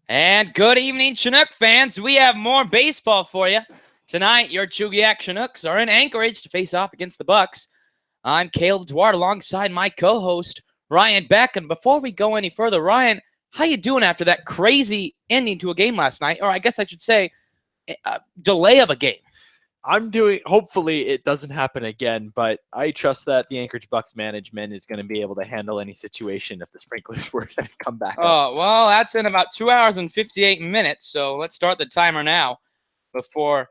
And good evening, Chinook fans. We have more baseball for you. Tonight, your Chugiak Chinooks are in Anchorage to face off against the Bucs. I'm Caleb Duarte alongside my co-host, Ryan Beck. And before we go any further, Ryan, how you doing after that crazy ending to a game last night? Or I guess I should say, delay of a game. I'm doing, hopefully it doesn't happen again, but I trust that the Anchorage Bucs management is going to be able to handle any situation if the sprinklers were to come back up. Oh, well, that's in about 2 hours and 58 minutes. So let's start the timer now before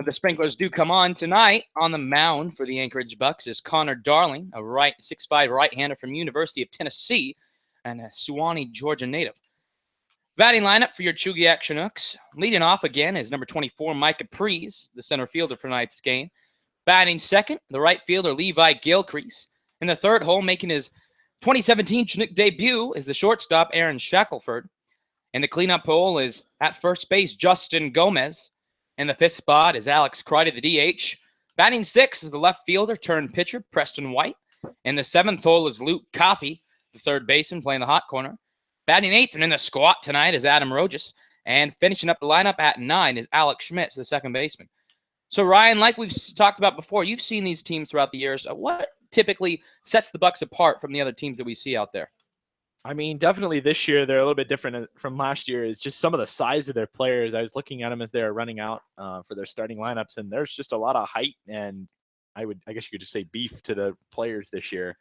the sprinklers do come on. Tonight on the mound for the Anchorage Bucs is Connor Darling, a 6'5" right-hander from University of Tennessee and a Suwanee, Georgia native. Batting lineup for your Chugiak Chinooks. Leading off again is number 24, Mike Capriz, the center fielder for tonight's game. Batting second, the right fielder, Levi Gilcrease. In the third hole, making his 2017 Chinook debut, is the shortstop, Aaron Shackelford. And the cleanup hole is at first base, Justin Gomez. In the fifth spot is Alex Crider, the DH. Batting sixth is the left fielder turned pitcher, Preston White. In the seventh hole is Luke Coffey, the third baseman, playing the hot corner. Batting eighth and in the squat tonight is Adam Rojas. And finishing up the lineup at 9 is Alex Schmitz, the second baseman. So, Ryan, like we've talked about before, you've seen these teams throughout the years. What typically sets the Bucs apart from the other teams that we see out there? I mean, definitely this year they're a little bit different from last year. Is just some of the size of their players. I was looking at them as they were running out for their starting lineups, and there's just a lot of height and I guess you could just say beef to the players this year.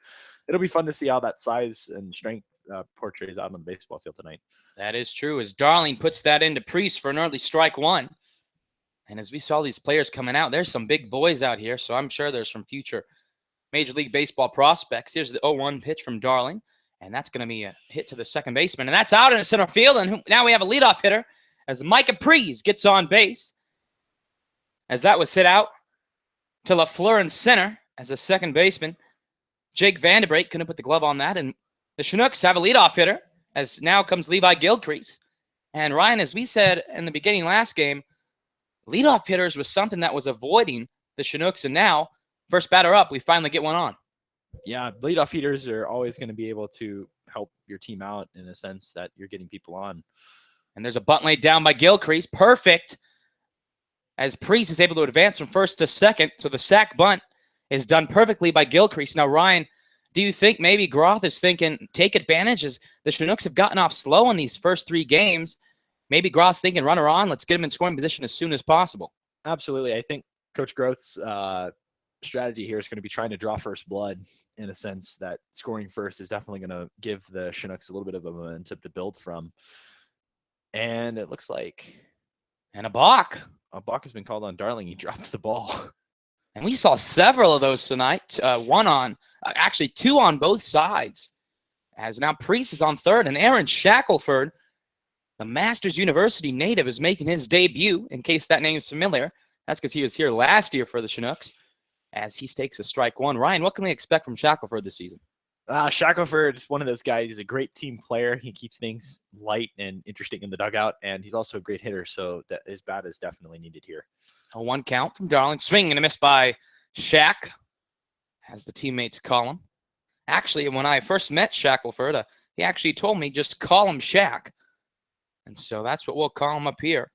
It'll be fun to see how that size and strength portrays out on the baseball field tonight. That is true, as Darling puts that into Priest for an early strike one. And as we saw these players coming out, there's some big boys out here, so I'm sure there's some future Major League Baseball prospects. Here's the 0-1 pitch from Darling, and that's going to be a hit to the second baseman, and that's out in the center field, and now we have a leadoff hitter as Mike Capriz gets on base, as that was hit out to LaFleur in center as a second baseman. Jake Vanderbrake couldn't put the glove on that, and the Chinooks have a leadoff hitter, as now comes Levi Gilcrease. And Ryan, as we said in the beginning last game, leadoff hitters was something that was avoiding the Chinooks, and now, first batter up, we finally get one on. Yeah, leadoff hitters are always going to be able to help your team out in a sense that you're getting people on. And there's a bunt laid down by Gilcrease. Perfect. As Priest is able to advance from first to second, so the sac bunt is done perfectly by Gilcrease. Now, Ryan, do you think maybe Groth is thinking, take advantage, as the Chinooks have gotten off slow in these first 3 games? Maybe Groth's thinking, runner on, let's get him in scoring position as soon as possible. Absolutely. I think Coach Groth's strategy here is going to be trying to draw first blood, in a sense that scoring first is definitely going to give the Chinooks a little bit of a momentum to build from. And it looks like... And a balk. A balk has been called on Darling. He dropped the ball. And we saw several of those tonight. Actually 2 on both sides. As now Priest is on third, and Aaron Shackelford, the Masters University native, is making his debut, in case that name is familiar. That's because he was here last year for the Chinooks, as he takes a strike one. Ryan, what can we expect from Shackelford this season? Shackelford is one of those guys. He's a great team player. He keeps things light and interesting in the dugout, and he's also a great hitter, so that his bat is definitely needed here. A 1 count from Darling. Swing and a miss by Shack, as the teammates call him. Actually, when I first met Shackelford, he actually told me just call him Shack. And so that's what we'll call him up here.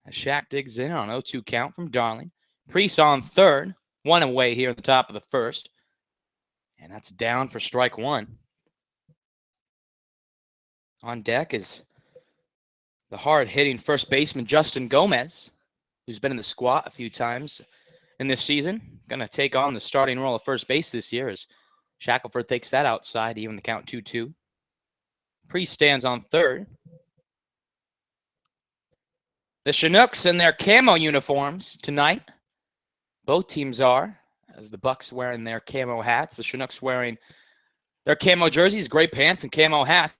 As Shack digs in on 0-2 count from Darling. Priest on third. 1 away here at the top of the first. And that's down for strike 1. On deck is the hard-hitting first baseman, Justin Gomez, who's been in the squat a few times in this season. Going to take on the starting role of first base this year, as Shackelford takes that outside, even the count 2-2. Priest stands on third. The Chinooks in their camo uniforms tonight. Both teams are, as the Bucs wearing their camo hats. The Chinooks wearing their camo jerseys, gray pants, and camo hats.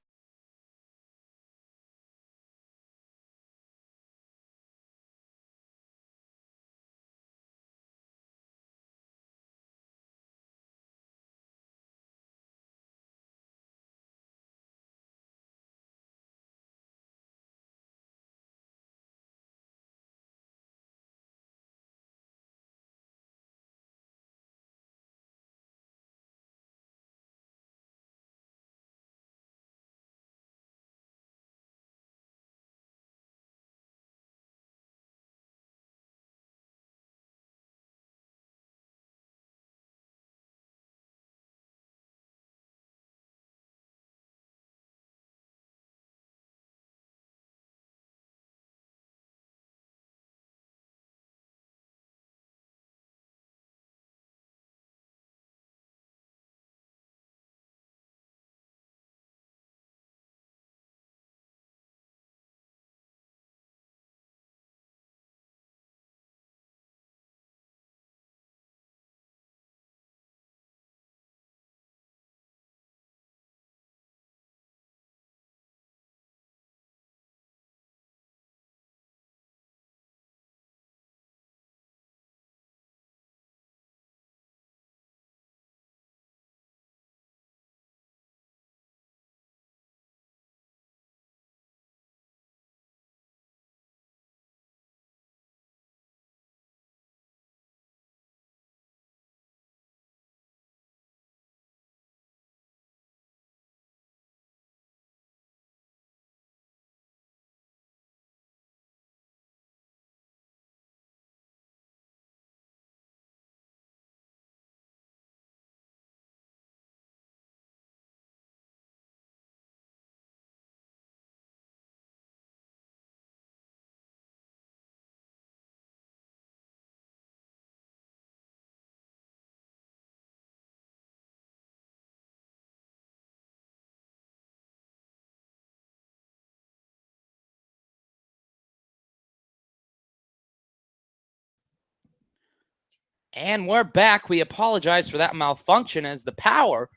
And we're back. We apologize for that malfunction as the power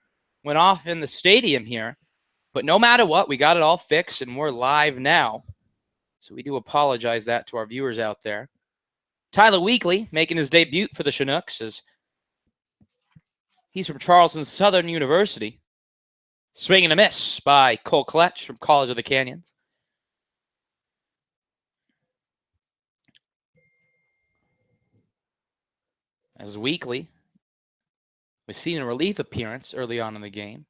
went off in the stadium here. But no matter what, we got it all fixed and we're live now. So we do apologize that to our viewers out there. Tyler Weekly making his debut for the Chinooks as he's from Charleston Southern University. Swing and a miss by Cole Kletch from College of the Canyons. As Weekly was seen a relief appearance early on in the game.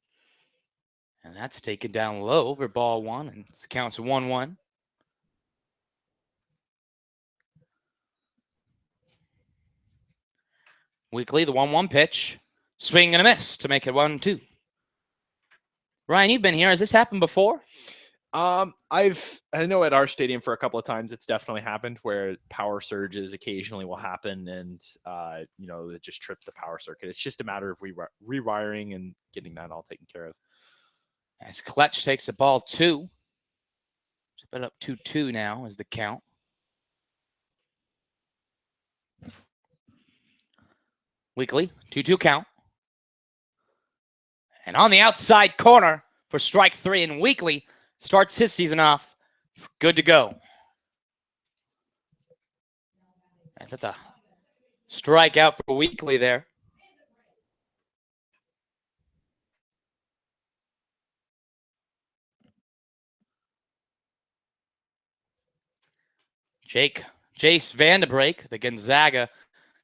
And that's taken down low over ball one, and it counts 1-1. Weekly, the 1-1 pitch. Swing and a miss to make it 1-2. Ryan, you've been here. Has this happened before? I know at our stadium for a couple of times it's definitely happened where power surges occasionally will happen and it just trips the power circuit. It's just a matter of rewiring and getting that all taken care of. As Kletch takes the ball 2. Split up 2-2 now is the count. Weekly, 2-2 count. And on the outside corner for strike 3, and Weekly starts his season off good to go. That's a strikeout for Weekly there. Jace Vanderbrake, the Gonzaga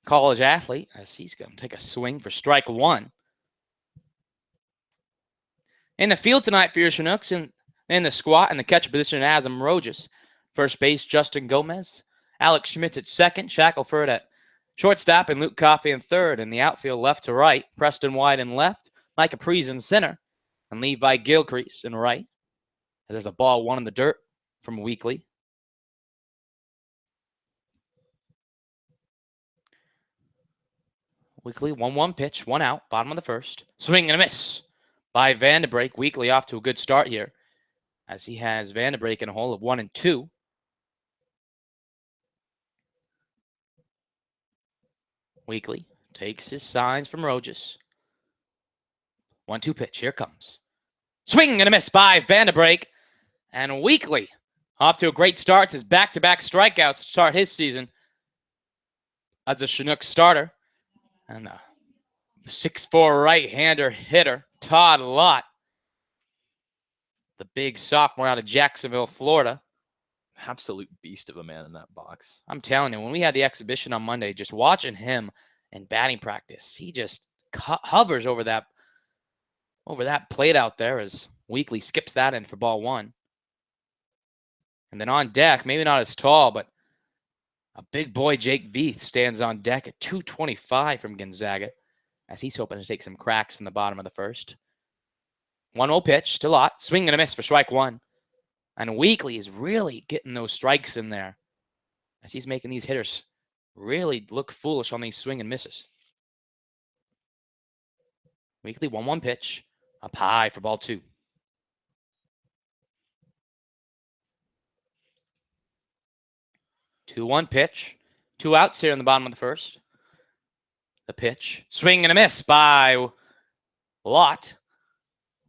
college athlete, as he's going to take a swing for strike 1. In the field tonight for your Chinooks, in the squat and the catcher position, Adam Rojas. First base, Justin Gomez. Alex Schmitz at second, Shackelford at shortstop, and Luke Coffey in third. In the outfield, left to right, Preston White in left, Mike Capriz in center, and Levi Gilcrease in right. As there's a ball 1 in the dirt from Weekly. Weekly, 1-1 pitch, 1 out, bottom of the first. Swing and a miss by Vanderbrake. Weekly off to a good start here, as he has Vanderbrake in a hole of 1-2. Weekly takes his signs from Rojas. 1-2 pitch, here comes. Swing and a miss by Vanderbrake. And Weekly off to a great start. His back-to-back strikeouts to start his season as a Chinook starter. And the 6'4" right-hander hitter, Todd Lott, the big sophomore out of Jacksonville, Florida. Absolute beast of a man in that box. I'm telling you, when we had the exhibition on Monday, just watching him in batting practice, he just hovers over that plate out there as Weekly skips that in for ball 1. And then on deck, maybe not as tall, but a big boy, Jake Veith, stands on deck at 225 from Gonzaga, as he's hoping to take some cracks in the bottom of the first. 1-0 pitch to Lott. Swing and a miss for strike 1. And Weekly is really getting those strikes in there, as he's making these hitters really look foolish on these swing and misses. Weekly, 1-1 pitch. Up high for ball 2. Two-one pitch. 2 outs here in the bottom of the first. The pitch. Swing and a miss by Lott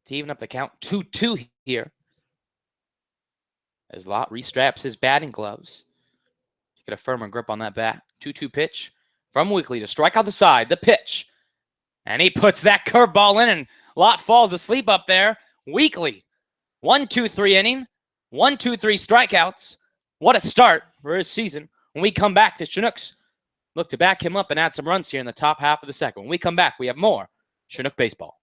to even up the count. 2-2 here, as Lott restraps his batting gloves to get a firmer grip on that bat. 2-2 pitch from Weekly to strike out the side. The pitch. And he puts that curveball in, and Lott falls asleep up there. Weekly. 1-2-3 inning. 1-2-3 strikeouts. What a start for his season. When we come back, the Chinooks look to back him up and add some runs here in the top half of the second. When we come back, we have more Chinook baseball.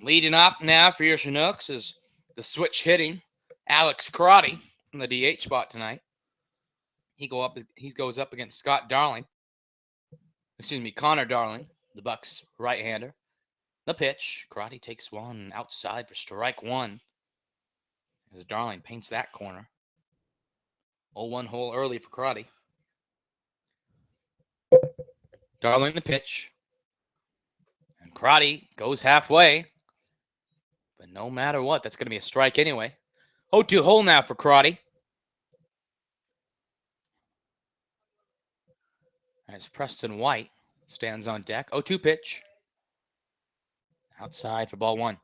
Leading off now for your Chinooks is the switch hitting Alex Crotty in the DH spot tonight. He goes up against Scott Darling. Excuse me, Connor Darling, the Bucs right-hander. The pitch, Crotty takes one outside for strike one as Darling paints that corner. 0-1 hole early for Crotty. Darling the pitch. And Crotty goes halfway. But no matter what, that's going to be a strike anyway. 0-2 hole now for Crotty. As Preston White stands on deck. 0-2 pitch. Outside for ball one.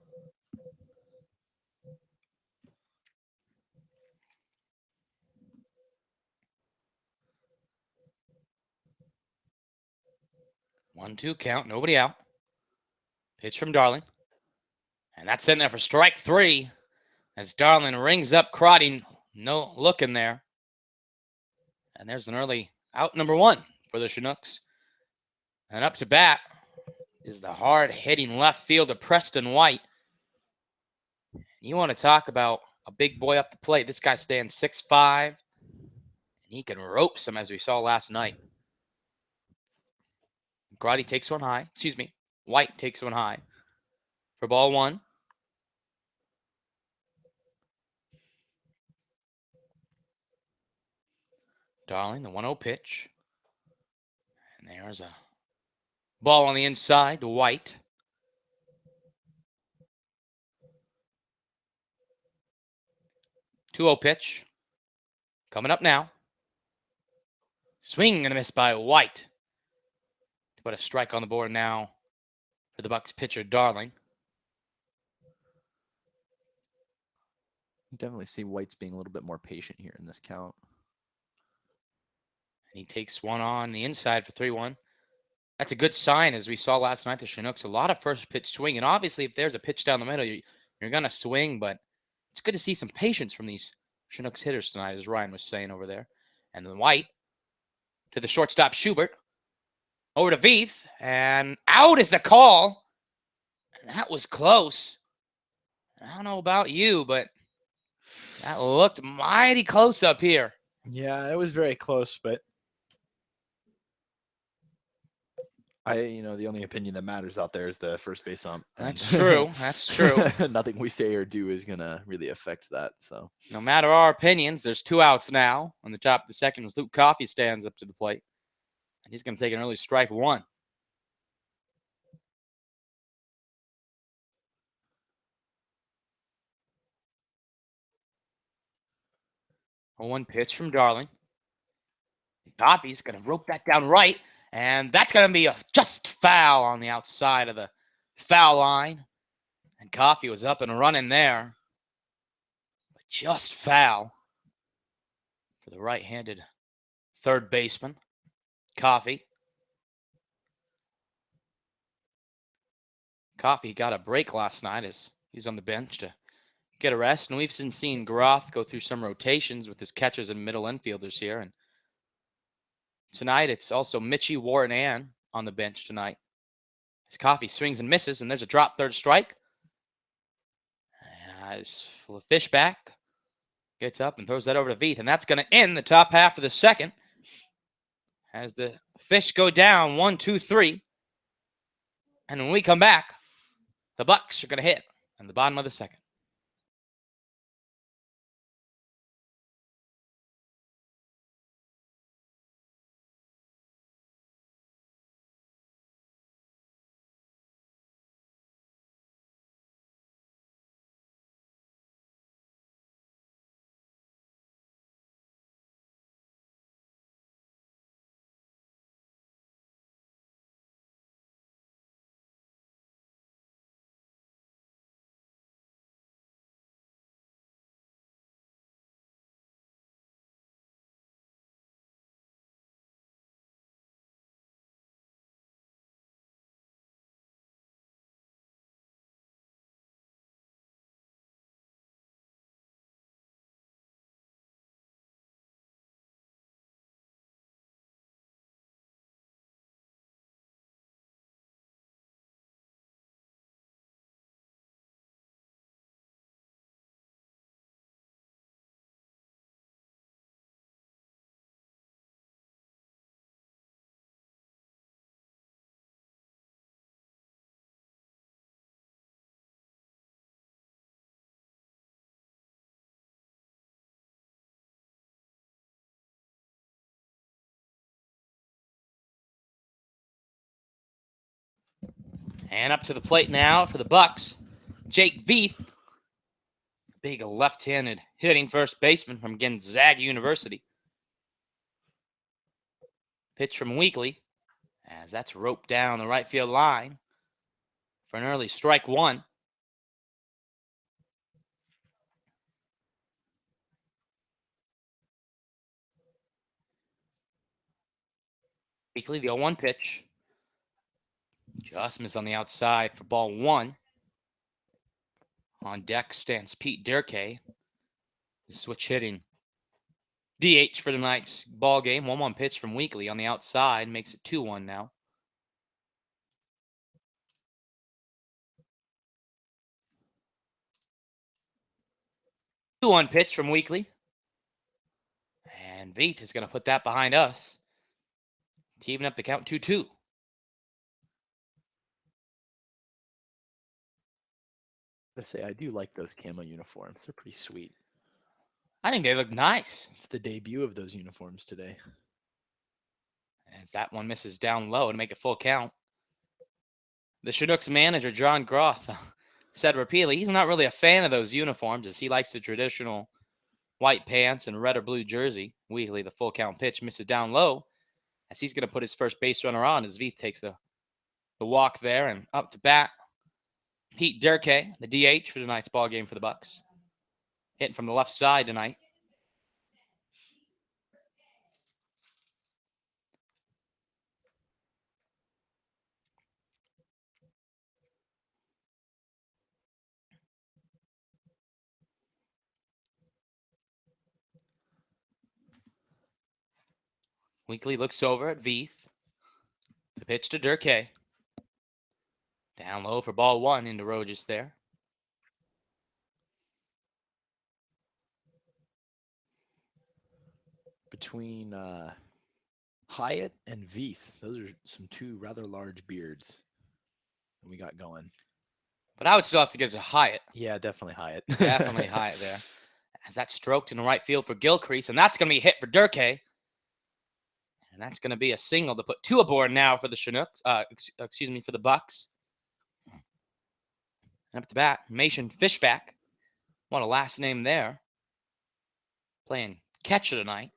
One-two count, nobody out. Pitch from Darling. And that's in there for strike three. As Darling rings up Crotty. No looking there. And there's an early out number one for the Chinooks. And up to bat is the hard-hitting left fielder Preston White. You want to talk about a big boy up the plate. This guy stands 6'5", and he can rope some, as we saw last night. Crotty takes one high. Excuse me. White takes one high for ball one. Darling, the 1-0 pitch. And there's a ball on the inside to White. 2-0 pitch. Coming up now. Swing and a miss by White. To put a strike on the board now for the Bucs pitcher, Darling. Definitely see White's being a little bit more patient here in this count. He takes one on the inside for 3-1. That's a good sign, as we saw last night. The Chinooks, a lot of first pitch swing. And obviously, if there's a pitch down the middle, you're going to swing. But it's good to see some patience from these Chinooks hitters tonight, as Ryan was saying over there. And then White to the shortstop, Schubert. Over to Veith. And out is the call. And that was close. I don't know about you, but that looked mighty close up here. Yeah, it was very close, but the only opinion that matters out there is the first base ump. That's true. That's true. Nothing we say or do is going to really affect that. So no matter our opinions, there's 2 outs now. On the top of the second as Luke Coffey stands up to the plate. And he's going to take an early strike one. A 1 pitch from Darling. Coffey's going to rope that down right. And that's going to be a just foul on the outside of the foul line. And Coffey was up and running there. But just foul for the right-handed third baseman, Coffey. Coffey got a break last night as he was on the bench to get a rest. And we've seen Groth go through some rotations with his catchers and middle infielders here. And tonight, it's also Mitchie, Warren, Ann on the bench tonight. As Coffey swings and misses, and there's a drop third strike. As Fishback gets up and throws that over to Veith, and that's going to end the top half of the second. As the Fish go down 1-2-3. And when we come back, the Bucs are going to hit in the bottom of the second. And up to the plate now for the Bucs, Jake Veith, big left-handed hitting first baseman from Gonzaga University. Pitch from Weekly, as that's roped down the right field line for an early strike one. Weekly, the 0-1 pitch. Just missed on the outside for ball one. On deck stands Pete Durkee. The switch hitting DH for tonight's ball game. 1-1 pitch from Weekly on the outside makes it 2-1 now. Two-one pitch from Weekly. And Veith is going to put that behind us to even up the count 2-2. I say I do like those camo uniforms. They're pretty sweet. I think they look nice. It's the debut of those uniforms today. As that one misses down low to make it full count. The Chinooks manager, John Groth, said repeatedly he's not really a fan of those uniforms as he likes the traditional white pants and red or blue jersey. Weekly, the full count pitch misses down low as he's going to put his first base runner on as Veith takes the walk there. And up to bat, Pete Durkee, the DH for tonight's ball game for the Bucs. Hitting from the left side tonight. Weekly looks over at Veith. The pitch to Durkee. Down low for ball one into Rogers there. Between Hyatt and Veith, those are some two rather large beards we got going. But I would still have to give it to Hyatt. Yeah, definitely Hyatt. Definitely Hyatt there. As that's stroked in the right field for Gilcrease, and that's going to be a hit for Durkee. And that's going to be a single to put two aboard now for the Chinooks. For the Bucs. And up to bat, Mason Fishback. What a last name there. Playing catcher tonight.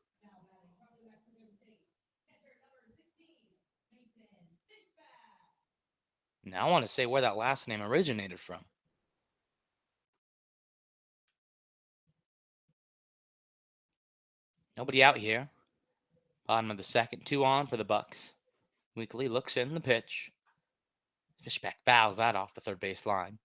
Now I want to say where that last name originated from. Nobody out here. Bottom of the second, 2 on for the Bucs. Weekly looks in the pitch. Fishback fouls that off the third base line.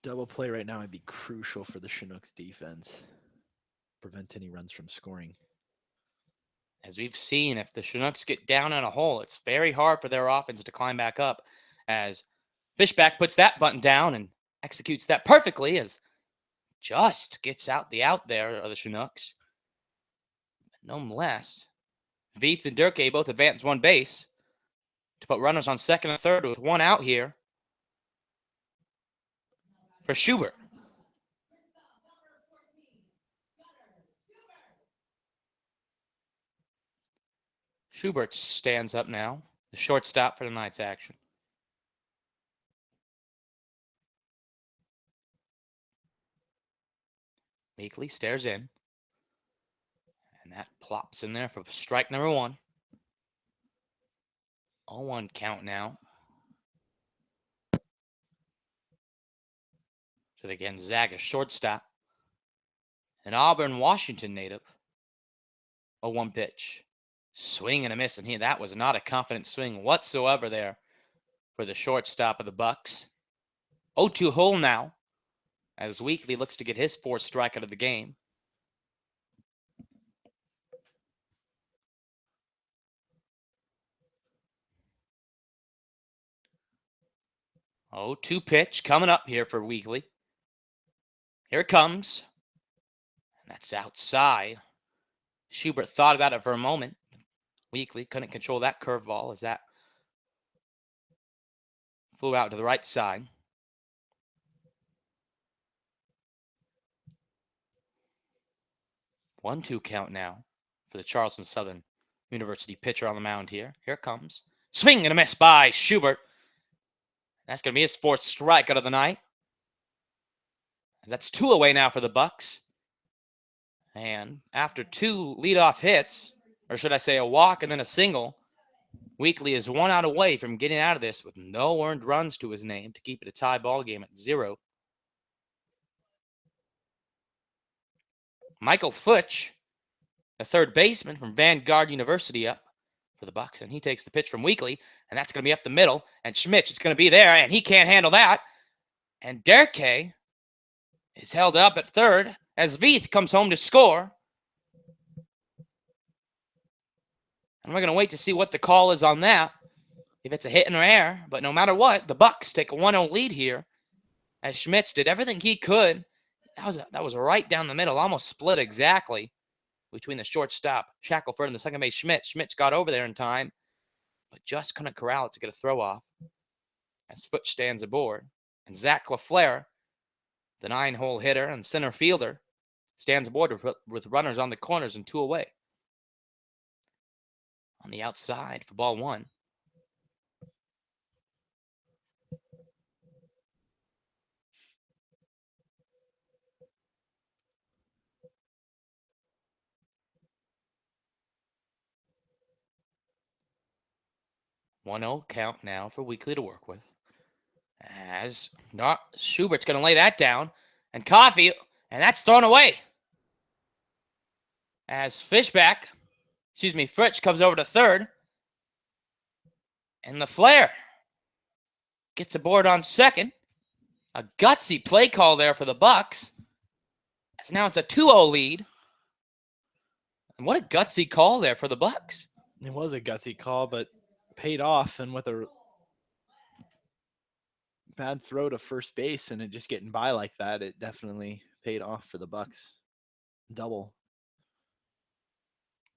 Double play right now would be crucial for the Chinooks defense. Prevent any runs from scoring. As we've seen, if the Chinooks get down in a hole, it's very hard for their offense to climb back up. As Fishback puts that button down and executes that perfectly as just gets out the out there of the Chinooks. Nonetheless, Veith and Durkee both advance one base to put runners on second and third with one out here for Schubert. Schubert stands up now, the shortstop for tonight's action. Weekly stares in. And that plops in there for strike number one. 0-1 count now. To the Gonzaga shortstop. An Auburn, Washington native. 0-1 pitch. Swing and a miss. And that was not a confident swing whatsoever there for the shortstop of the Bucs. 0-2 hole now. As Weekly looks to get his fourth strikeout of the game. Oh, 2 pitch coming up here for Weekly. Here it comes. And that's outside. Schubert thought about it for a moment. Weekly couldn't control that curveball as that flew out to the right side. 1-2 count now for the Charleston Southern University pitcher on the mound here. Here it comes. Swing and a miss by Schubert. That's going to be his 4th strikeout of the night. That's 2 away now for the Bucs. And after 2 leadoff hits, or should I say a walk and then a single, Weekly is 1 out away from getting out of this with no earned runs to his name to keep it a tie ball game at 0. Michael Futch, the third baseman from Vanguard University, up for the Bucs, and he takes the pitch from Weekly, and that's going to be up the middle, and Schmitz is going to be there, and he can't handle that. And Derke is held up at third as Veith comes home to score. And we're going to wait to see what the call is on that, if it's a hit in the air. But no matter what, the Bucs take a 1-0 lead here, as Schmitz did everything he could. That was right down the middle, almost split exactly between the shortstop, Shackelford, and the second base, Schmitz. Schmitz got over there in time, but just couldn't corral it to get a throw off as Foote stands aboard. And Zach LaFleur, the 9-hole hitter and center fielder, stands aboard with runners on the corners and 2 away. On the outside for ball 1. One 0 count now for Weekly to work with. As Schubert's going to lay that down. And Coffee, and that's thrown away. As Fritsch comes over to third. And LaFleur gets aboard on second. A gutsy play call there for the Bucs. As now it's a 2-0 lead. And what a gutsy call there for the Bucs. It was a gutsy call, but paid off, and with a bad throw to first base and it just getting by like that, it definitely paid off for the Bucs. Double.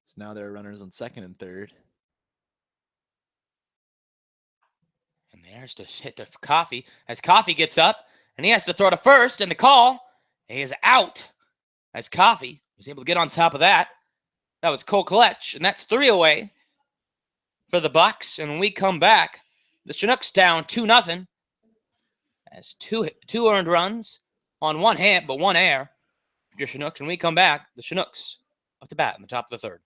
So now there are runners on second and third. And there's the hit to Coffee as Coffee gets up and he has to throw to first, and the call is out as Coffee was able to get on top of that. That was Cole Kletch, and that's 3 away for the Bucs. And when we come back, the Chinooks down 2-0 as two earned runs on 1 hit, but 1 error for your Chinooks. When we come back, the Chinooks up to bat in the top of the 3rd.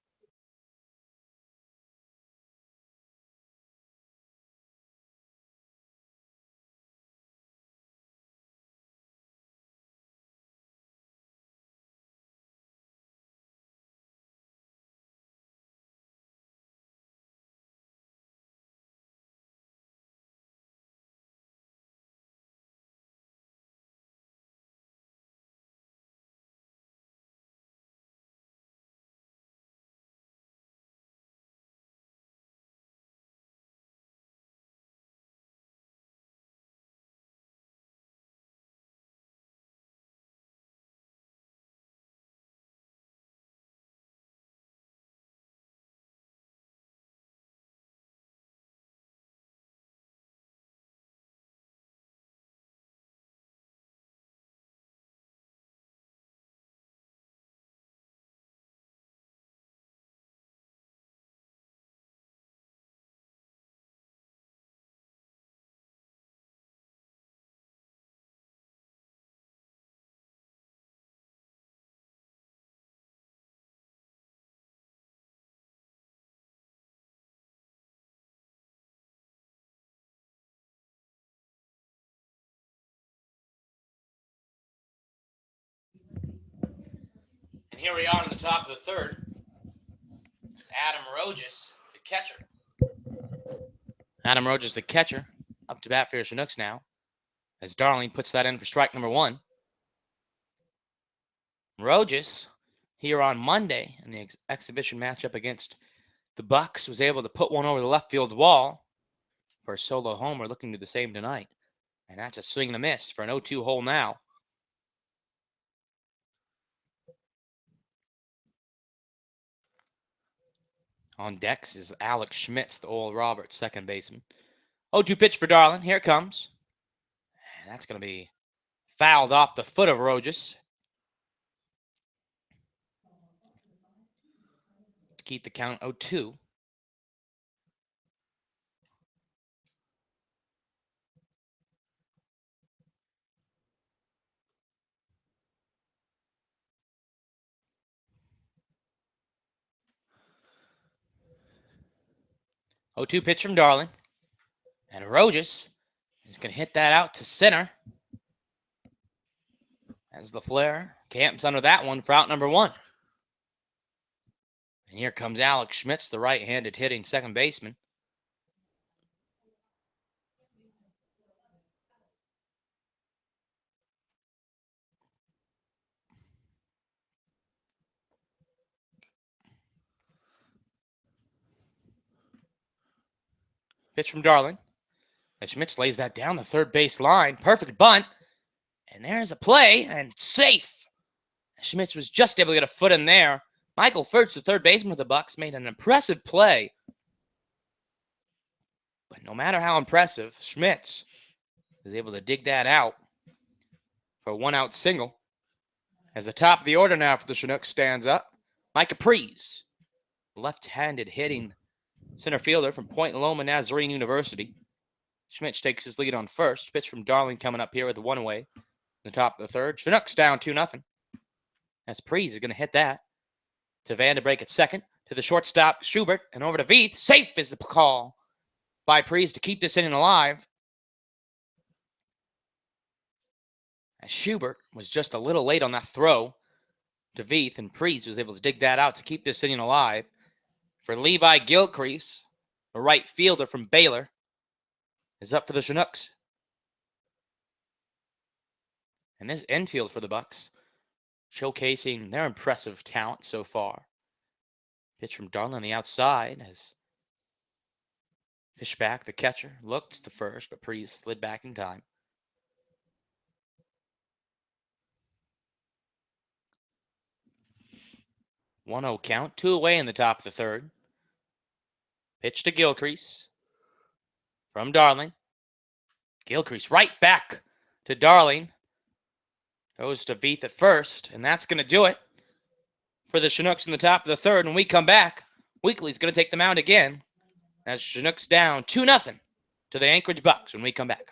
And here we are in the top of the 3rd. It's Adam Rojas, the catcher. Adam Rojas, the catcher, up to bat for your Chinooks now, as Darling puts that in for strike number 1. Rojas, here on Monday in the exhibition matchup against the Bucs, was able to put one over the left field wall for a solo homer, looking to do the same tonight. And that's a swing and a miss for an 0-2 hole now. On decks is Alex Schmitz, the old Roberts, second baseman. 0-2 pitch for Darling. Here it comes. And that's going to be fouled off the foot of Rojas. keep the count 0-2. Oh, 2 pitch from Darling. And Rogers is going to hit that out to center. As the flare camps under that one for out number 1. And here comes Alex Schmitz, the right-handed hitting second baseman. Pitch from Darling. And Schmitz lays that down the third base line. Perfect bunt. And there's a play and safe. Schmitz was just able to get a foot in there. Michael Furch, the third baseman of the Bucs, made an impressive play. But no matter how impressive, Schmitz was able to dig that out for a one-out single. As the top of the order now for the Chinooks stands up, Mike Capriz, left-handed hitting center fielder from Point Loma Nazarene University. Schmitz takes his lead on first. Pitch from Darling coming up here with the one away. In the top of the third. Chinooks down 2-0. As Prees is going to hit that. To Vandenbrake at second. To the shortstop, Schubert. And over to Veith. Safe is the call by Prees to keep this inning alive. As Schubert was just a little late on that throw to Veith. And Prees was able to dig that out to keep this inning alive. For Levi Gilcrease, a right fielder from Baylor, is up for the Chinooks. And this infield for the Bucs, showcasing their impressive talent so far. Pitch from Darling on the outside as Fishback, the catcher, looked to first, but Prees slid back in time. One-0 count, 2 away in the top of the third. Pitch to Gilcrease from Darling. Gilcrease right back to Darling. Goes to Veith at first, and that's going to do it for the Chinooks in the top of the third. When we come back, Weekly's going to take the mound again as Chinooks down 2-0 to the Anchorage Bucs when we come back.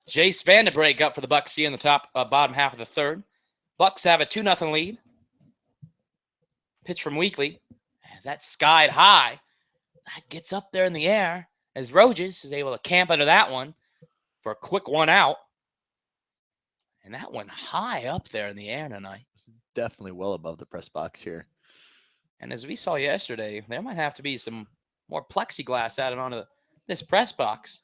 Jace Vandenbrake up for the Bucs here in the top bottom half of the third. Bucs have a 2-0 lead. Pitch from Weekly. That skied high. That gets up there in the air as Rogers is able to camp under that one for a quick one out. And that one high up there in the air tonight. Definitely well above the press box here. And as we saw yesterday, there might have to be some more plexiglass added onto this press box.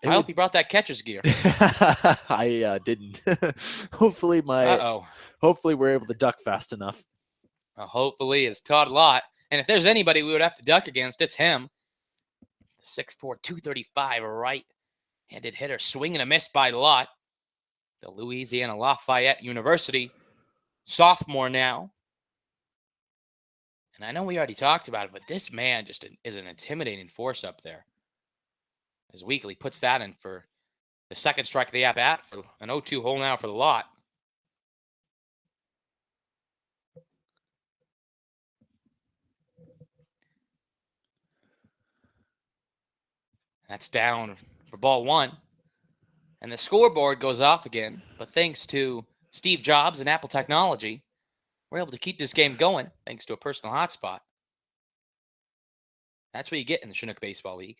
I hope you brought that catcher's gear. I didn't. Hopefully Hopefully we're able to duck fast enough. Hopefully it's Todd Lott. And if there's anybody we would have to duck against, it's him. 6'4", 235, right-handed hitter, swing and a miss by Lott. The Louisiana Lafayette University sophomore now. And I know we already talked about it, but this man just is an intimidating force up there. As Weekly puts that in for the second strike of the at-bat for an 0-2 hole now for the lot. That's down for ball one. And the scoreboard goes off again. But thanks to Steve Jobs and Apple technology, we're able to keep this game going thanks to a personal hotspot. That's what you get in the Chinook Baseball League.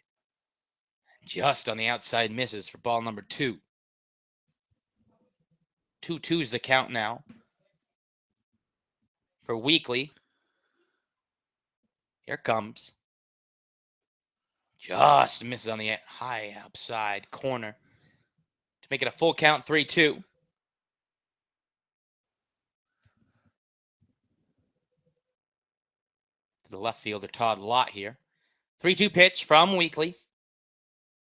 Just on the outside misses for ball number 2. 2-2's the count now for Weekly. Here comes. Just misses on the high outside corner to make it a full count, 3-2. The left fielder Todd Lott here. 3-2 pitch from Weekly.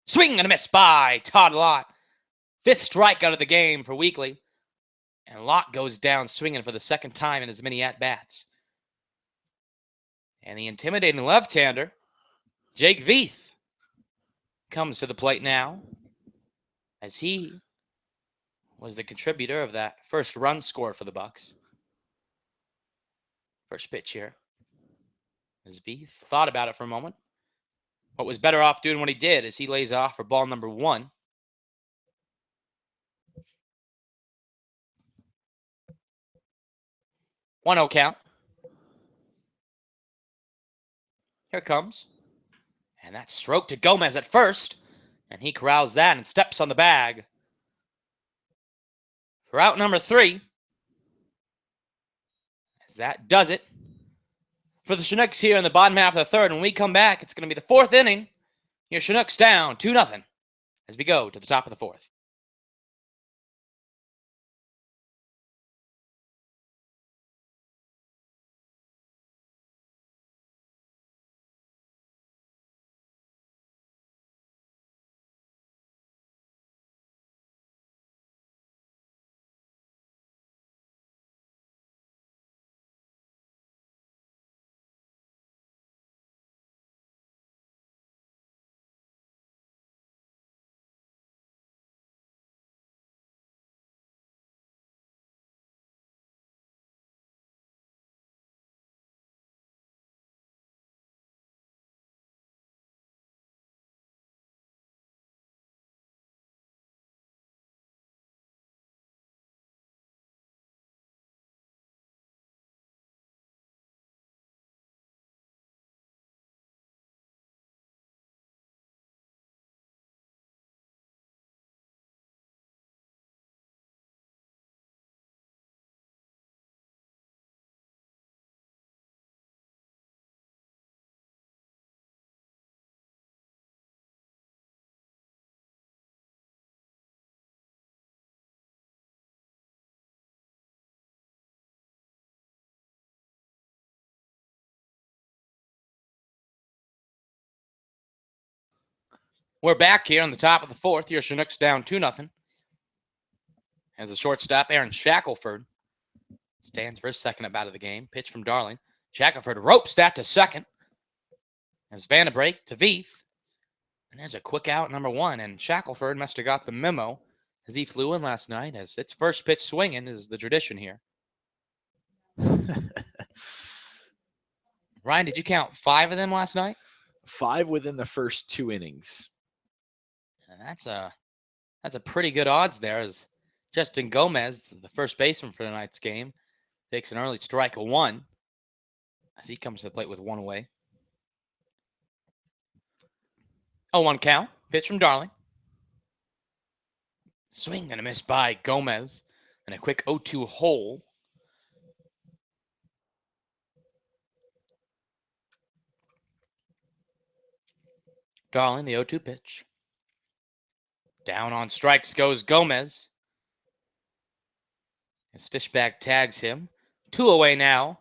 Swing and a miss by Todd Lott. 5th strikeout of the game for Weekly. And Lott goes down swinging for the second time in as many at-bats. And the intimidating left-hander, Jake Veith, comes to the plate now, as he was the contributor of that first run score for the Bucs. First pitch here. As Veith thought about it for a moment. What was better off doing what he did as he lays off for ball number 1. One 0 count. Here it comes. And that stroke to Gomez at first. And he corrals that and steps on the bag for out number 3. As that does it for the Chinooks here in the bottom half of the third. When we come back, it's going to be the 4th inning. Your Chinooks down 2-0 as we go to the top of the 4th. We're back here on the top of the 4th. Your Chinooks down 2-0. As the shortstop, Aaron Shackelford, stands for his second at bat of the game. Pitch from Darling. Shackelford ropes that to second. As Vandenbrake to Veith. And there's a quick out, number 1. And Shackelford must have got the memo as he flew in last night, as its first pitch swinging is the tradition here. Ryan, did you count 5 of them last night? 5 within the first 2 innings. And that's a pretty good odds there, as Justin Gomez, the first baseman for tonight's game, takes an early strike of 1 as he comes to the plate with 1 away. 0-1 count. Pitch from Darling. Swing and a miss by Gomez. And a quick 0-2 hole. Darling, the 0-2 pitch. Down on strikes goes Gomez. As Fishback tags him. 2 away now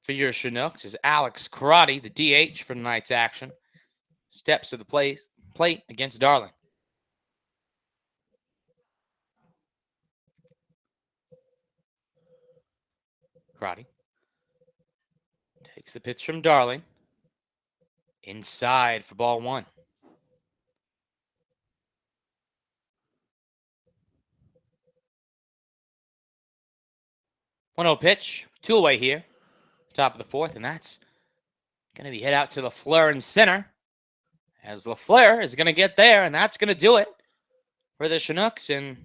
for your Chinooks is Alex Karate, the DH for tonight's action. Steps to the plate against Darling. Karate takes the pitch from Darling. Inside for ball 1. 1-0 pitch, 2 away here, top of the fourth, and that's going to be hit out to LaFleur in center. As LaFleur is going to get there, and that's going to do it for the Chinooks in,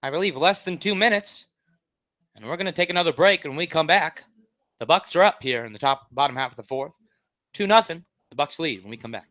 I believe, less than 2 minutes. And we're going to take another break. When we come back, the Bucs are up here in the bottom half of the fourth. 2-0. The Bucs lead when we come back.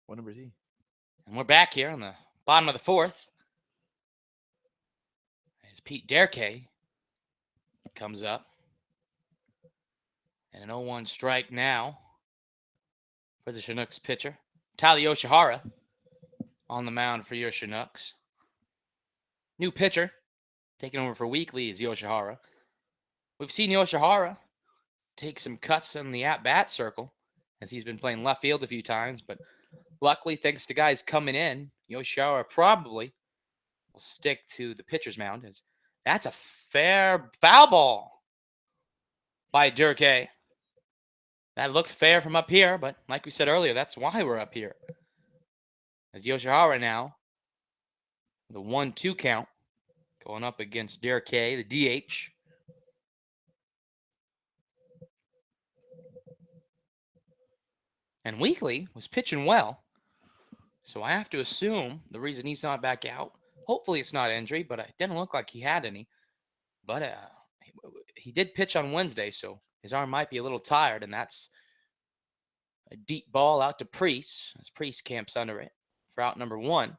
What number is he? And we're back here on the bottom of the fourth. As Pete Derkay comes up. And an 0-1 strike now for the Chinooks pitcher. Tyler Yoshihara on the mound for your Chinooks. New pitcher taking over for Weekly is Yoshihara. We've seen Yoshihara take some cuts in the at-bat circle as he's been playing left field a few times, but luckily, thanks to guys coming in, Yoshihara probably will stick to the pitcher's mound. As that's a fair foul ball by Derkay. That looked fair from up here, but like we said earlier, that's why we're up here. As Yoshihara now, the 1-2 count, going up against Derkay, the DH. And Weekly was pitching well, so I have to assume the reason he's not back out, hopefully it's not injury, but it didn't look like he had any. But he did pitch on Wednesday, so his arm might be a little tired, and that's a deep ball out to Priest, as Priest camps under it for out number 1.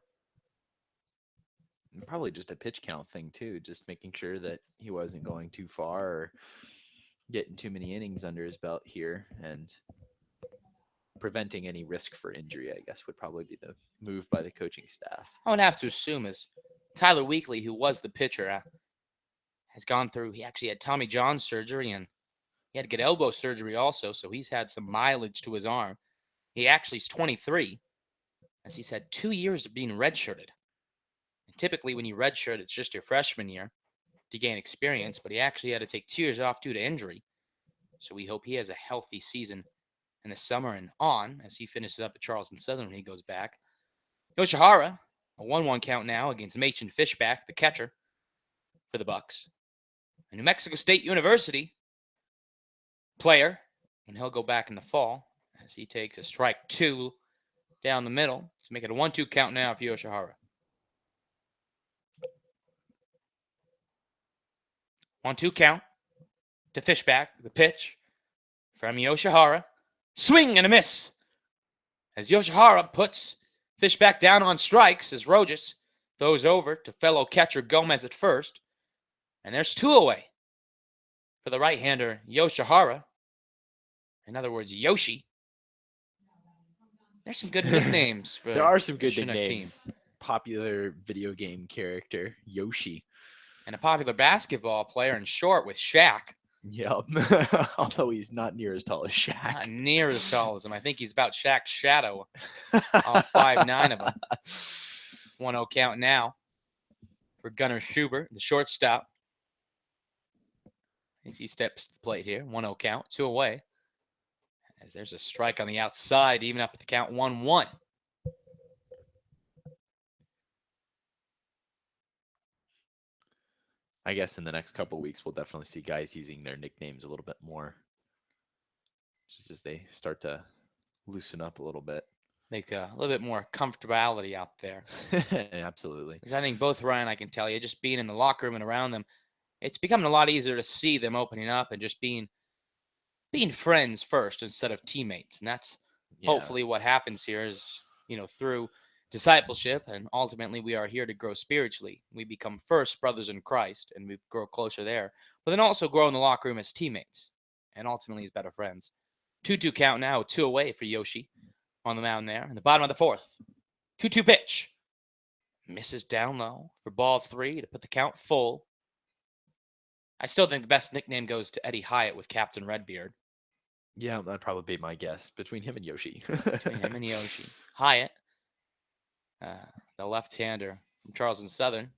And probably just a pitch count thing too, just making sure that he wasn't going too far or getting too many innings under his belt here, and preventing any risk for injury, I guess, would probably be the move by the coaching staff. I would have to assume is Tyler Weekly, who was the pitcher, has gone through, he actually had Tommy John surgery, and he had to get elbow surgery also, so he's had some mileage to his arm. He actually is 23, as he's had 2 years of being redshirted. And typically when you redshirt, it's just your freshman year to gain experience, but he actually had to take 2 years off due to injury. So we hope he has a healthy season in the summer and on as he finishes up at Charleston Southern when he goes back. Yoshihara, a 1-1 count now against Mason Fishback, the catcher for the Bucs. A New Mexico State University player, and he'll go back in the fall as he takes a strike 2 down the middle to make it a 1-2 count now for Yoshihara. 1-2 count to Fishback, the pitch from Yoshihara. Swing and a miss as Yoshihara puts Fish back down on strikes as Rojas throws over to fellow catcher Gomez at first. And there's 2 away for the right-hander Yoshihara. In other words, Yoshi. There's some good nicknames for there are some the good Chinook nicknames. team. Popular video game character, Yoshi. And a popular basketball player in short with Shaq. Yep. Although he's not near as tall as Not Shaq. near as tall as him. I think he's about Shaq's shadow. All 5'9" of him. 1-0 count now for Gunnar Schubert, the shortstop. He steps to the plate here. 1-0 count, 2 away. As there's a strike on the outside, even up at the count 1-1. I guess in the next couple of weeks, we'll definitely see guys using their nicknames a little bit more. Just as they start to loosen up a little bit. Make a little bit more comfortability out there. Absolutely. Because I think both Ryan and I can tell you, just being in the locker room and around them, it's becoming a lot easier to see them opening up and just being friends first instead of teammates. And that's hopefully what happens here is, through discipleship, and ultimately we are here to grow spiritually. We become first brothers in Christ, and we grow closer there, but then also grow in the locker room as teammates, and ultimately as better friends. 2-2 count now, 2 away for Yoshi on the mound there in the bottom of the 4th. 2-2 pitch. Misses down low for ball 3 to put the count full. I still think the best nickname goes to Eddie Hyatt with Captain Redbeard. Yeah, that'd probably be my guess between him and Yoshi. Between him and Yoshi. Hyatt, the left-hander from Charleston Southern,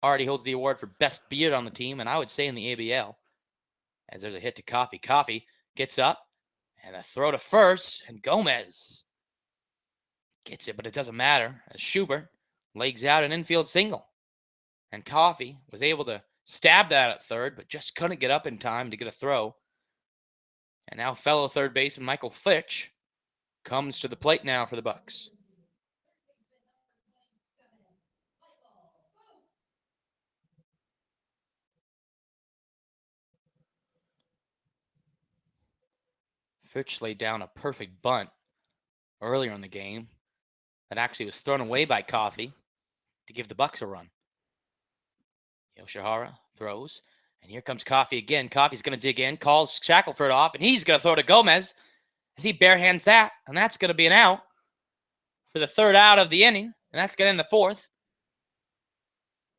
already holds the award for best beard on the team, and I would say in the ABL. As there's a hit to Coffee. Coffee gets up, and a throw to first, and Gomez gets it, but it doesn't matter, as Schubert legs out an infield single. And Coffee was able to stab that at third, but just couldn't get up in time to get a throw. And now fellow third baseman Michael Fitch comes to the plate now for the Bucs. Fitch laid down a perfect bunt earlier in the game that actually was thrown away by Coffee to give the Bucs a run. Yoshihara throws, and here comes Coffee again. Coffee's going to dig in, calls Shackelford off, and he's going to throw to Gomez as he barehands that, and that's going to be an out for the 3rd out of the inning, and that's going to end the 4th.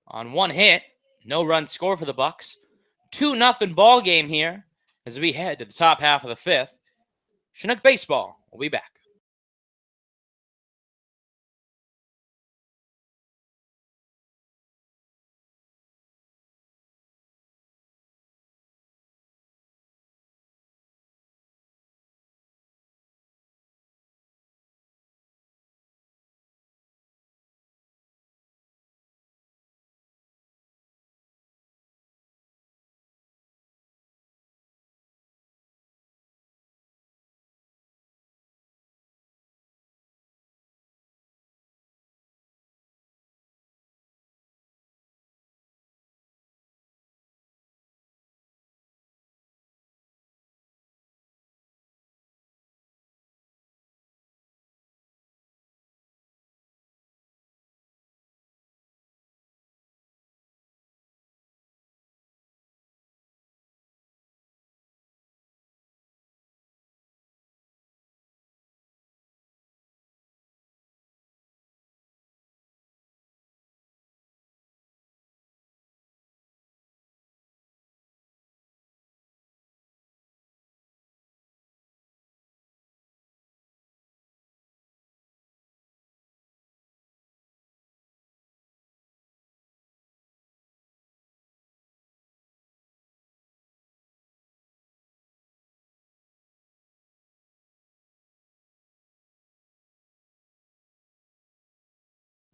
On 1 hit, no run score for the Bucs. 2-0 ball game here as we head to the top half of the 5th. Chinook baseball will be back.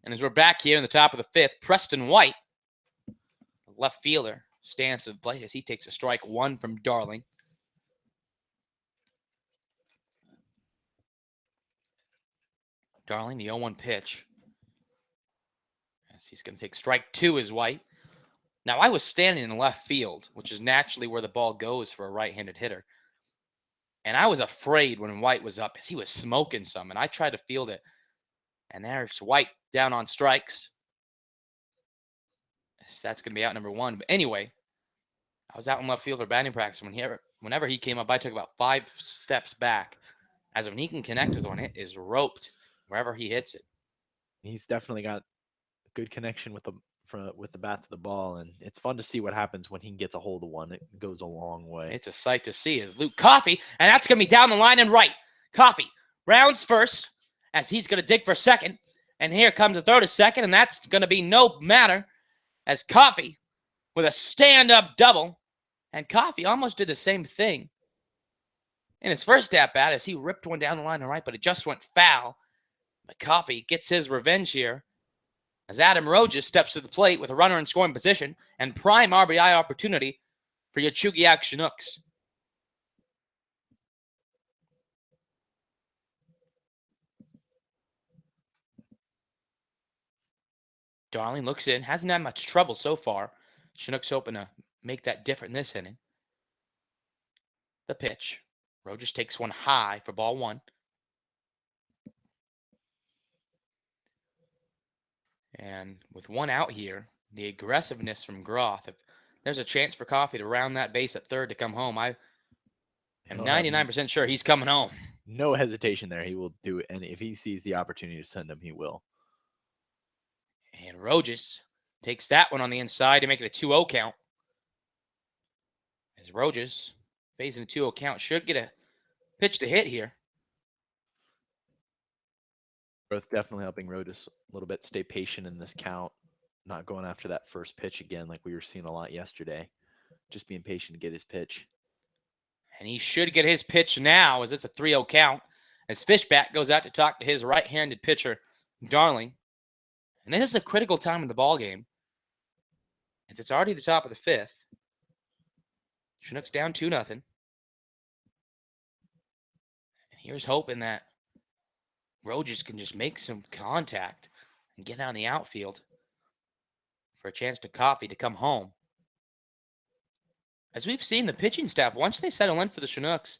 And as we're back here in the top of the 5th, Preston White, left fielder, stands to the plate as he takes a strike 1 from Darling. Darling, the 0-1 pitch. As he's going to take strike 2 as White. Now, I was standing in left field, which is naturally where the ball goes for a right-handed hitter. And I was afraid when White was up as he was smoking some, and I tried to field it And there's White down on strikes. So that's going to be out number 1. But anyway, I was out in left field for batting practice. Whenever he came up, I took about 5 steps back. As when he can connect with one, it is roped wherever he hits it. He's definitely got good connection with the bat to the ball, and it's fun to see what happens when he gets a hold of one. It goes a long way. It's a sight to see is Luke Coffey, and that's going to be down the line and right. Coffey rounds first as he's going to dig for second, and here comes a throw to second, and that's going to be no matter as Coffey with a stand-up double, and Coffey almost did the same thing in his first at-bat as he ripped one down the line and right, but it just went foul. But Coffey gets his revenge here as Adam Rojas steps to the plate with a runner in scoring position and prime RBI opportunity for your Chugiak Chinooks. Darling looks in, hasn't had much trouble so far. Chinooks hoping to make that different in this inning. The pitch. Rojas takes one high for ball 1. And with 1 out here, the aggressiveness from Groth, if there's a chance for Coffey to round that base at third to come home, I am 99% sure he's coming home. No hesitation there. He will do it, and if he sees the opportunity to send him, he will. And Rojas takes that one on the inside to make it a 2-0 count. As Rojas facing a 2-0 count, should get a pitch to hit here. Both definitely helping Rojas a little bit stay patient in this count, not going after that first pitch again like we were seeing a lot yesterday. Just being patient to get his pitch. And he should get his pitch now as it's a 3-0 count. As Fishback goes out to talk to his right-handed pitcher, Darling. And this is a critical time in the ball game, as it's already the top of the 5th. Chinooks down 2-0. And here's hoping that Rojas can just make some contact and get on the outfield for a chance to Coffey to come home. As we've seen, the pitching staff, once they settle in for the Chinooks,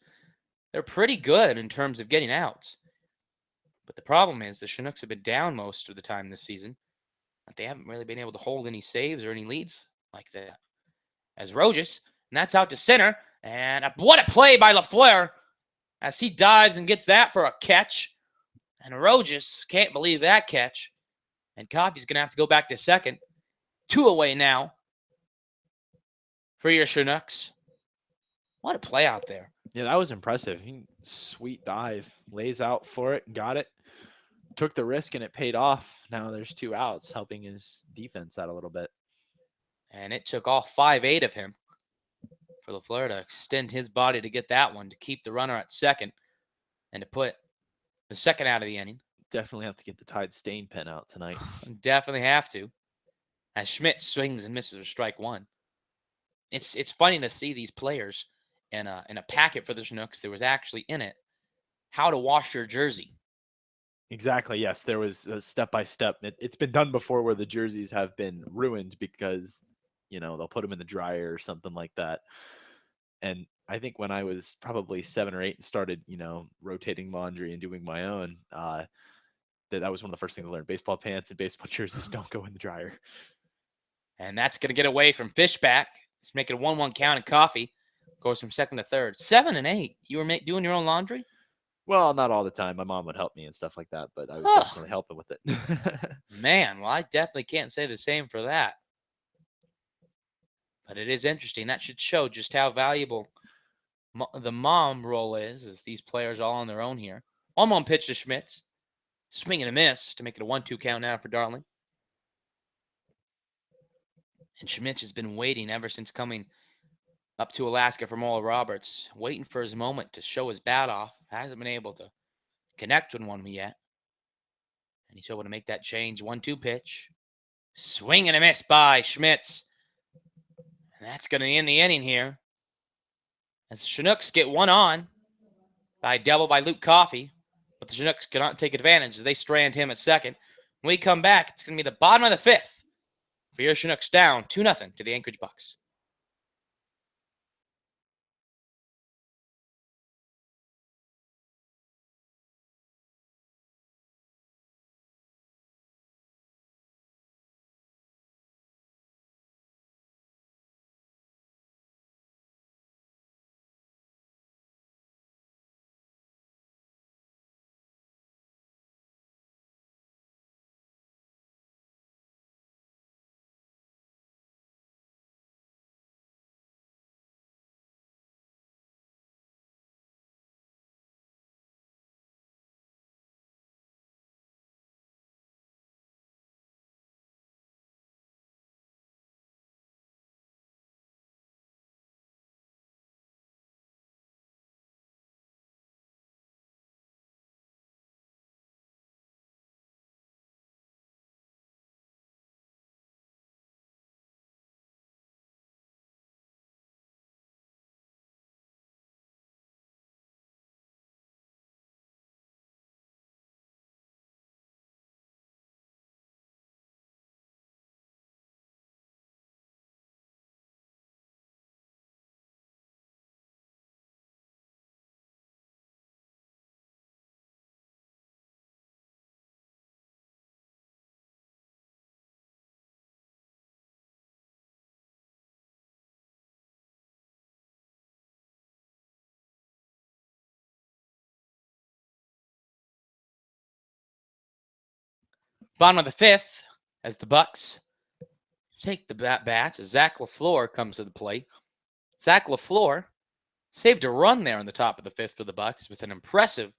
they're pretty good in terms of getting outs. But the problem is the Chinooks have been down most of the time this season. But they haven't really been able to hold any saves or any leads like that. As Rojas, and that's out to center. And what a play by LaFleur as he dives and gets that for a catch. And Rojas can't believe that catch. And Coffey's going to have to go back to second. 2 away now for your Chinooks. What a play out there. Yeah, that was impressive. Sweet dive. Lays out for it. Got it. Took the risk, and it paid off. Now there's 2 outs, helping his defense out a little bit. And it took all 5-8 of him for LaFleur to extend his body to get that one, to keep the runner at second, and to put the second out of the inning. Definitely have to get the Tide stain pen out tonight. Definitely have to. As Schmidt swings and misses for strike 1. It's funny to see these players in a packet for the Chinooks. There was actually in it how to wash your jersey. Exactly. Yes, there was a step-by-step. It's been done before where the jerseys have been ruined because, they'll put them in the dryer or something like that. And I think when I was probably 7 or 8 and started, rotating laundry and doing my own, that was one of the first things I learned. Baseball pants and baseball jerseys don't go in the dryer. And that's going to get away from Fishback. Just make it a 1-1 count, and Coffey goes from second to third. 7 and 8. You were doing your own laundry? Well, not all the time. My mom would help me and stuff like that, but I was definitely helping with it. Man, well, I definitely can't say the same for that. But it is interesting. That should show just how valuable the mom role is, as these players all on their own here. 1-1 pitch to Schmitz. Swing and a miss to make it a 1-2 count now for Darling. And Schmitz has been waiting ever since coming up to Alaska from Oral Roberts, waiting for his moment to show his bat off. Hasn't been able to connect with one yet. And he's able to make that change. 1-2 pitch. Swing and a miss by Schmitz. And that's going to end the inning here, as the Chinooks get one on by a double by Luke Coffey. But the Chinooks cannot take advantage as they strand him at second. When we come back, it's going to be the bottom of the 5th for your Chinooks, down 2-0 to the Anchorage Bucs. Bottom of the fifth, as the Bucs take the bats, as Zach LaFleur comes to the plate. Zach LaFleur saved a run there in the top of the fifth for the Bucs with an impressive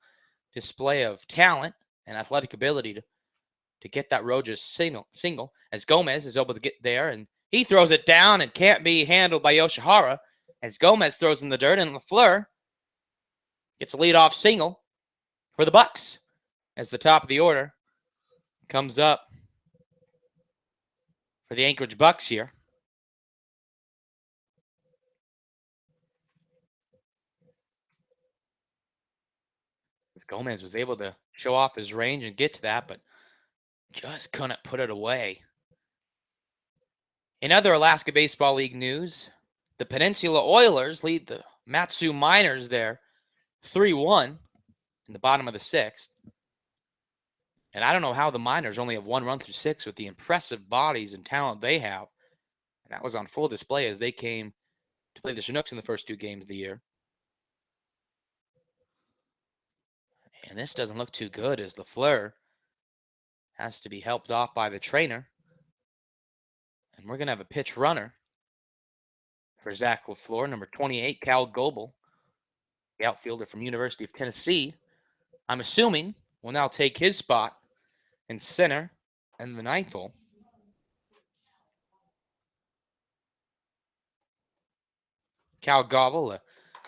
display of talent and athletic ability to get that Rogers single, as Gomez is able to get there, and he throws it down and can't be handled by Yoshihara, as Gomez throws in the dirt, and LaFleur gets a leadoff single for the Bucs as the top of the order comes up for the Anchorage Bucs here. As Gomez was able to show off his range and get to that, but just couldn't put it away. In other Alaska Baseball League news, the Peninsula Oilers lead the Matsu Miners there 3-1 in the bottom of the sixth. And I don't know how the Miners only have one run through six with the impressive bodies and talent they have. And that was on full display as they came to play the Chinooks in the first two games of the year. And this doesn't look too good as LaFleur has to be helped off by the trainer. And we're going to have a pitch runner for Zach LaFleur, number 28, Cal Goebel, the outfielder from University of Tennessee. I'm assuming will now take his spot in center in the ninth hole. Cal Goebel, a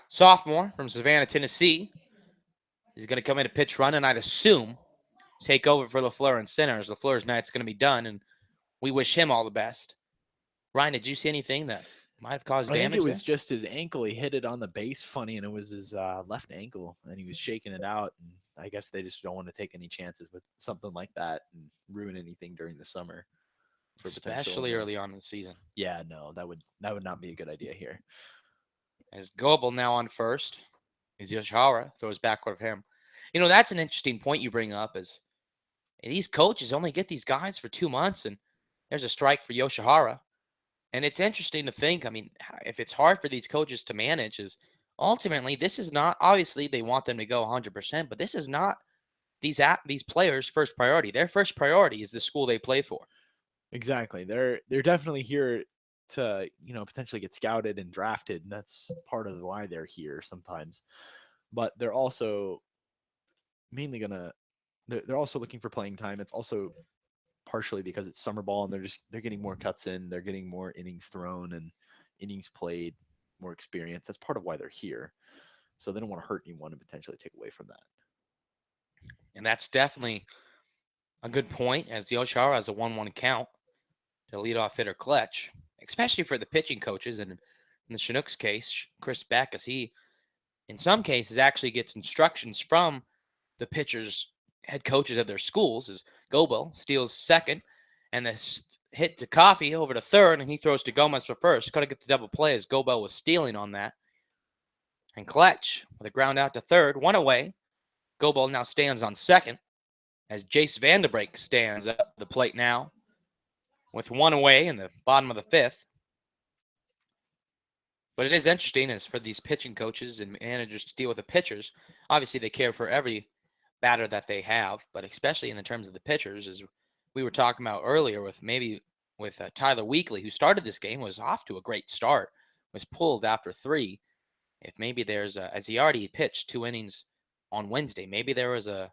sophomore from Savannah, Tennessee, is going to come in to pitch run, and I'd assume take over for LaFleur in center as LaFleur's night's going to be done, and we wish him all the best. Ryan, did you see anything that might have caused damage? I think it was just his ankle. He hit it on the base funny, and it was his left ankle, and he was shaking it out. And I guess they just don't want to take any chances with something like that and ruin anything during the summer. Especially early on in the season. Yeah, no, that would not be a good idea here. As Goebel now on first, as Yoshihara throws backward of him. You know, that's an interesting point you bring up is these coaches only get these guys for 2 months, and there's a strike for Yoshihara. And it's interesting to think, I mean, if it's hard for these coaches to manage, is ultimately this is not, obviously they want them to go 100%, but this is not these players' first priority. Their first priority is the school they play for. Exactly. They're definitely here to, potentially get scouted and drafted, and that's part of why they're here sometimes. But they're also mainly they're also looking for playing time. It's also partially because it's summer ball and they're getting more cuts in, they're getting more innings thrown and innings played, more experience. That's part of why they're here. So they don't want to hurt anyone and potentially take away from that. And that's definitely a good point, as Yoshihara has a 1-1 count to leadoff hitter Kletch, especially for the pitching coaches. And in the Chinooks case, Chris Beck, as he, in some cases, actually gets instructions from the pitchers, head coaches of their schools, as Goebel steals second, and the hit to Coffey over to third, and he throws to Gomez for first. Got to get the double play as Goebel was stealing on that. And Kletch with a ground out to third, one away. Goebel now stands on second as Jace Vanderbrake stands up the plate now with one away in the bottom of the fifth. But it is interesting as for these pitching coaches and managers to deal with the pitchers. Obviously, they care for every batter that they have, but especially in the terms of the pitchers, as we were talking about earlier with Tyler Weekly, who started this game, was off to a great start, was pulled after 3. If maybe there's as he already pitched 2 innings on Wednesday, maybe there was an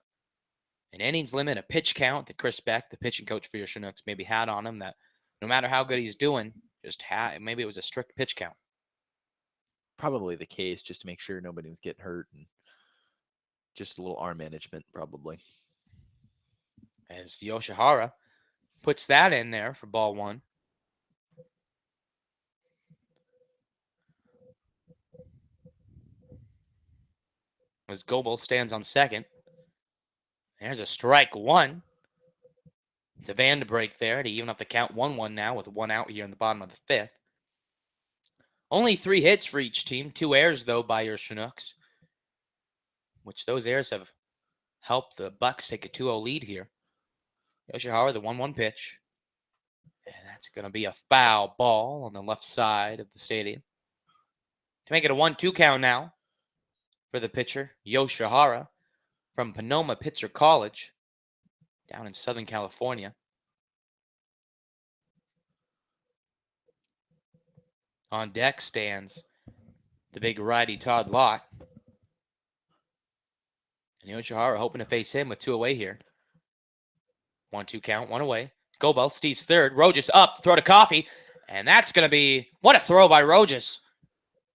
innings limit, a pitch count that Chris Beck, the pitching coach for your Chinooks, maybe had on him, that no matter how good he's doing, maybe it was a strict pitch count. Probably the case, just to make sure nobody was getting hurt, and just a little arm management probably. As Yoshihara puts that in there for ball 1. As Goebel stands on second. There's a strike 1 to Vanderbrake there to even up the count 1-1 now with 1 out here in the bottom of the fifth. Only 3 hits for each team, 2 errors though by your Chinooks, which those errors have helped the Bucs take a 2-0 lead here. Yoshihara, the 1-1 pitch. And that's going to be a foul ball on the left side of the stadium. To make it a 1-2 count now for the pitcher, Yoshihara, from Panoma Pitzer College. down in Southern California. On deck stands the big righty Todd Lott. And Yoshihara hoping to face him with 2 away here. 1-2 count, 1 away. Gobel, Steve's third. Rojas up, throw to Coffee. And that's going to be, what a throw by Rojas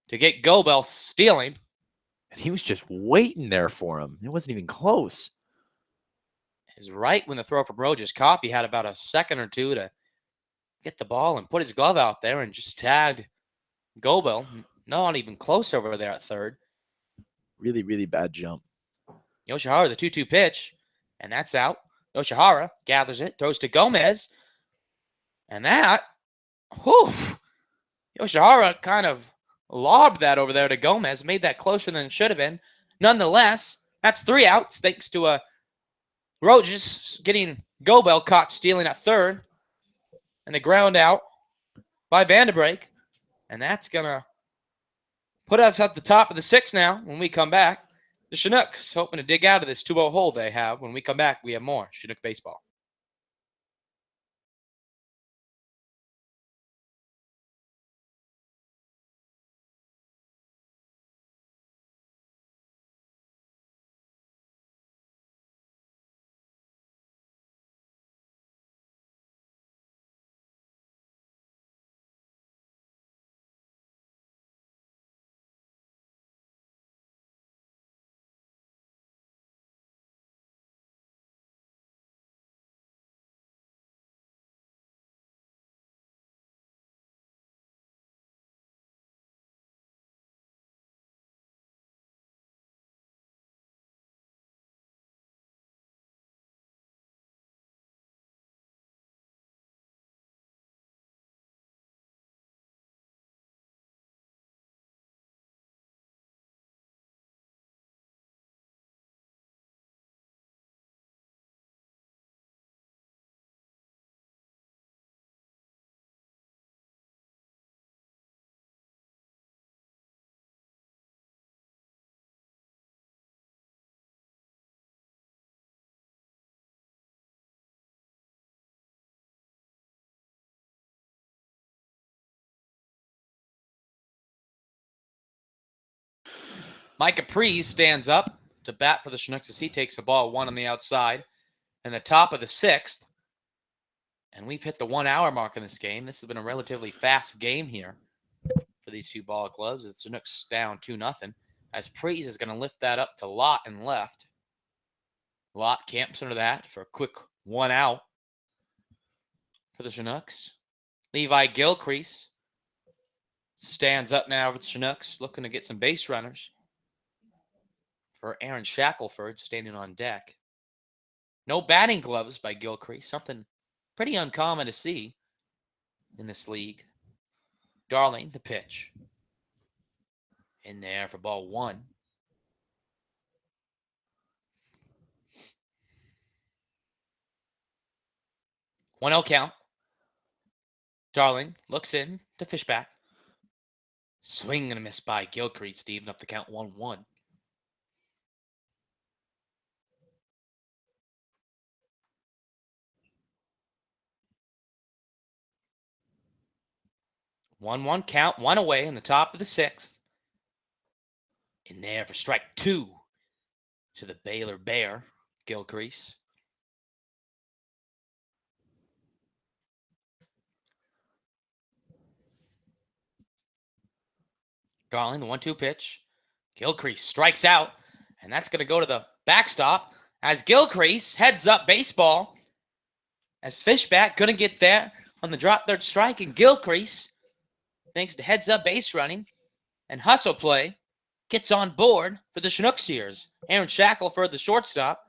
to get Gobel stealing. And he was just waiting there for him. It wasn't even close. Is right when the throw from Rojas. Coffee had about a second or two to get the ball and put his glove out there and just tagged Gobel. Not even close over there at third. Really, really bad jump. Yoshihara, the 2-2 pitch, and that's out. Yoshihara gathers it, throws to Gomez, and that, whew, Yoshihara kind of lobbed that over there to Gomez, made that closer than it should have been. Nonetheless, that's 3 outs thanks to a Rojas getting Gobel caught stealing at third, and the ground out by Vanderbrake, and that's going to put us at the top of the 6th now when we come back. The Chinooks hoping to dig out of this 2-0 hole they have. When we come back, we have more Chinook baseball. Mike Capri stands up to bat for the Chinooks as he takes the ball 1 on the outside in the top of the 6th. And we've hit the 1 hour mark in this game. This has been a relatively fast game here for these 2 ball clubs. The Chinooks down 2-0. As Prees is going to lift that up to Lott and left. Lott camps under that for a quick 1 out for the Chinooks. Levi Gilcrease stands up now for the Chinooks, looking to get some base runners. For Aaron Shackelford standing on deck. No batting gloves by Gilcrease, something pretty uncommon to see in this league. Darling, the pitch. In there for ball 1. 1-0 count. Darling looks in to Fishback. Swing and a miss by Gilcrease, Steve, up the count 1-1. One count, 1 away in the top of the 6th. In there for strike 2 to the Baylor Bear, Gilcrease. Darling, the 1-2 pitch. Gilcrease strikes out, and that's going to go to the backstop as Gilcrease heads up baseball. As Fishback couldn't get there on the drop third strike, and Gilcrease, thanks to heads up base running and hustle play, gets on board for the Chinooksiers. Aaron Shackelford, the shortstop,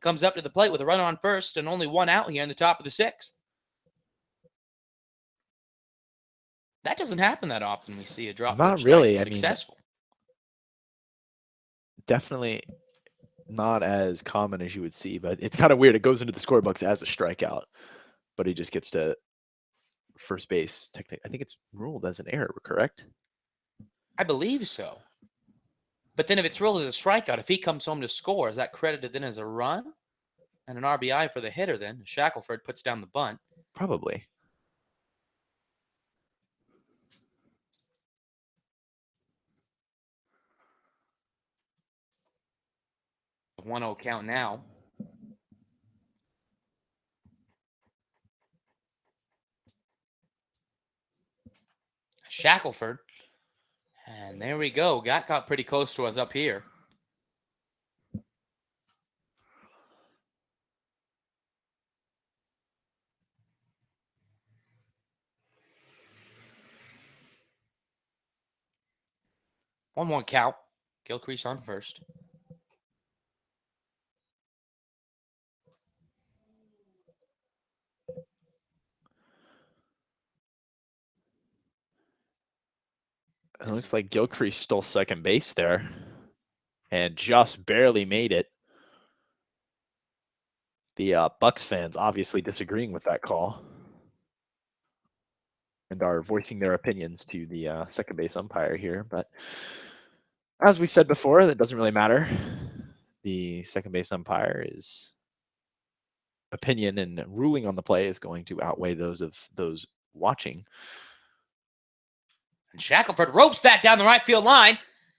comes up to the plate with a runner on first and only 1 out here in the top of the 6th. That doesn't happen that often. We see a drop. Not really. Successful. Definitely not as common as you would see, but it's kind of weird. It goes into the scorebooks as a strikeout, but he just gets to first base. I think it's ruled as an error, correct? I believe so. But then if it's ruled as a strikeout, if he comes home to score, is that credited then as a run? And an RBI for the hitter then. Shackelford puts down the bunt. Probably. A 1-0 count now. Shackelford. And there we go. Got pretty close to us up here. One count. Gilcrease on first. It looks like Gilcrease stole second base there and just barely made it. The Bucs fans obviously disagreeing with that call and are voicing their opinions to the second base umpire here. But as we've said before, that doesn't really matter. The second base umpire's opinion and ruling on the play is going to outweigh those of those watching. And Shackelford ropes that down the right field line.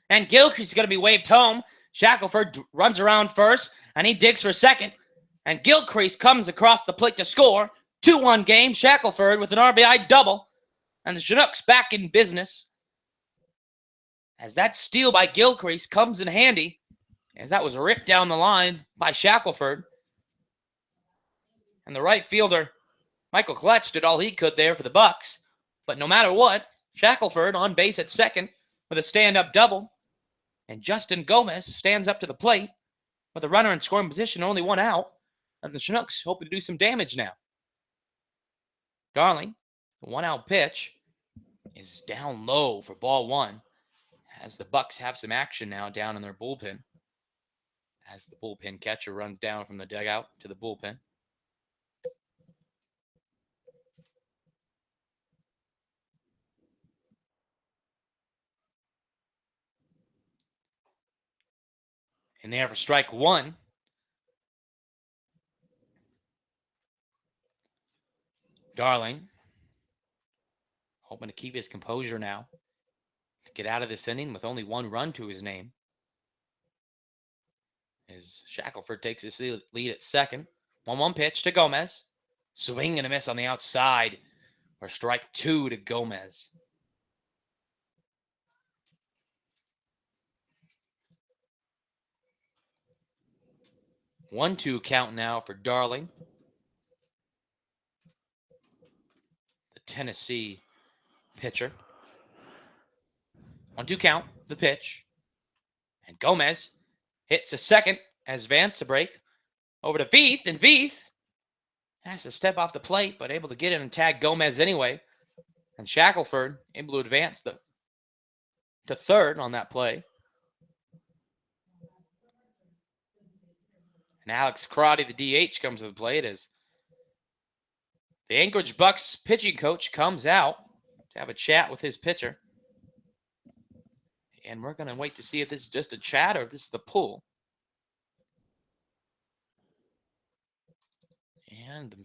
And Gilcrease is going to be waved home. Shackelford runs around first, and he digs for second. And Gilcrease comes across the plate to score. 2-1 game. Shackelford with an RBI double. And the Chinooks back in business. As that steal by Gilcrease comes in handy. As that was ripped down the line by Shackelford. And the right fielder, Michael Kletch, did all he could there for the Bucs. But no matter what, Shackelford on base at second with a stand-up double. And Justin Gomez stands up to the plate with a runner in scoring position, only one out. And the Chinooks hoping to do some damage now. Darling, the 1-out pitch is down low for ball one. As the Bucs have some action now down in their bullpen. As the bullpen catcher runs down from the dugout to the bullpen. And there for strike one. Darling, hoping to keep his composure now. To get out of this inning with only one run to his name. As Shackelford takes his lead at second. 1-1 pitch to Gomez. Swing and a miss on the outside for strike two to Gomez. One-two count now for Darling. The Tennessee pitcher. 1-2 count, the pitch. And Gomez hits a second as Vance a break. Over to Veith, and Veith has to step off the plate, but able to get in and tag Gomez anyway. And Shackelford able to advance to third on that play. And Alex Crotty, the DH, comes to the plate as the Anchorage Bucs pitching coach comes out to have a chat with his pitcher. And we're going to wait to see if this is just a chat or if this is the pull. And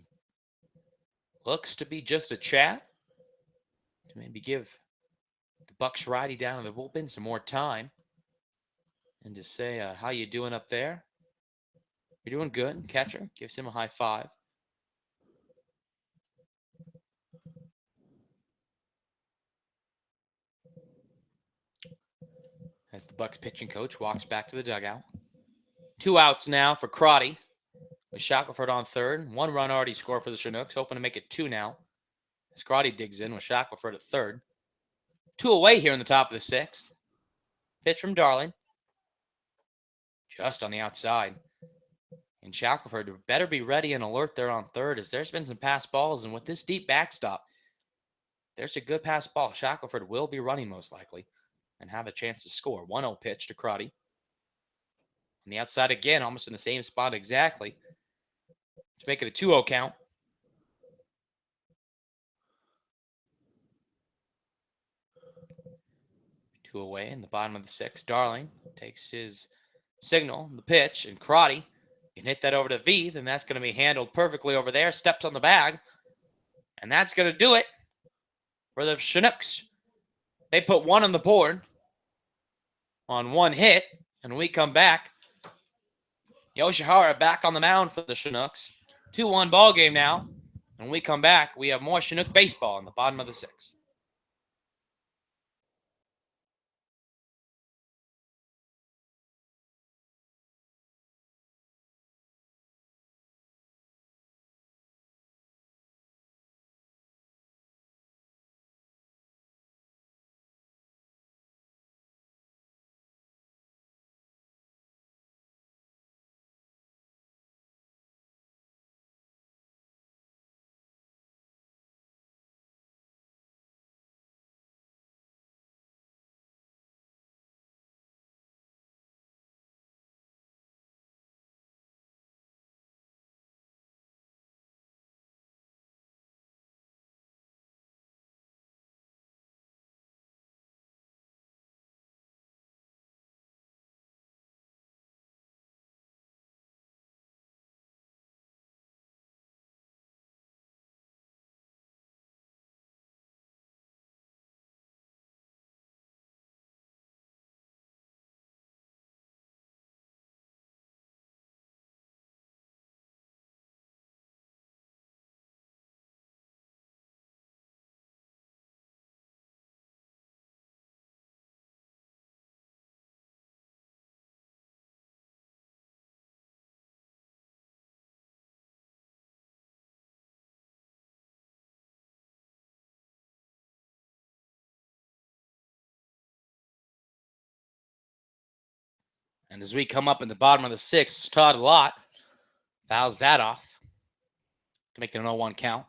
looks to be just a chat. To maybe give the Bucs righty down in the bullpen some more time. And to say, how you doing up there? You're doing good. Catcher gives him a high five. As the Bucs pitching coach walks back to the dugout. 2 outs now for Crotty. With Shackelford on third. 1 run already scored for the Chinooks. Hoping to make it 2 now. As Crotty digs in with Shackelford at third. 2 away here in the top of the 6th. Pitch from Darling. Just on the outside. And Shackelford better be ready and alert there on third, as there's been some pass balls. And with this deep backstop, there's a good pass ball. Shackelford will be running most likely and have a chance to score. 1-0 pitch to Crotty. On the outside again, almost in the same spot exactly. To make it a 2-0 count. 2 away in the bottom of the 6th. Darling takes his signal, the pitch, and Crotty You can hit that over to Veith, and that's going to be handled perfectly over there. Steps on the bag. And that's going to do it for the Chinooks. They put one on the board on one hit, and we come back. Yoshihara back on the mound for the Chinooks. 2-1 ball game now. When we come back, we have more Chinook baseball in the bottom of the sixth. And as we come up in the bottom of the sixth, Todd Lott fouls that off to make it an 0-1 count.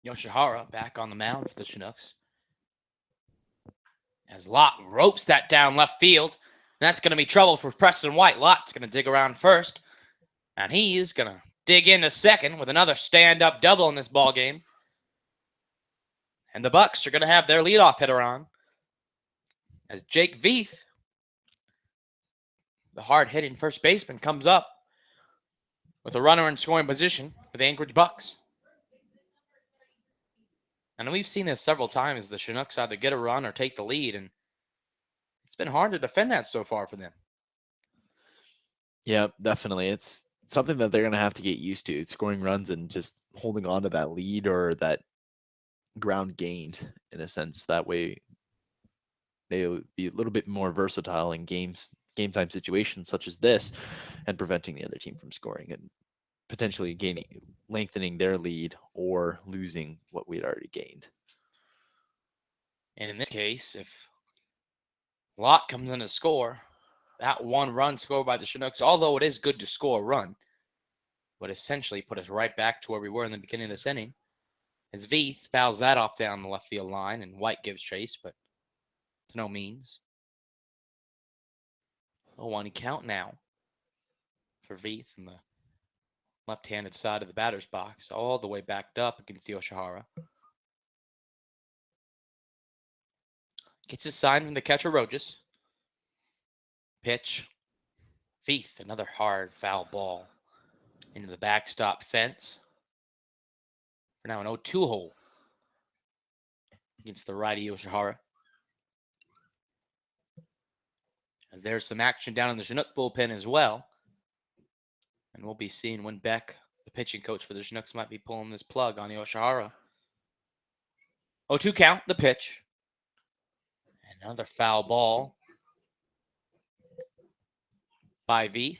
Yoshihara back on the mound for the Chinooks. As Lott ropes that down left field. And that's going to be trouble for Preston White. Lott's going to dig around first. And he's going to dig into second with another stand-up double in this ball game. And the Bucs are going to have their leadoff hitter on. As Jake Veith, the hard-hitting first baseman, comes up with a runner in scoring position for the Anchorage Bucs. And we've seen this several times. The Chinooks either get a run or take the lead, and it's been hard to defend that so far for them. Yeah, definitely. It's something that they're going to have to get used to, scoring runs and just holding on to that lead or that ground gained in a sense. That way they'll be a little bit more versatile in game time situations such as this and preventing the other team from scoring and potentially lengthening their lead or losing what we had already gained. And in this case, if Lott comes in to score, that one run scored by the Chinooks, although it is good to score a run, would essentially put us right back to where we were in the beginning of this inning. As Veith fouls that off down the left field line, and White gives chase, but to no means. 0-1 count now for Veith in the left-handed side of the batter's box, all the way backed up against Yoshihara. Gets his sign from the catcher, Rojas. Pitch. Veith, another hard foul ball into the backstop fence. For now an 0-2 hole against the righty Yoshihara. As there's some action down in the Chinook bullpen as well. And we'll be seeing when Beck, the pitching coach for the Chinooks, might be pulling this plug on Yoshihara. 0-2 count, the pitch. Another foul ball by Veith.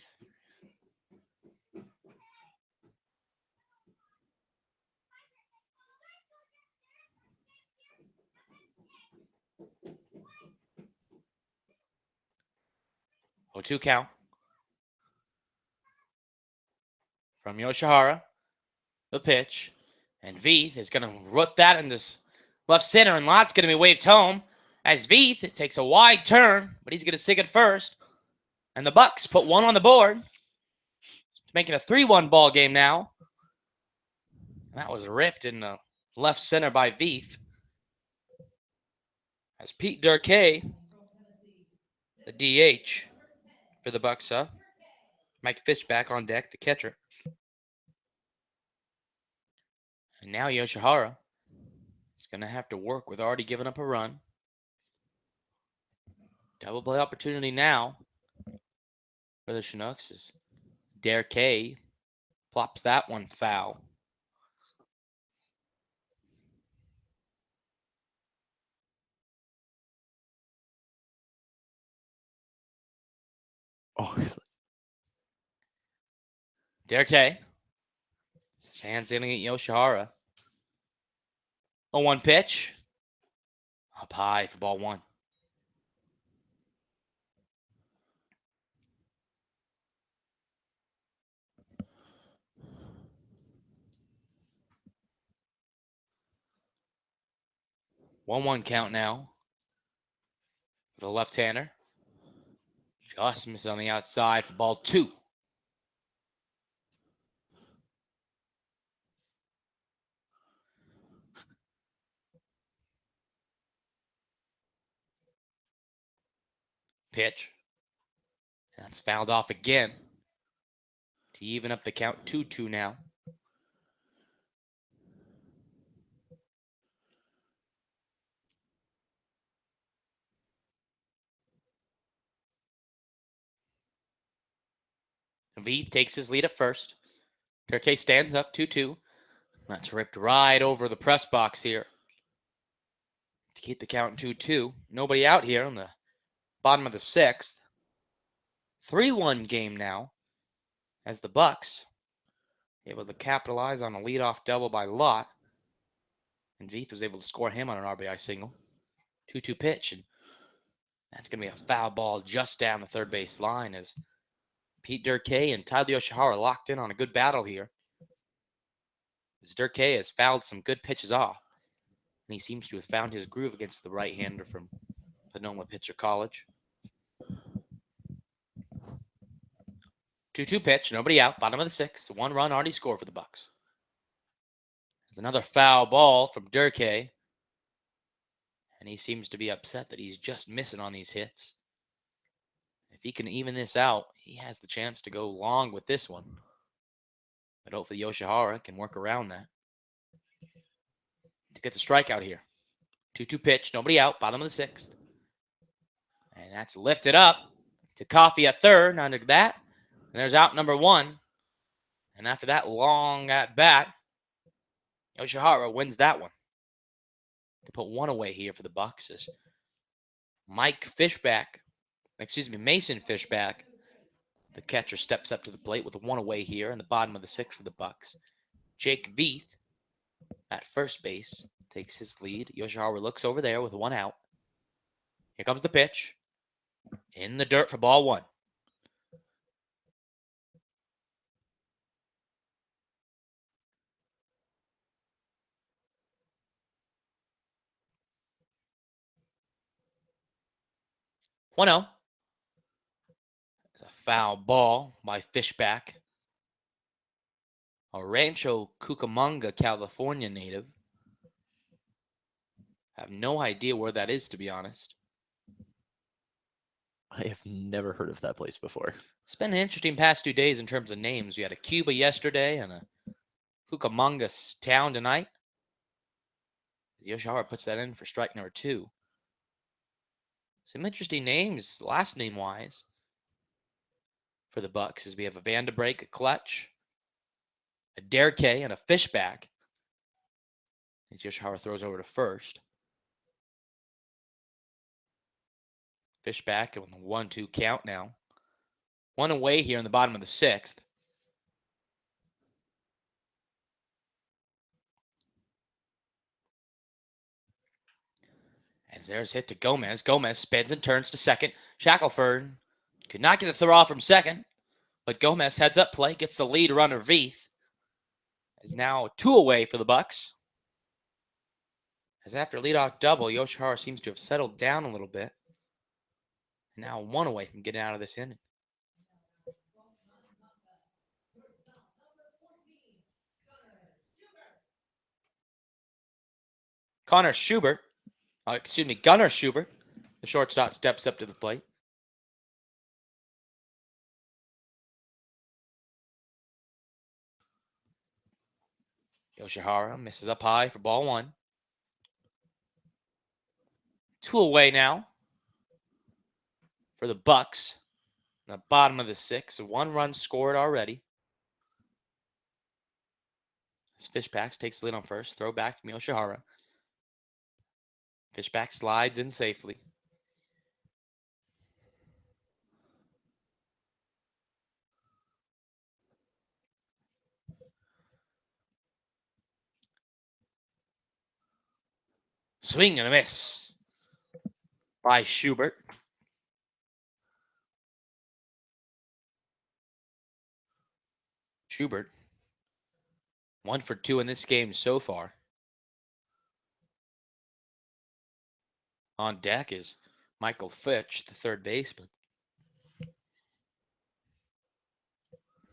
Oh, 2 count from Yoshihara. The pitch. And Veith is going to root that in this left center, and Lott's going to be waved home as Veith takes a wide turn, but he's going to stick it first. And the Bucs put one on the board to make it a 3-1 ball game now. And that was ripped in the left center by Veith. As Pete Durkay, the DH, for the Bucs up. Mike Fishback on deck, the catcher. And now Yoshihara is going to have to work with already giving up a run. Double play opportunity now for the Chinooks as Derek K plops that one foul. Oh, Derek K stands in at Yoshihara. 0-1 pitch. Up high for ball one. One count now for the left-hander. Just missed on the outside for ball two. Pitch. That's fouled off again to even up the count 2-2 now. V takes his lead at first. Turkey stands up 2-2. That's ripped right over the press box here to keep the count 2-2. Nobody out here on the bottom of the sixth. 3-1 game now as the Bucs able to capitalize on a leadoff double by Lott. And Veith was able to score him on an RBI single. 2-2 pitch, and that's going to be a foul ball just down the third base line as Pete Durkee and Tyler Yoshihara locked in on a good battle here. As Durkee has fouled some good pitches off, and he seems to have found his groove against the right-hander from Sonoma Pitcher College. 2-2 pitch, nobody out, bottom of the sixth. One run already scored for the Bucs. There's another foul ball from Durkee, and he seems to be upset that he's just missing on these hits. If he can even this out, he has the chance to go long with this one. But hopefully Yoshihara can work around that to get the strikeout here. 2-2 pitch, nobody out, bottom of the sixth. And that's lifted up to Coffee at third. Under that, and there's out number one. And after that long at bat, Yoshihara wins that one. To put one away here for the Bucs is Mason Fishback. The catcher steps up to the plate with a one away here in the bottom of the sixth for the Bucs. Jake Veith at first base takes his lead. Yoshihara looks over there with one out. Here comes the pitch. In the dirt for ball one. One zero. A foul ball by Fishback. A Rancho Cucamonga, California native. I have no idea where that is, to be honest. I have never heard of that place before. It's been an interesting past 2 days in terms of names. We had a Cuba yesterday and a Cucamonga town tonight. As Yoshihara puts that in for strike number two. Some interesting names, last name wise, for the Bucs, as we have a Van de Break, a Clutch, a Derek, and a Fishback. As Yoshihara throws over to first. Fishback with a 1-2 count now. One away here in the bottom of the sixth. As there's hit to Gomez. Gomez spins and turns to second. Shackelford could not get the throw off from second, but Gomez heads up play, gets the lead runner Veith. Is now two away for the Bucs. As after leadoff double, Yoshihara seems to have settled down a little bit. And now one away from getting out of this inning. Gunnar Schubert, the shortstop, steps up to the plate. Yoshihara misses up high for ball 1. 2 away now for the Bucs. The bottom of the 6th. 1 run scored already. Fishbacks takes the lead on first. Throw back from Yoshihara. Fishback slides in safely. Swing and a miss by Schubert. Schubert, 1 for 2 in this game so far. On deck is Michael Fitch, the third baseman.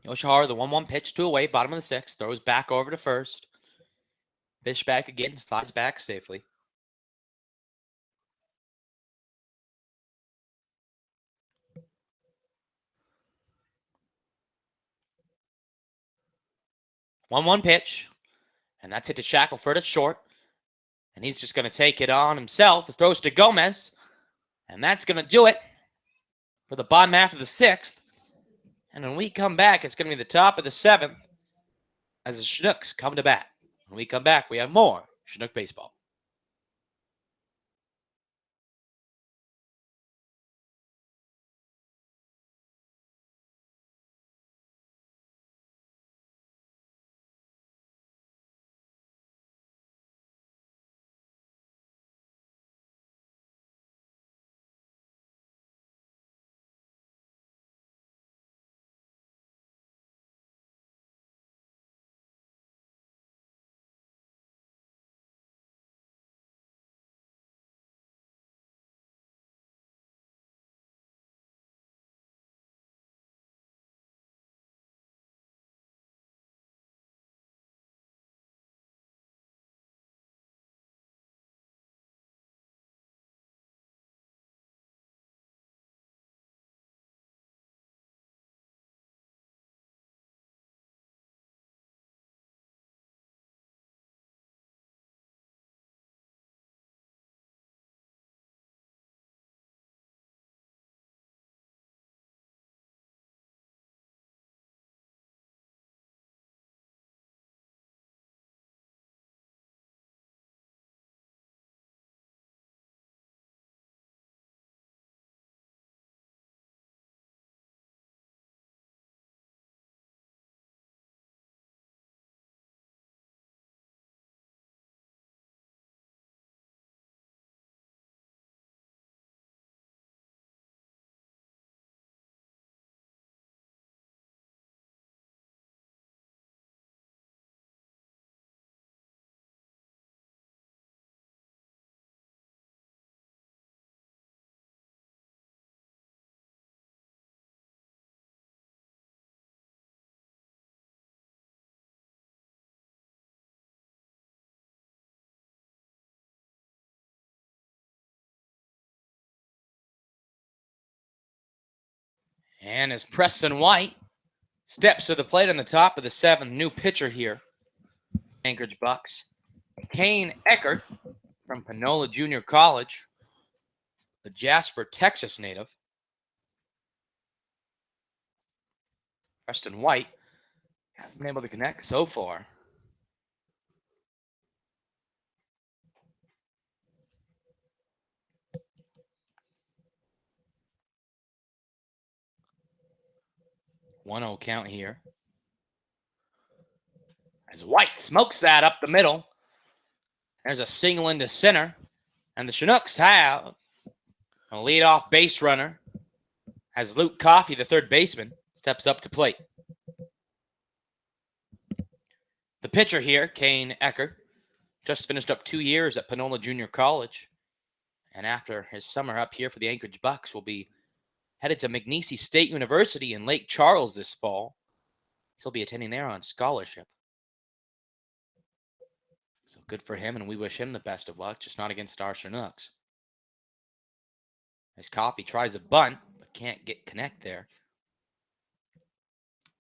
Yoshihara, the 1-1 pitch, 2 away, bottom of the 6th. Throws back over to first. Fishback again, slides back safely. One pitch, and that's hit to Shackelford at short. And he's just going to take it on himself. It throws to Gomez, and that's going to do it for the bottom half of the 6th. And when we come back, it's going to be the top of the 7th as the Chinooks come to bat. When we come back, we have more Chinook baseball. And as Preston White steps to the plate on the top of the 7th, new pitcher here, Anchorage Bucs, Kane Eckert from Panola Junior College, the Jasper, Texas native. Preston White hasn't been able to connect so far. One 0 count here. As White smokes that up the middle. There's a single into center. And the Chinooks have a leadoff base runner as Luke Coffey, the third baseman, steps up to plate. The pitcher here, Kane Eckert, just finished up 2 years at Panola Junior College. And after his summer up here for the Anchorage Bucs, will be headed to McNeese State University in Lake Charles this fall. He'll be attending there on scholarship. So good for him, and we wish him the best of luck, just not against our Chinooks. As Coffey tries a bunt, but can't connect there.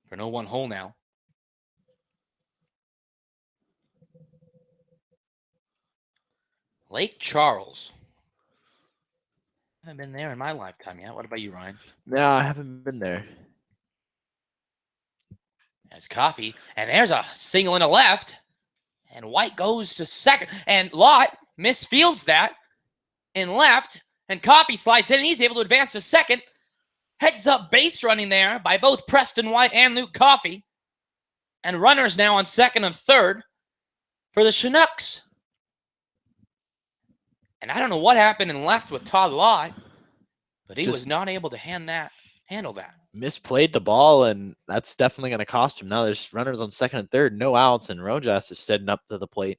For no 1 hole now. Lake Charles. I haven't been there in my lifetime yet. What about you, Ryan? No, I haven't been there. There's Coffee, and there's a single in the left. And White goes to second. And Lott misfields that in left. And Coffee slides in, and he's able to advance to second. Heads up base running there by both Preston White and Luke Coffey. And runners now on second and third for the Chinooks. And I don't know what happened in left with Todd Lott, but he was not able to handle that. Misplayed the ball, and that's definitely going to cost him. Now there's runners on second and third, no outs, and Rojas is stepping up to the plate.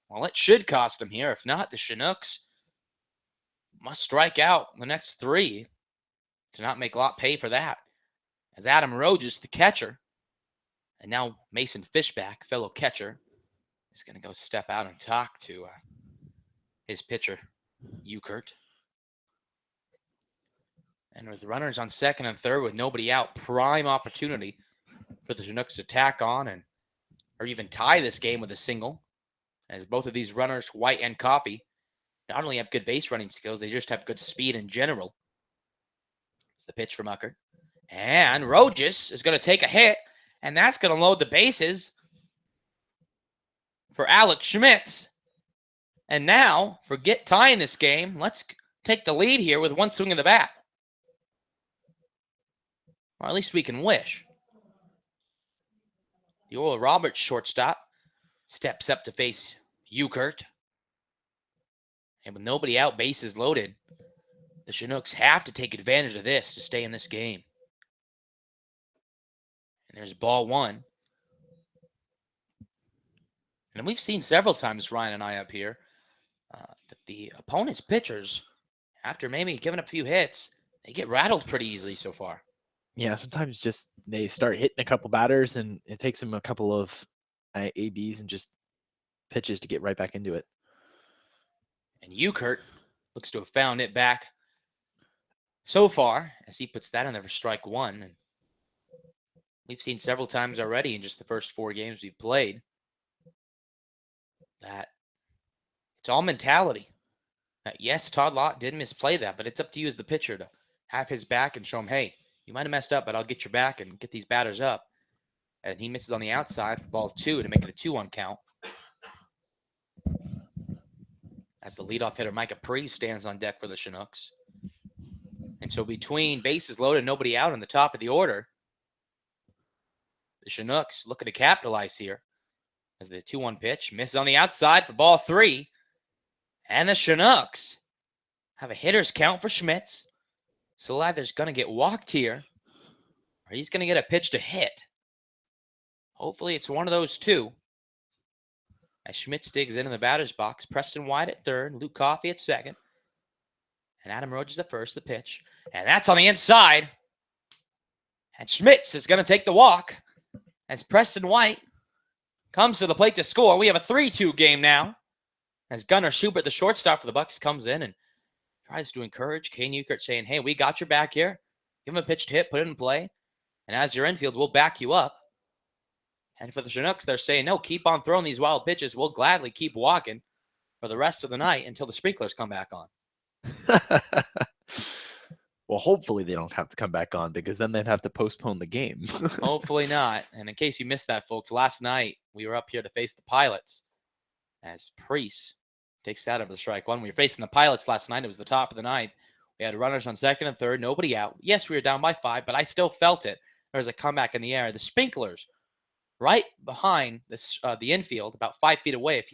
Well, it should cost him here. If not, the Chinooks must strike out the next three to not make Lott pay for that. As Adam Rojas, the catcher, and now Mason Fishback, fellow catcher, is going to go step out and talk to his pitcher, Ukert. And with runners on second and third with nobody out, prime opportunity for the Chinooks to tack on or even tie this game with a single. As both of these runners, White and Coffey, not only have good base running skills, they just have good speed in general. It's the pitch from Ukert. And Rojas is going to take a hit, and that's going to load the bases for Alex Schmitz. And now, forget tying this game. Let's take the lead here with one swing of the bat. Or at least we can wish. The Oral Roberts shortstop steps up to face Ukert. And with nobody out, bases loaded, the Chinooks have to take advantage of this to stay in this game. And there's ball one. And we've seen several times, Ryan and I up here, that the opponent's pitchers, after maybe giving up a few hits, they get rattled pretty easily so far. Yeah, sometimes just they start hitting a couple batters, and it takes them a couple of ABs and just pitches to get right back into it. And Ukert looks to have found it back so far as he puts that in there for strike one. And we've seen several times already in just the first 4 games we've played that it's all mentality. Yes, Todd Lott did misplay that, but it's up to you as the pitcher to have his back and show him, hey, you might have messed up, but I'll get your back and get these batters up. And he misses on the outside for ball 2 to make it a 2-1 count. As the leadoff hitter, Micah Priest, stands on deck for the Chinooks. And so between bases loaded, nobody out in the top of the order, the Chinooks looking to capitalize here. As the 2-1 pitch misses on the outside for ball 3. And the Chinooks have a hitter's count for Schmitz. So either's going to get walked here, or he's going to get a pitch to hit. Hopefully it's one of those two. As Schmitz digs into the batter's box, Preston White at third, Luke Coffey at second, and Adam Rojas at first, the pitch. And that's on the inside. And Schmitz is going to take the walk as Preston White comes to the plate to score. We have a 3-2 game now. As Gunnar Schubert, the shortstop for the Bucs, comes in and tries to encourage Kane Ukert, saying, hey, we got your back here. Give him a pitch to hit, put it in play. And as your infield, we'll back you up. And for the Chinooks, they're saying, no, keep on throwing these wild pitches. We'll gladly keep walking for the rest of the night until the sprinklers come back on. Well, hopefully they don't have to come back on, because then they'd have to postpone the game. Hopefully not. And in case you missed that, folks, last night we were up here to face the Pilots as Priest takes that over the strike one. We were facing the Pilots last night. It was the top of the ninth. We had runners on second and third, nobody out. Yes, we were down by 5, but I still felt it. There was a comeback in the air. The sprinklers right behind this, the infield, about 5 feet away, if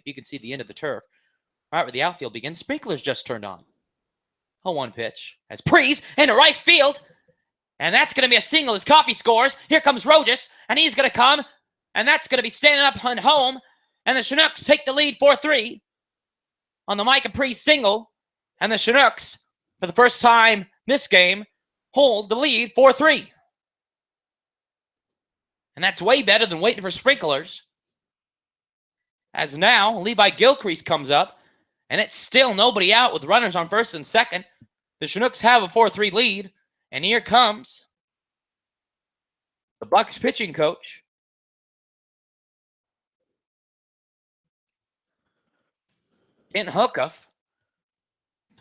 you can see the end of the turf, right where the outfield begins, sprinklers just turned on. 0-1 pitch as Priest into right field, and that's going to be a single as Coffey scores. Here comes Rojas, and he's going to come, and that's going to be standing up on home, and the Chinooks take the lead 4-3 on the Micah Priest single, and the Chinooks, for the first time this game, hold the lead 4-3. And that's way better than waiting for sprinklers. As now, Levi Gilcrease comes up, and it's still nobody out with runners on first and second. The Chinooks have a 4-3 lead, and here comes the Bucs pitching coach. in hookup.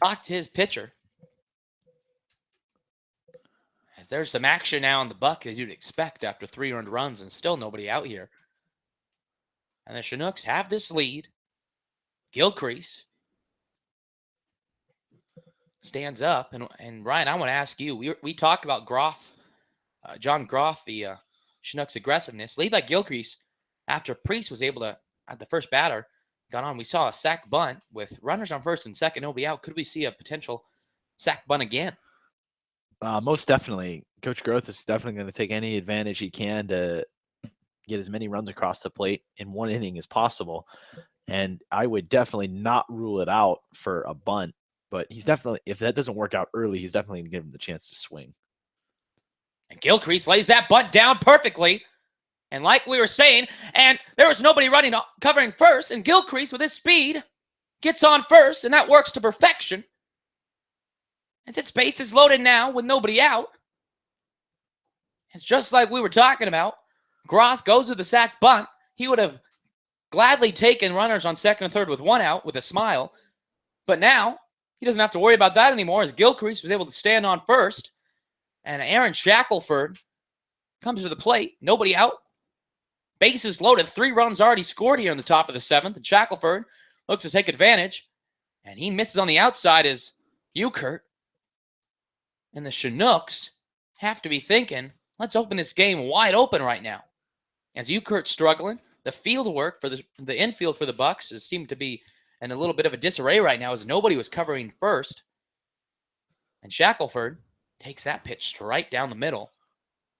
Talked to his pitcher. As there's some action now on the Bucs, as you'd expect after 3 earned runs and still nobody out here. And the Chinooks have this lead. Gilcrease stands up. And Ryan, I want to ask you, we talked about Groth, John Groth, the Chinooks' aggressiveness. Levi Gilcrease, after Priest was able to, at the first batter, got on, we saw a sac bunt with runners on first and second, nobody out. Could we see a potential sac bunt again? Most definitely. Coach Groth is definitely going to take any advantage he can to get as many runs across the plate in one inning as possible. And I would definitely not rule it out for a bunt, but he's definitely, if that doesn't work out early, he's definitely going to give him the chance to swing. And Gilcrease lays that bunt down perfectly. And like we were saying, and there was nobody running, covering first, and Gilcrease with his speed gets on first, and that works to perfection. As its base is loaded now with nobody out. It's just like we were talking about. Groth goes with the sac bunt. He would have gladly taken runners on second and third with 1 out with a smile. But now he doesn't have to worry about that anymore as Gilcrease was able to stand on first. And Aaron Shackelford comes to the plate. Nobody out. Bases loaded. 3 runs already scored here in the top of the 7th. And Shackelford looks to take advantage. And he misses on the outside as Euchert. And the Chinooks have to be thinking, let's open this game wide open right now. As Euchert's struggling, the field work for the infield for the Bucs seemed to be in a little bit of a disarray right now as nobody was covering first. And Shackelford takes that pitch straight down the middle.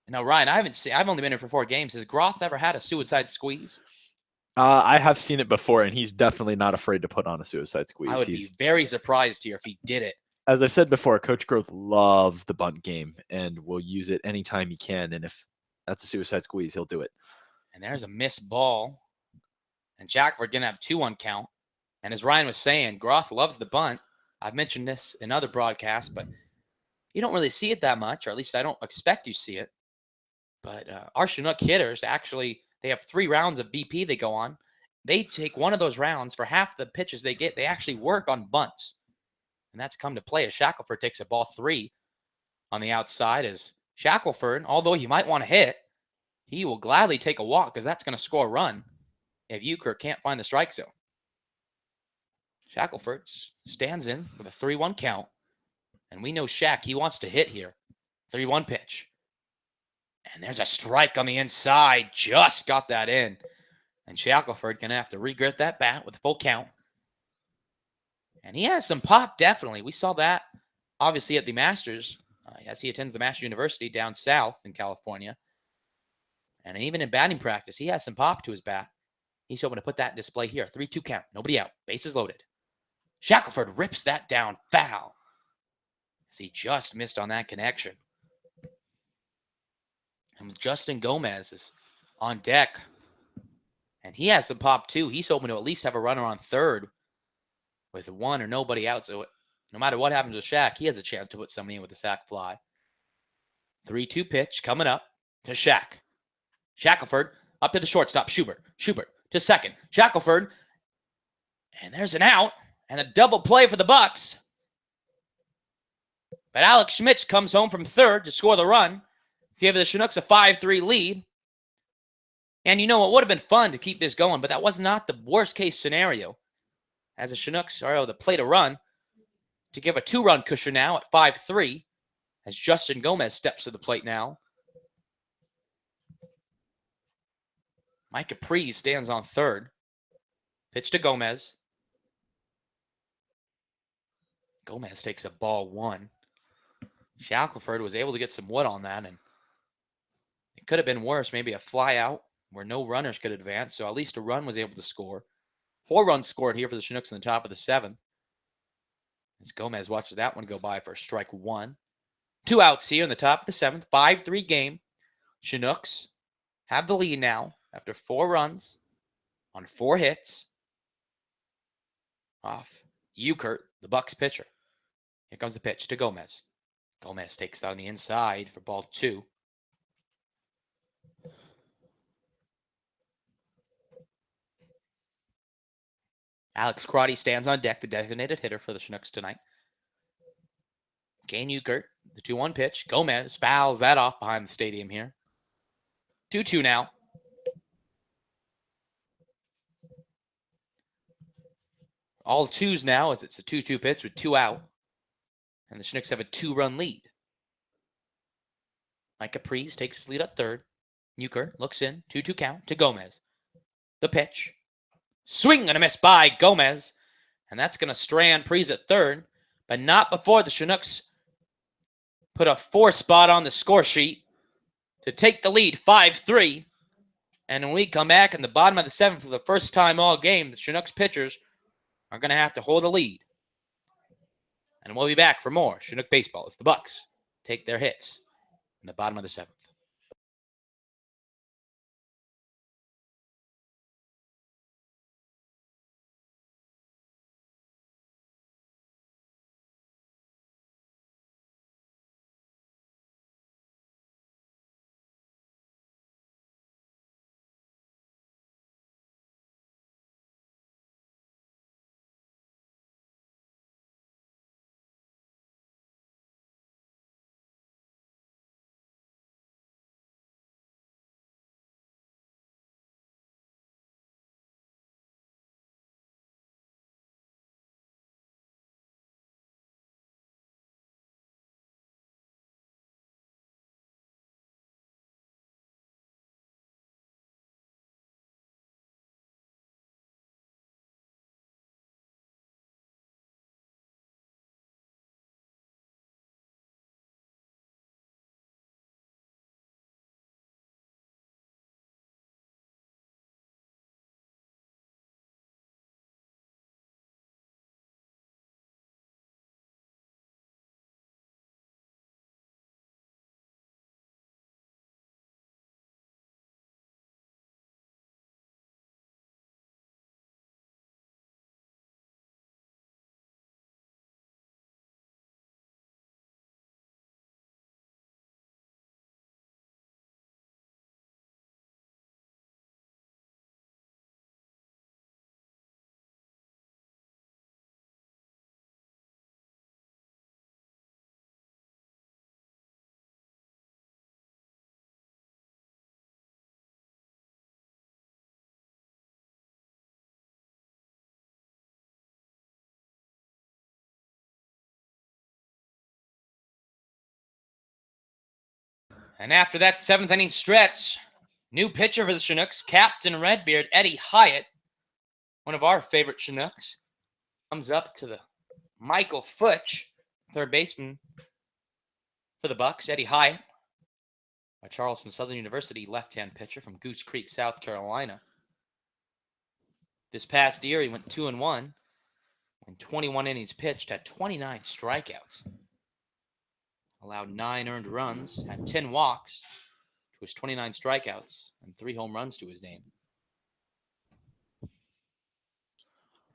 And now, Ryan, I've only been here for 4 games. Has Groth ever had a suicide squeeze? I have seen it before, and he's definitely not afraid to put on a suicide squeeze. I would be very surprised here if he did it. As I've said before, Coach Groth loves the bunt game and will use it anytime he can. And if that's a suicide squeeze, he'll do it. And there's a missed ball. And Shackelford going to have 2-1 count. And as Ryan was saying, Groth loves the bunt. I've mentioned this in other broadcasts, but you don't really see it that much, or at least I don't expect you to see it. But our Chinook hitters, actually, they have 3 rounds of BP they go on. They take one of those rounds for half the pitches they get. They actually work on bunts. And that's come to play as Shackelford takes a ball 3 on the outside. As Shackelford, although he might want to hit, he will gladly take a walk because that's going to score a run if Euchert can't find the strike zone. Shackelford stands in with a 3-1 count. And we know Shack, he wants to hit here. 3-1 pitch. And there's a strike on the inside. Just got that in. And Shackelford going to have to regrit that bat with a full count. And he has some pop, definitely. We saw that, obviously, at the Masters, as he attends the Masters University down south in California. And even in batting practice, he has some pop to his bat. He's hoping to put that in display here. 3-2 count. Nobody out. Bases loaded. Shackelford rips that down foul. As he just missed on that connection. And Justin Gomez is on deck. And he has some pop, too. He's hoping to at least have a runner on third with 1 or nobody out. So no matter what happens with Shaq, he has a chance to put somebody in with a sac fly. 3-2 pitch coming up to Shaq. Shackelford up to the shortstop. Schubert to second. Shackelford. And there's an out. And a double play for the Bucs. But Alex Schmitz comes home from third to score the run. Give the Chinooks a 5-3 lead. And you know, it would have been fun to keep this going, but that was not the worst case scenario. As the Chinooks are able to plate a run to give a 2-run cushion now at 5-3. As Justin Gomez steps to the plate now. Mike Capri stands on third. Pitch to Gomez. Gomez takes a ball 1. Shackelford was able to get some wood on that, and it could have been worse. Maybe a fly out where no runners could advance, so at least a run was able to score. 4 runs scored here for the Chinooks in the top of the 7th. As Gomez watches that one go by for strike 1. 2 outs here in the top of the 7th. 5-3 game. Chinooks have the lead now after 4 runs on 4 hits off Euchert, the Bucs pitcher. Here comes the pitch to Gomez. Gomez takes that on the inside for ball 2. Alex Crotty stands on deck, the designated hitter for the Chinooks tonight. Kane Ukert, the 2-1 pitch. Gomez fouls that off behind the stadium here. 2-2 now. All twos now as it's a 2-2 pitch with 2 out. And the Chinooks have a 2-run lead. Mike Caprice takes his lead at third. Ukert looks in, 2-2 count to Gomez. The pitch. Swing and a miss by Gomez. And that's going to strand Prees at third, but not before the Chinooks put a 4 spot on the score sheet to take the lead 5-3. And when we come back in the bottom of the 7th for the first time all game, the Chinooks pitchers are going to have to hold a lead. And we'll be back for more Chinook baseball as the Bucs take their hits in the bottom of the 7th. And after that 7th inning stretch, new pitcher for the Chinooks, Captain Redbeard, Eddie Hyatt, one of our favorite Chinooks, comes up to the Michael Futch, third baseman for the Bucs. Eddie Hyatt, a Charleston Southern University left-hand pitcher from Goose Creek, South Carolina. This past year, he went 2-1 in 21 innings pitched, had 29 strikeouts. Allowed 9 earned runs, had 10 walks to his 29 strikeouts, and 3 home runs to his name.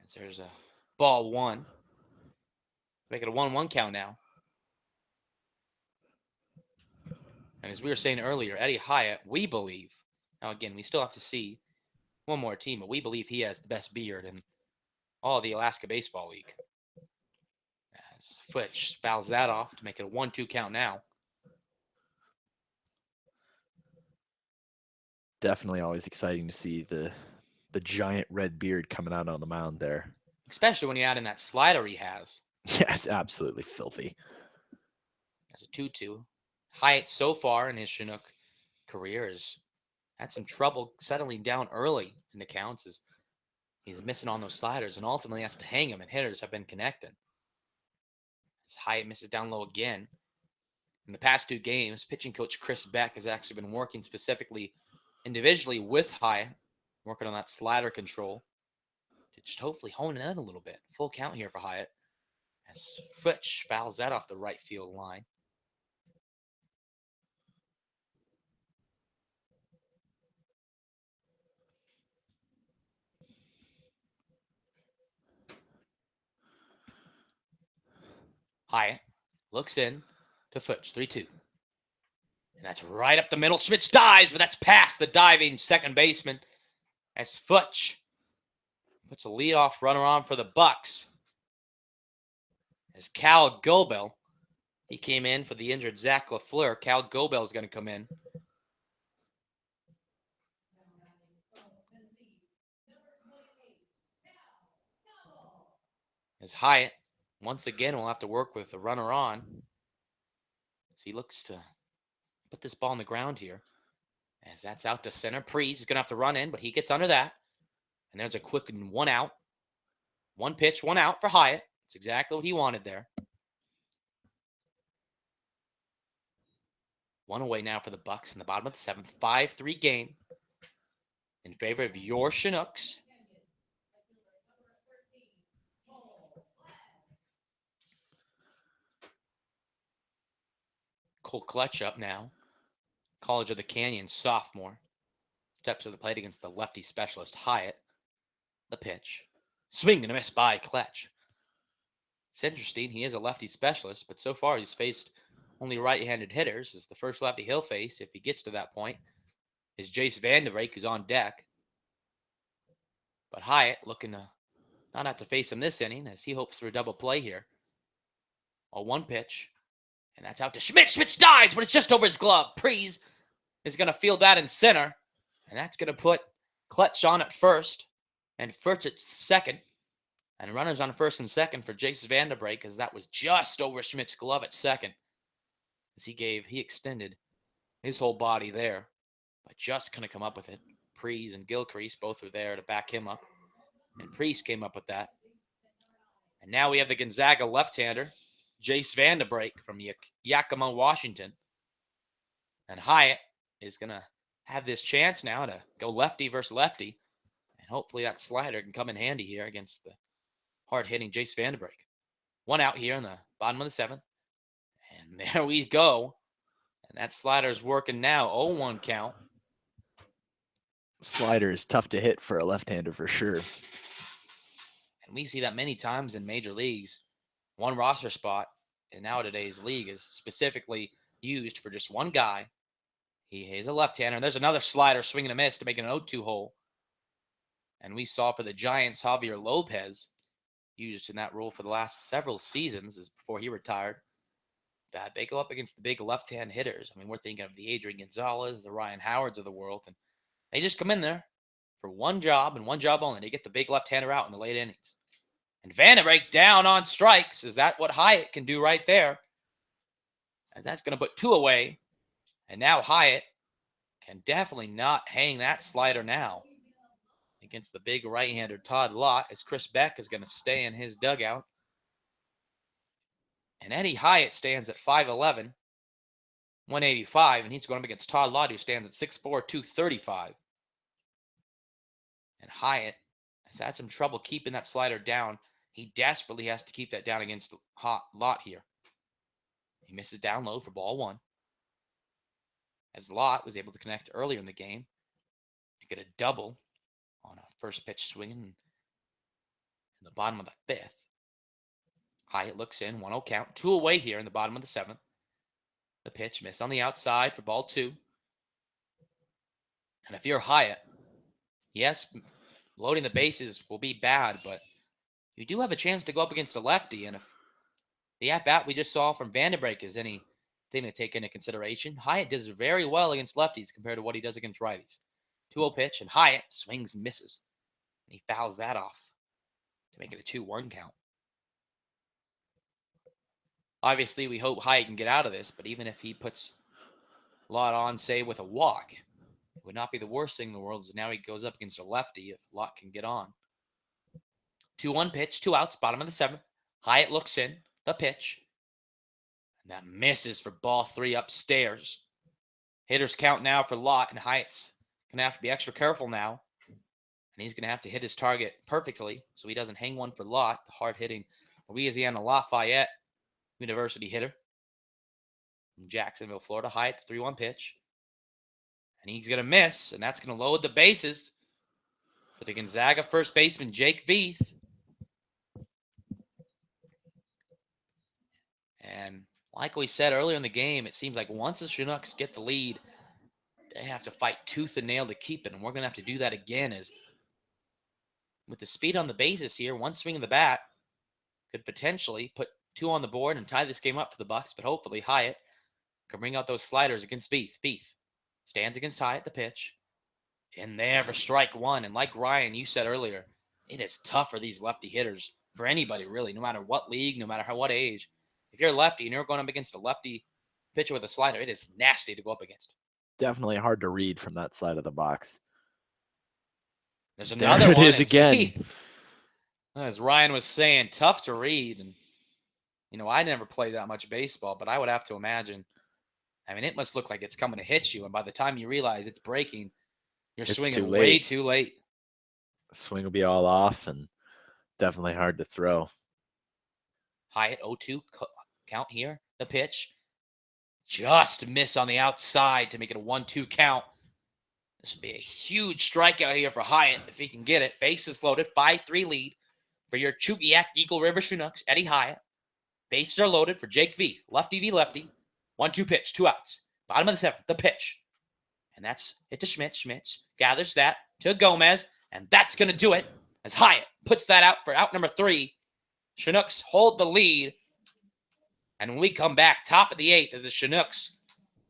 As there's a ball 1. Make it a 1-1 count now. And as we were saying earlier, Eddie Hyatt, we believe, now again, we still have to see one more team, but we believe he has the best beard in all of the Alaska Baseball League. As Futch fouls that off to make it a 1-2 count now. Definitely always exciting to see the giant red beard coming out on the mound there. Especially when you add in that slider he has. Yeah, it's absolutely filthy. As a 2-2. Hyatt so far in his Chinook career has had some trouble settling down early in the counts as he's missing on those sliders and ultimately has to hang them, and hitters have been connecting. As Hyatt misses down low again. In the past 2 games, pitching coach Chris Beck has actually been working specifically individually with Hyatt, working on that slider control to just hopefully hone it in a little bit. Full count here for Hyatt as Futch fouls that off the right field line. Hyatt looks in to Futch, 3-2. And that's right up the middle. Schmitz dives, but that's past the diving second baseman as Futch puts a leadoff runner on for the Bucs. As Cal Gobel, he came in for the injured Zach LaFleur. Cal Gobel is going to come in. As Hyatt, once again, will have to work with the runner on. So he looks to put this ball on the ground here. As that's out to center. Prees is going to have to run in, but he gets under that. And there's a quick 1 out. 1 pitch, 1 out for Hyatt. That's exactly what he wanted there. 1 away now for the Bucs in the bottom of the 7th. 5-3 game in favor of your Chinooks. Cole Clutch up now. College of the Canyon sophomore. Steps to the plate against the lefty specialist Hyatt. The pitch. Swing and a miss by Clutch. It's interesting. He is a lefty specialist, but so far he's faced only right-handed hitters. As the first lefty he'll face, if he gets to that point, is Jace Vanderbeek, who's on deck. But Hyatt looking to not have to face him this inning as he hopes for a double play here. A 1 pitch. And that's out to Schmidt. Schmidt dives, but it's just over his glove. Prees is going to field that in center. And that's going to put Clutch on at first. And first at second. And runners on first and second for Jace Vanderbeek, as that was just over Schmidt's glove at second. As he extended his whole body there. But just couldn't come up with it. Prees and Gilcrease both were there to back him up. And Prees came up with that. And now we have the Gonzaga left-hander, Jace Vanderbeek from Yakima, Washington. And Hyatt is going to have this chance now to go lefty versus lefty. And hopefully that slider can come in handy here against the hard-hitting Jace Vanderbeek. 1 out here in the bottom of the 7th. And there we go. And that slider's working now. 0-1 count. Slider is tough to hit for a left-hander for sure. And we see that many times in major leagues. One roster spot in nowadays league is specifically used for just one guy. He is a left-hander. And there's another slider swing and a miss to make it an 0-2 hole. And we saw for the Giants, Javier Lopez, used in that role for the last several seasons as before he retired, that they go up against the big left-hand hitters. I mean, we're thinking of the Adrian Gonzalez, the Ryan Howards of the world, and they just come in there for one job and one job only. They get the big left-hander out in the late innings. And Vanderbeek down on strikes. Is that what Hyatt can do right there? As that's going to put 2 away. And now Hyatt can definitely not hang that slider now against the big right-hander Todd Lott, as Chris Beck is going to stay in his dugout. And Eddie Hyatt stands at 5'11", 185, and he's going up against Todd Lott, who stands at 6'4", 235. And Hyatt has had some trouble keeping that slider down. He desperately has to keep that down against Lott here. He misses down low for ball 1. As Lott was able to connect earlier in the game to get a double on a first pitch swing in the bottom of the 5th. Hyatt looks in, 1-0 count, 2 away here in the bottom of the 7th. The pitch missed on the outside for ball 2. And if you're Hyatt, yes, loading the bases will be bad, but you do have a chance to go up against a lefty. And if the at-bat we just saw from Vanderbeek is anything to take into consideration, Hyatt does very well against lefties compared to what he does against righties. 2-0 pitch, and Hyatt swings and misses. And he fouls that off to make it a 2-1 count. Obviously, we hope Hyatt can get out of this, but even if he puts Lott on, say, with a walk, it would not be the worst thing in the world, as now he goes up against a lefty if Lott can get on. 2-1 pitch, 2 outs, bottom of the 7th. Hyatt looks in, the pitch. And that misses for ball 3 upstairs. Hitters count now for Lott, and Hyatt's going to have to be extra careful now. And he's going to have to hit his target perfectly so he doesn't hang one for Lott, the hard-hitting Louisiana Lafayette University hitter from Jacksonville, Florida. Hyatt, the 3-1 pitch. And he's going to miss, and that's going to load the bases for the Gonzaga first baseman, Jake Veith. And like we said earlier in the game, it seems like once the Chinooks get the lead, they have to fight tooth and nail to keep it, and we're going to have to do that again as with the speed on the bases here, one swing of the bat could potentially put 2 on the board and tie this game up for the Bucs, but hopefully Hyatt can bring out those sliders against Beath. Beath stands against Hyatt, the pitch. In there for strike one. And like Ryan, you said earlier, it is tough for these lefty hitters, for anybody really, no matter what league, no matter what age. If you're a lefty and you're going up against a lefty pitcher with a slider, it is nasty to go up against. Definitely hard to read from that side of the box. There's another there one. it is again. As Ryan was saying, tough to read. And, I never played that much baseball, but I would have to imagine. I mean, it must look like it's coming to hit you. And by the time you realize it's breaking, you're swinging way too late. Swing will be all off and definitely hard to throw. Hyatt 0-2 count here. The pitch. Just miss on the outside to make it a 1-2 count. This would be a huge strikeout here for Hyatt if he can get it. Bases loaded. 5-3 lead for your Chugiak Eagle River Chinooks, Eddie Hyatt. Bases are loaded for Jake V. Lefty v lefty. 1-2 pitch. 2 outs. Bottom of the 7th. The pitch. And that's hit to Schmitz. Schmitz gathers that to Gomez. And that's going to do it as Hyatt puts that out for out number 3. Chinooks hold the lead. And when we come back, top of the 8th, as the Chinooks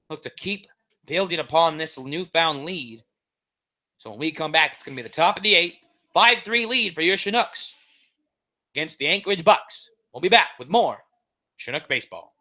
look to keep building upon this newfound lead. So when we come back, it's going to be the top of the 8th. 5-3 lead for your Chinooks against the Anchorage Bucs. We'll be back with more Chinook baseball.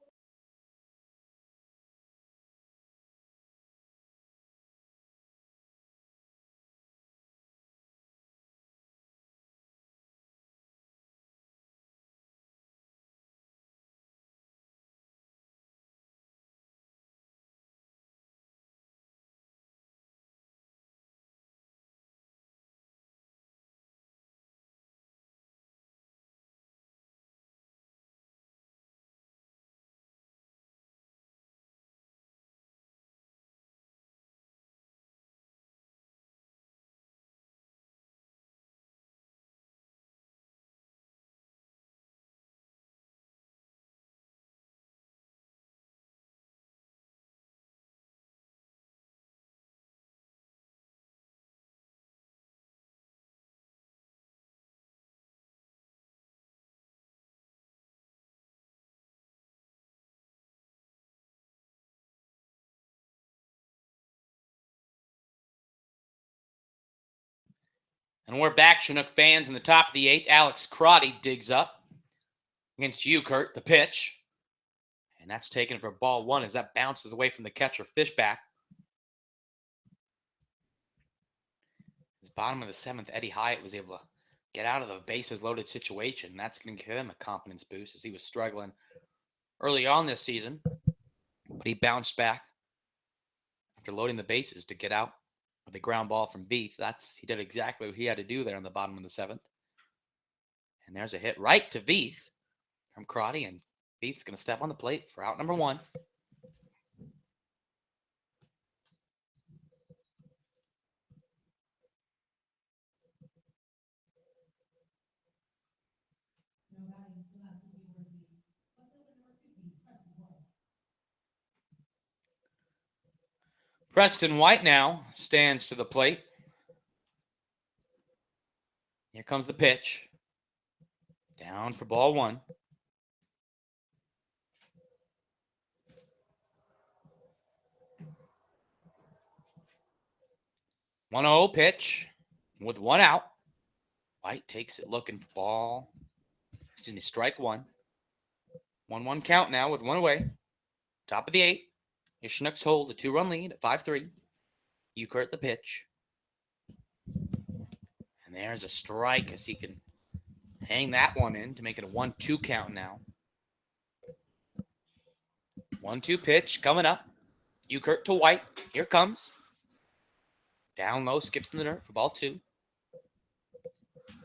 And we're back, Chinook fans, in the top of the 8th. Alex Crotty digs up against you, Kurt, the pitch. And that's taken for ball 1 as that bounces away from the catcher, Fishback. His bottom of the 7th, Eddie Hyatt was able to get out of the bases loaded situation. That's going to give him a confidence boost as he was struggling early on this season. But he bounced back after loading the bases to get out with a ground ball from Beath. He did exactly what he had to do there on the bottom of the 7th. And there's a hit right to Beath from Crotty, and Beath's going to step on the plate for out number 1. Preston White now stands to the plate. Here comes the pitch. Down for ball 1. 1-0 pitch with 1 out. White takes it looking for ball. Strike 1. 1-1 count now with 1 away. Top of the 8th. Your Chinooks hold a 2-run lead at 5-3. Ukert the pitch. And there's a strike as he can hang that one in to make it a 1-2 count now. 1-2 pitch coming up. Ukert to White. Here comes. Down low, skips in the dirt for ball 2.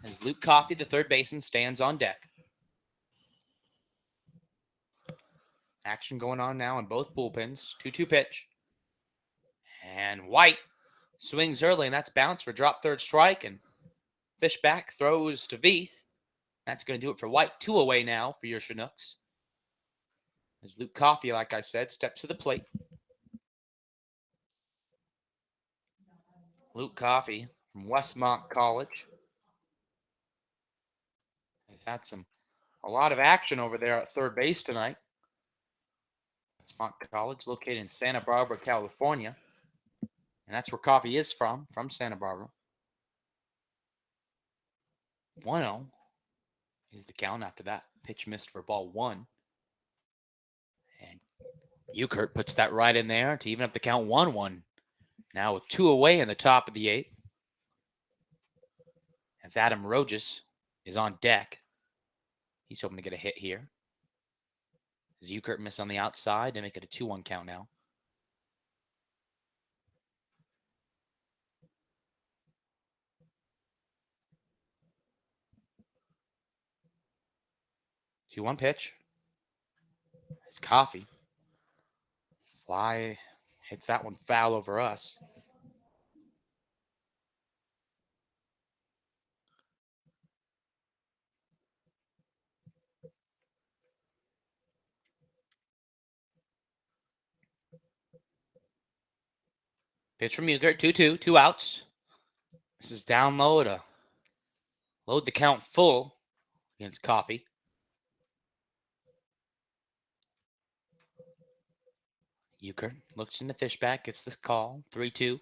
As Luke Coffey, the third baseman, stands on deck. Action going on now in both bullpens. 2-2 pitch. And White swings early, and that's bounced for drop third strike. And Fishback throws to Veith. That's going to do it for White. 2 away now for your Chinooks. As Luke Coffey, like I said, steps to the plate. Luke Coffey from Westmont College. Had a lot of action over there at third base tonight. Smont College, located in Santa Barbara, California. And that's where Coffee is from Santa Barbara. 1-0 is the count after that pitch missed for ball one. And Ukert puts that right in there to even up the count 1-1. Now with 2 away in the top of the 8th. As Adam Rojas is on deck. He's hoping to get a hit here. As Ukert miss on the outside to make it a 2-1 count now. Two-one pitch. It's Coffee. Fly hits that one foul over us. Pitch from Ukert, 2-2, 2 outs. This is down low to load the count full against Coffee. Ukert looks in the fishback, gets the call, 3-2.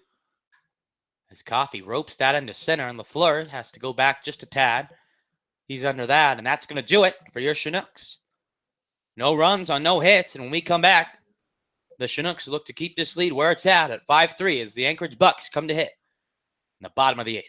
As Coffee ropes that into center, and LaFleur has to go back just a tad. He's under that, and that's going to do it for your Chinooks. No runs on no hits, and when we come back, the Chinooks look to keep this lead where it's at 5-3 as the Anchorage Bucs come to hit in the bottom of the 8th.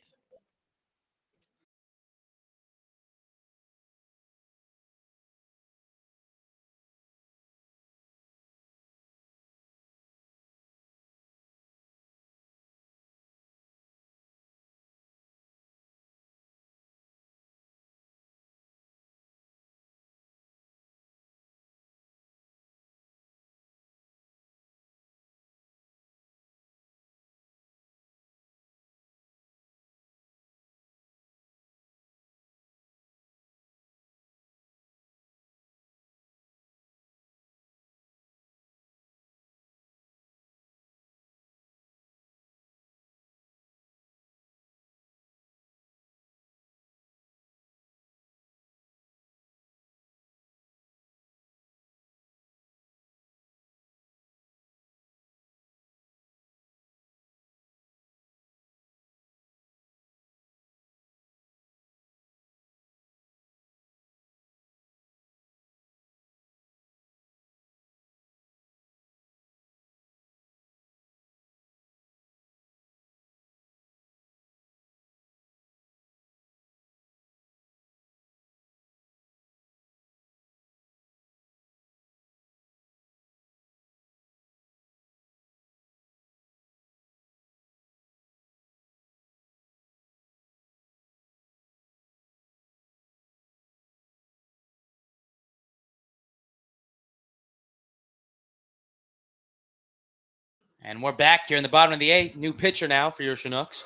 And we're back here in the bottom of the 8th. New pitcher now for your Chinooks.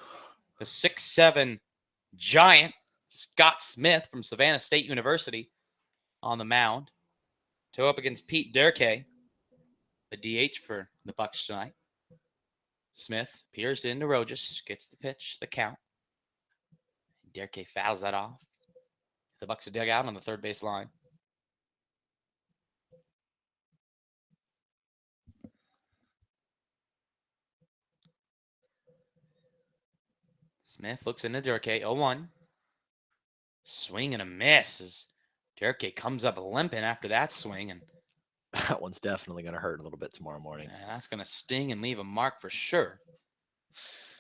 The 6'7" giant, Scott Smith from Savannah State University on the mound. To up against Pete Durkee, the DH for the Bucs tonight. Smith peers into Rojas, gets the pitch, the count. Durkee fouls that off. The Bucs are dug out on the third base line. Smith looks into Durkee, 0-1. Swing and a miss as Durkee comes up limping after that swing. And that one's definitely going to hurt a little bit tomorrow morning. That's going to sting and leave a mark for sure.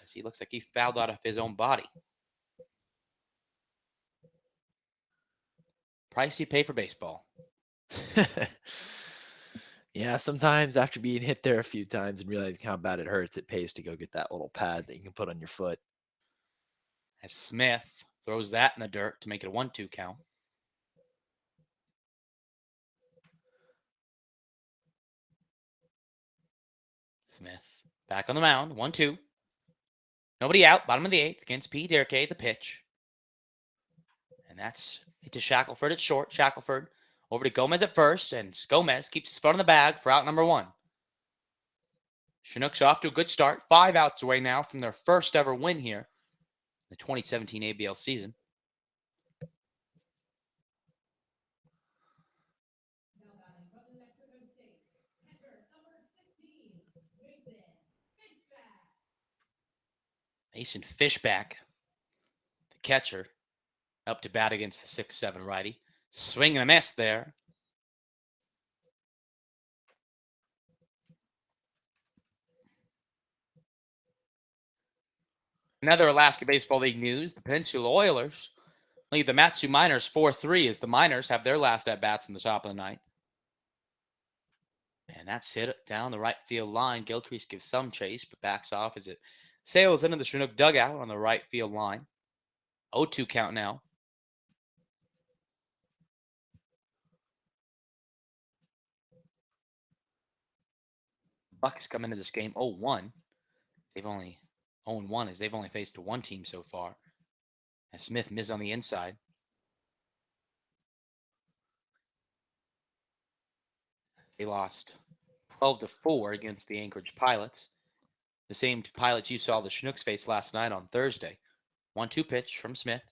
As he looks like he fouled out of his own body. Price you pay for baseball. Yeah, sometimes after being hit there a few times and realizing how bad it hurts, it pays to go get that little pad that you can put on your foot. As Smith throws that in the dirt to make it a 1-2 count. Smith back on the mound, 1-2. Nobody out, bottom of the 8th against P. Durkee, the pitch. And that's hit to Shackelford at short. Shackelford over to Gomez at first, and Gomez keeps his foot on the bag for out number 1. Chinooks off to a good start. 5 outs away now from their first ever win here in the 2017 ABL season. Mason Fishback, the catcher, up to bat against the 6-7 righty. Swing and a miss there. Another Alaska Baseball League news, the Peninsula Oilers lead the Matsu Miners 4-3 as the Miners have their last at-bats in the top of the ninth. And that's hit down the right field line. Gilcrease gives some chase, but backs off as it sails into the Chinook dugout on the right field line. 0-2 count now. Bucs come into this game 0-1. They've only 0-1 as they've only faced one team so far. As Smith missed on the inside. They lost 12-4 against the Anchorage Pilots. The same Pilots you saw the Chinooks face last night on Thursday. 1-2 pitch from Smith.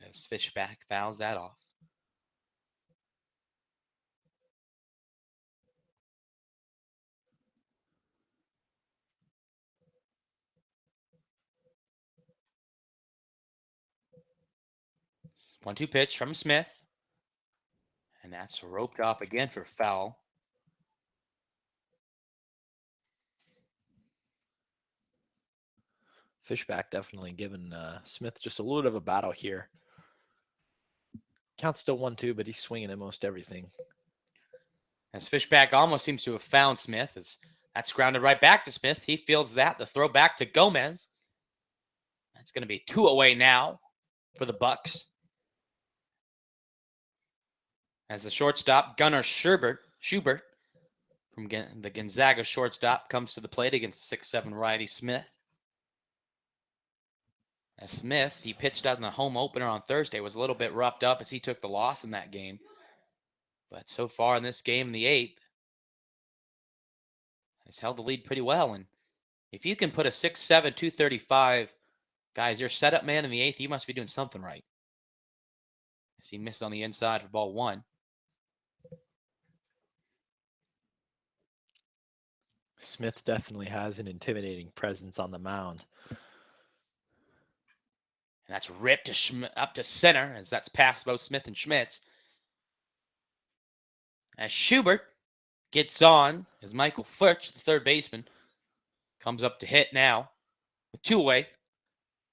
As Fishback fouls that off. One-two pitch from Smith. And that's roped off again for foul. Fishback definitely giving Smith just a little bit of a battle here. Count's still 1-2, but he's swinging at most everything. As Fishback almost seems to have found Smith. As that's grounded right back to Smith. He fields that. The throw back to Gomez. That's going to be 2 away now for the Bucs. As the shortstop, Gunnar Schubert from the Gonzaga shortstop, comes to the plate against the 6-7 righty Smith. As Smith, he pitched out in the home opener on Thursday, was a little bit roughed up as he took the loss in that game. But so far in this game, in the 8th, has held the lead pretty well. And if you can put a 6-7, 235, guys, your setup man in the 8th, you must be doing something right. As he missed on the inside for ball 1. Smith definitely has an intimidating presence on the mound. And that's ripped up to center as that's past both Smith and Schmitz. As Schubert gets on, as Michael Furch, the third baseman, comes up to hit now with 2 away.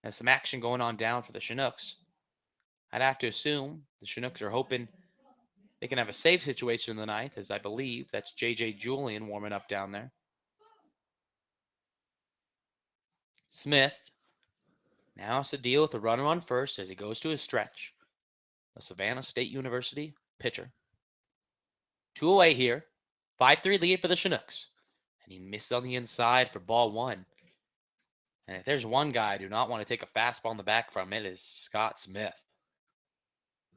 There's some action going on down for the Chinooks. I'd have to assume the Chinooks are hoping they can have a safe situation in the ninth, as I believe that's J.J. Julian warming up down there. Smith now has to deal with a runner on first as he goes to his stretch. The Savannah State University pitcher. 2 away here. 5-3 lead for the Chinooks. And he missed on the inside for ball 1. And if there's one guy I do not want to take a fastball in the back from, it is Scott Smith.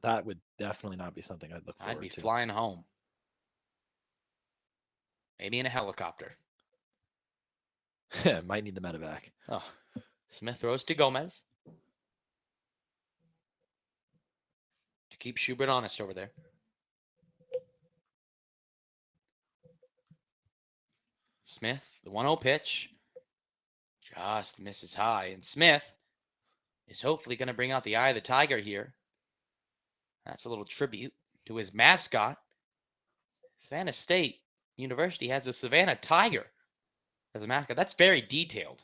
That would definitely not be something I'd look forward to. I'd be flying home. Maybe in a helicopter. Might need the medevac. Oh. Smith throws to Gomez. To keep Schubert honest over there. Smith, the 1-0 pitch. Just misses high. And Smith is hopefully going to bring out the eye of the tiger here. That's a little tribute to his mascot. Savannah State University has a Savannah Tiger as a mascot. That's very detailed.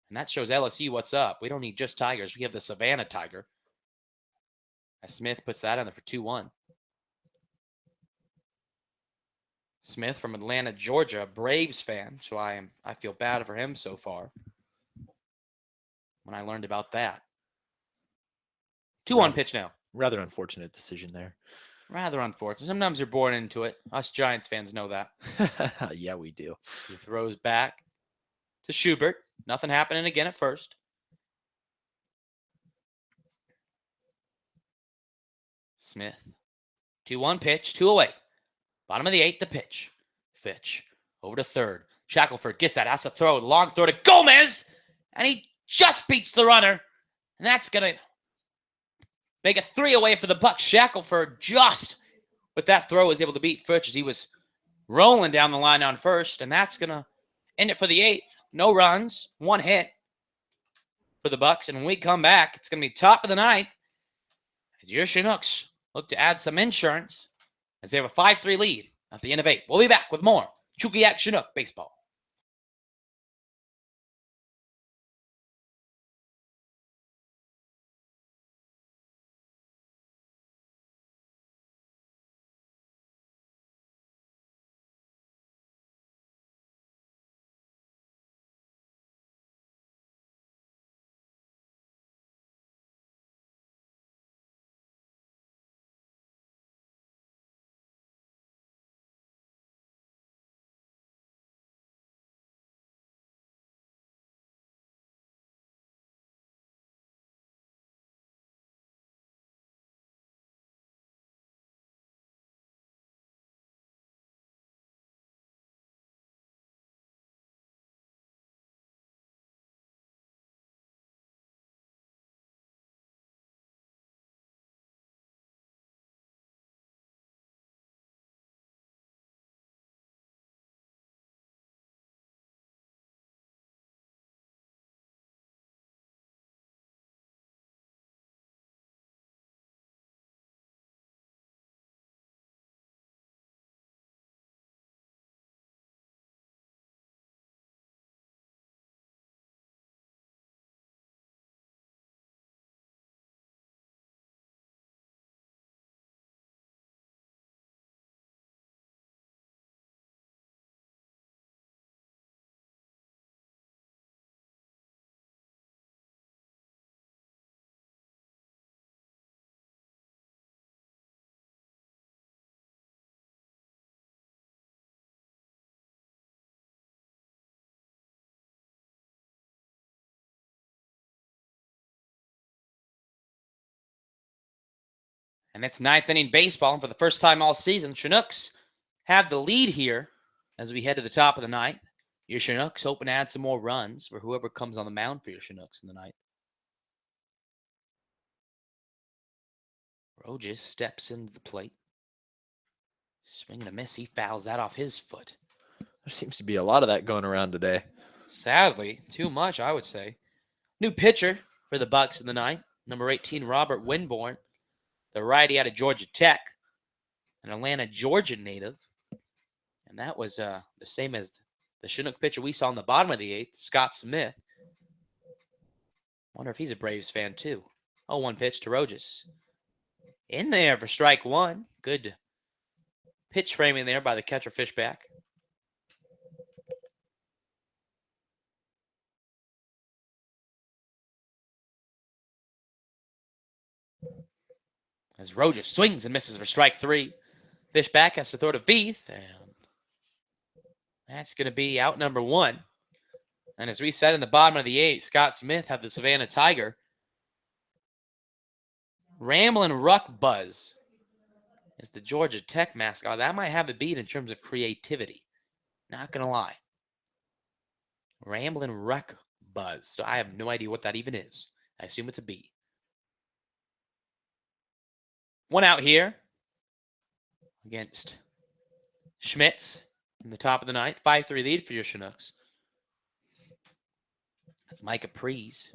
And that shows LSU what's up. We don't need just tigers. We have the Savannah Tiger. As Smith puts that on there for 2-1. Smith from Atlanta, Georgia, a Braves fan. So I feel bad for him so far when I learned about that. 2-1 pitch now. Rather unfortunate decision there. Rather unfortunate. Sometimes you're born into it. Us Giants fans know that. Yeah, we do. He throws back to Schubert. Nothing happening again at first. Smith. 2-1 pitch. 2 away. Bottom of the 8th, the pitch. Fitch. Over to third. Shackelford gets that. Has to throw. Long throw to Gomez. And he just beats the runner. And that's going to make it 3 away for the Bucs. Shackelford just with that throw was able to beat Fitch as he was rolling down the line on first. And that's going to In it for the 8th. No runs, 1 hit for the Bucs. And when we come back, it's going to be top of the 9th as your Chinooks look to add some insurance as they have a 5-3 lead at the end of 8. We'll be back with more Chugiak Chinook baseball. And it's 9th inning baseball. And for the first time all season, Chinooks have the lead here as we head to the top of the 9th. Your Chinooks hoping to add some more runs for whoever comes on the mound for your Chinooks in the 9th. Rojas steps into the plate. Swing and a miss. He fouls that off his foot. There seems to be a lot of that going around today. Sadly, too much, I would say. New pitcher for the Bucs in the 9th. Number 18, Robert Winborn. The righty out of Georgia Tech. An Atlanta, Georgia native. And that was the same as the Chinook pitcher we saw in the bottom of the 8th, Scott Smith. Wonder if he's a Braves fan too. 0-1 pitch to Rojas. In there for strike 1. Good pitch framing there by the catcher Fishback. As Rojas swings and misses for strike 3. Fishback has to throw to Veith, and that's going to be out number 1. And as we said in the bottom of the 8th, Scott Smith have the Savannah Tiger. Ramblin' Ruck Buzz is the Georgia Tech mascot. That might have a beat in terms of creativity. Not going to lie. Ramblin' Ruck Buzz. So I have no idea what that even is. I assume it's a B. 1 out here against Schmitz in the top of the 9th. 5-3 lead for your Chinooks. That's Micah Prees.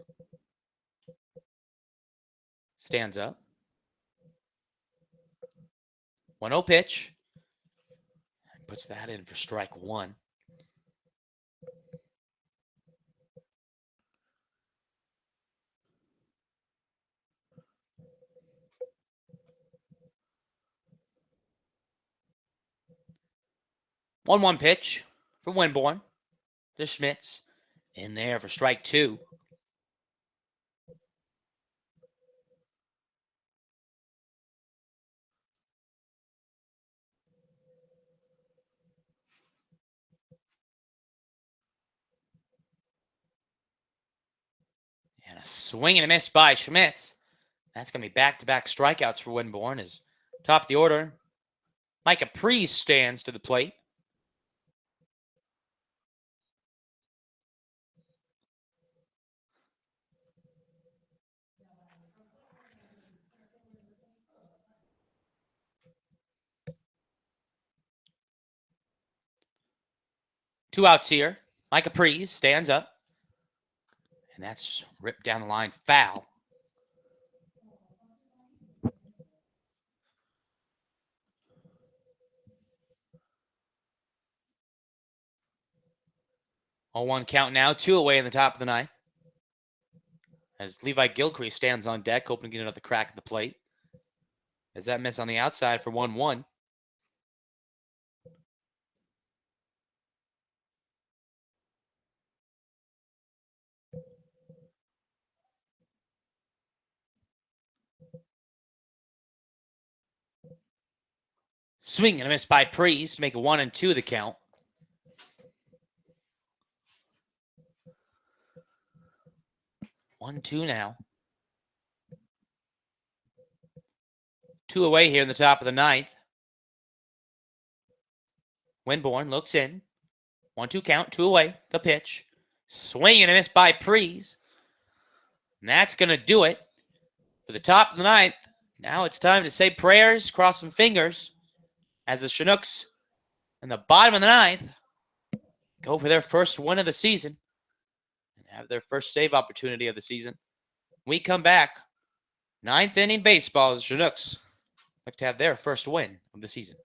Stands up. 1-0 pitch. And puts that in for strike 1. One pitch for Winborn to Schmitz. In there for strike 2. And a swing and a miss by Schmitz. That's going to be back-to-back strikeouts for Winborn as top of the order. Micah Prees stands to the plate. Two outs here Micah Prees stands up. And that's ripped down the line. Foul. All one count now. 2 away in the top of the ninth. As Levi Gilcrease stands on deck, hoping to get another crack at the plate. As that miss on the outside for 1-1. Swing and a miss by Prees to make it 1-2 the count. One, two now. 2 away here in the top of the ninth. Winborn looks in. 1-2 count, 2 away. The pitch. Swing and a miss by Prees. And that's going to do it for the top of the ninth. Now it's time to say prayers, cross some fingers, as the Chinooks in the bottom of the ninth go for their first win of the season and have their first save opportunity of the season. We come back. 9th inning baseball as the Chinooks look to have their first win of the season.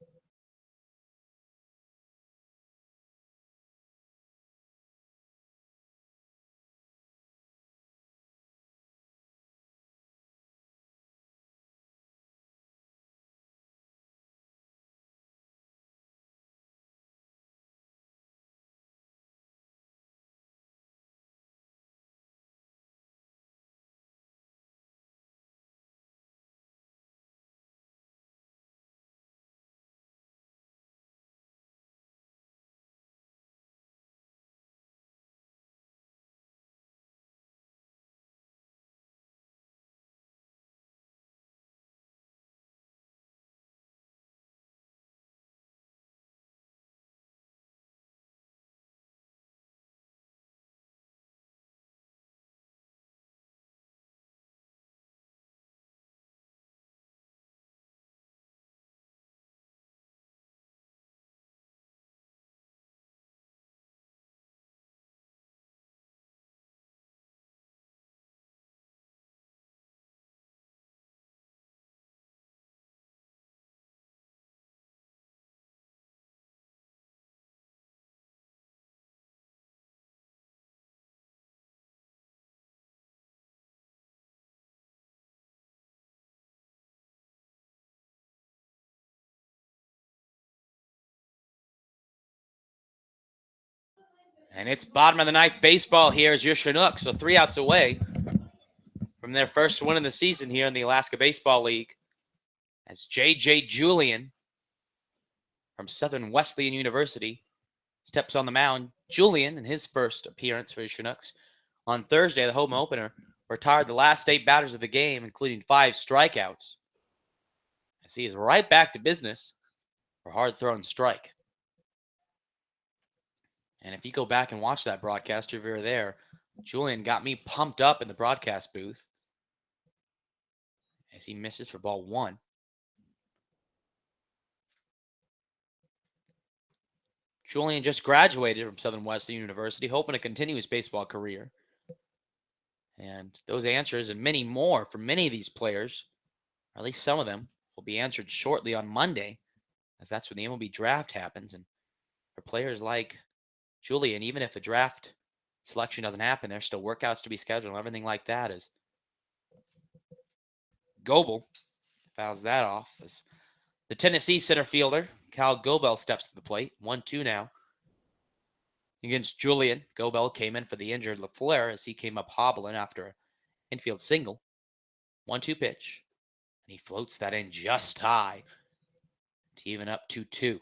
And it's bottom of the ninth baseball here as your Chinooks. So 3 outs away from their first win of the season here in the Alaska Baseball League. As J.J. Julian from Southern Wesleyan University steps on the mound. Julian, in his first appearance for the Chinooks on Thursday, the home opener, retired the last 8 batters of the game, including 5 strikeouts. As he is right back to business for hard-thrown strike. And if you go back and watch that broadcast, if you were there, Julian got me pumped up in the broadcast booth as he misses for ball 1. Julian just graduated from Southern Wesleyan University, hoping to continue his baseball career. And those answers and many more for many of these players, or at least some of them, will be answered shortly on Monday, as that's when the MLB draft happens. And for players like Julian, even if the draft selection doesn't happen, there's still workouts to be scheduled and everything like that. As Goebel fouls that off. As the Tennessee center fielder, Cal Goebel, steps to the plate. 1-2 now. Against Julian, Goebel came in for the injured LaFleur as he came up hobbling after an infield single. 1-2 pitch. And he floats that in just high to even up 2-2.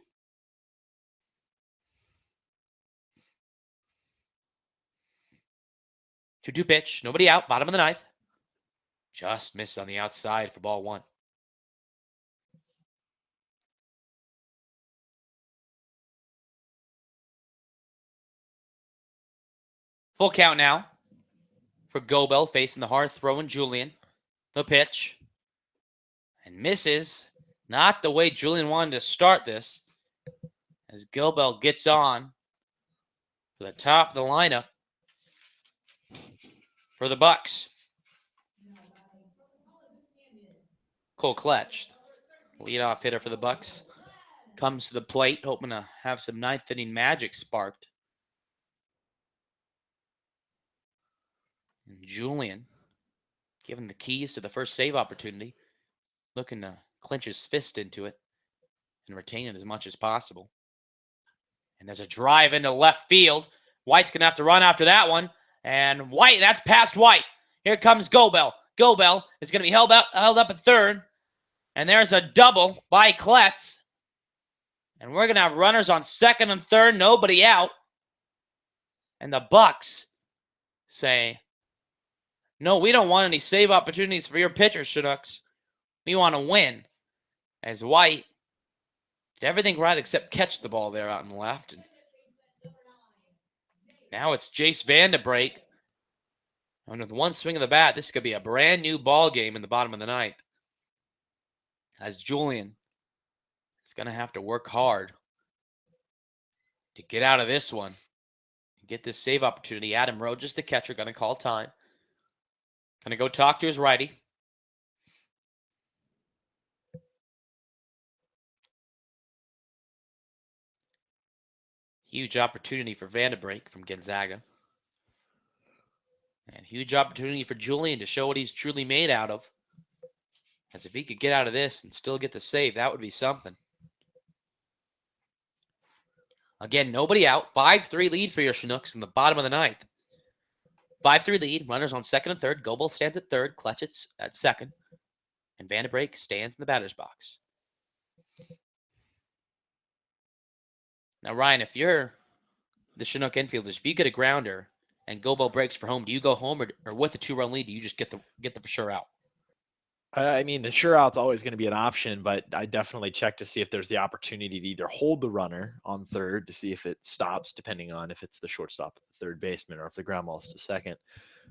Two-two pitch. Nobody out. Bottom of the ninth. Just missed on the outside for ball 1. Full count now for Goebel facing the hard-throwing Julian. The pitch. And misses. Not the way Julian wanted to start this. As Goebel gets on for the top of the lineup for the Bucs. Cole Kletch, leadoff hitter for the Bucs, comes to the plate, hoping to have some ninth inning magic sparked. And Julian, given the keys to the first save opportunity, looking to clinch his fist into it and retain it as much as possible. And there's a drive into left field. White's going to have to run after that one. And White, that's past White. Here comes Gobel. Gobel is going to be held up at third. And there's a double by Kletz. And we're going to have runners on second and third, nobody out. And the Bucs say, no, we don't want any save opportunities for your pitchers, Chinooks. We want to win. As White did everything right except catch the ball there out in the left. And now it's Jace Vandebrake. And with one swing of the bat, this could be a brand new ball game in the bottom of the ninth. As Julian is going to have to work hard to get out of this one. Get this save opportunity. Adam Rojas, the catcher, going to call time. Going to go talk to his righty. Huge opportunity for Vandebrake from Gonzaga. And huge opportunity for Julian to show what he's truly made out of. As if he could get out of this and still get the save, that would be something. Again, nobody out. 5-3 lead for your Chinooks in the bottom of the ninth. 5-3 lead. Runners on second and third. Gobel stands at third. Kletch at second. And Vandebrake stands in the batter's box. Now, Ryan, if you're the Chinook infielders, if you get a grounder and Gobel breaks for home, do you go home or with the 2-run lead, do you just get the for sure out? I mean, the sure out's always going to be an option, but I definitely check to see if there's the opportunity to either hold the runner on third to see if it stops, depending on if it's the shortstop, the third baseman, or if the ground ball's to second.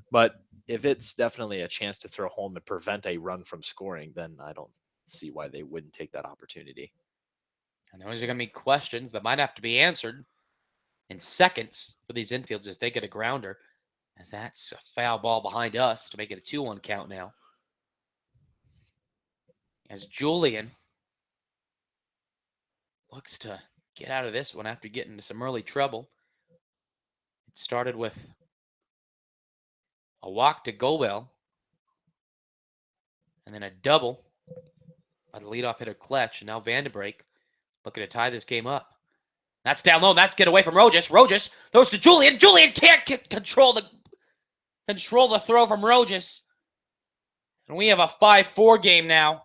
But if it's definitely a chance to throw home and prevent a run from scoring, then I don't see why they wouldn't take that opportunity. And those are going to be questions that might have to be answered in seconds for these infielders as they get a grounder, as that's a foul ball behind us to make it a 2-1 count now. As Julian looks to get out of this one after getting into some early trouble. It started with a walk to Gobel, and then a double by the leadoff hitter Kletch, and now Vandebrake looking to tie this game up. That's down low. That's get away from Rojas. Rojas throws to Julian. Julian can't control the throw from Rojas. And we have a 5-4 game now.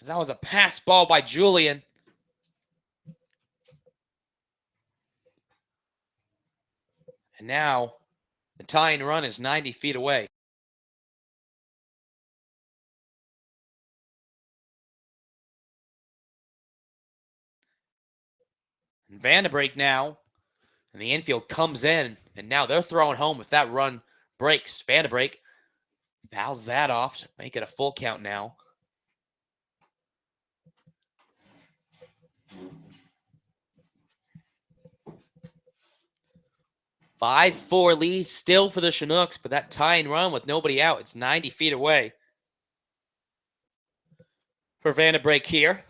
That was a pass ball by Julian. And now the tying run is 90 feet away. And Vandebrake now, and the infield comes in, and now they're throwing home if that run breaks. Vandebrake fouls that off, so make it a full count now. A 5-4 lead still for the Chinooks, but that tying run with nobody out, it's 90 feet away for Vandebrake here.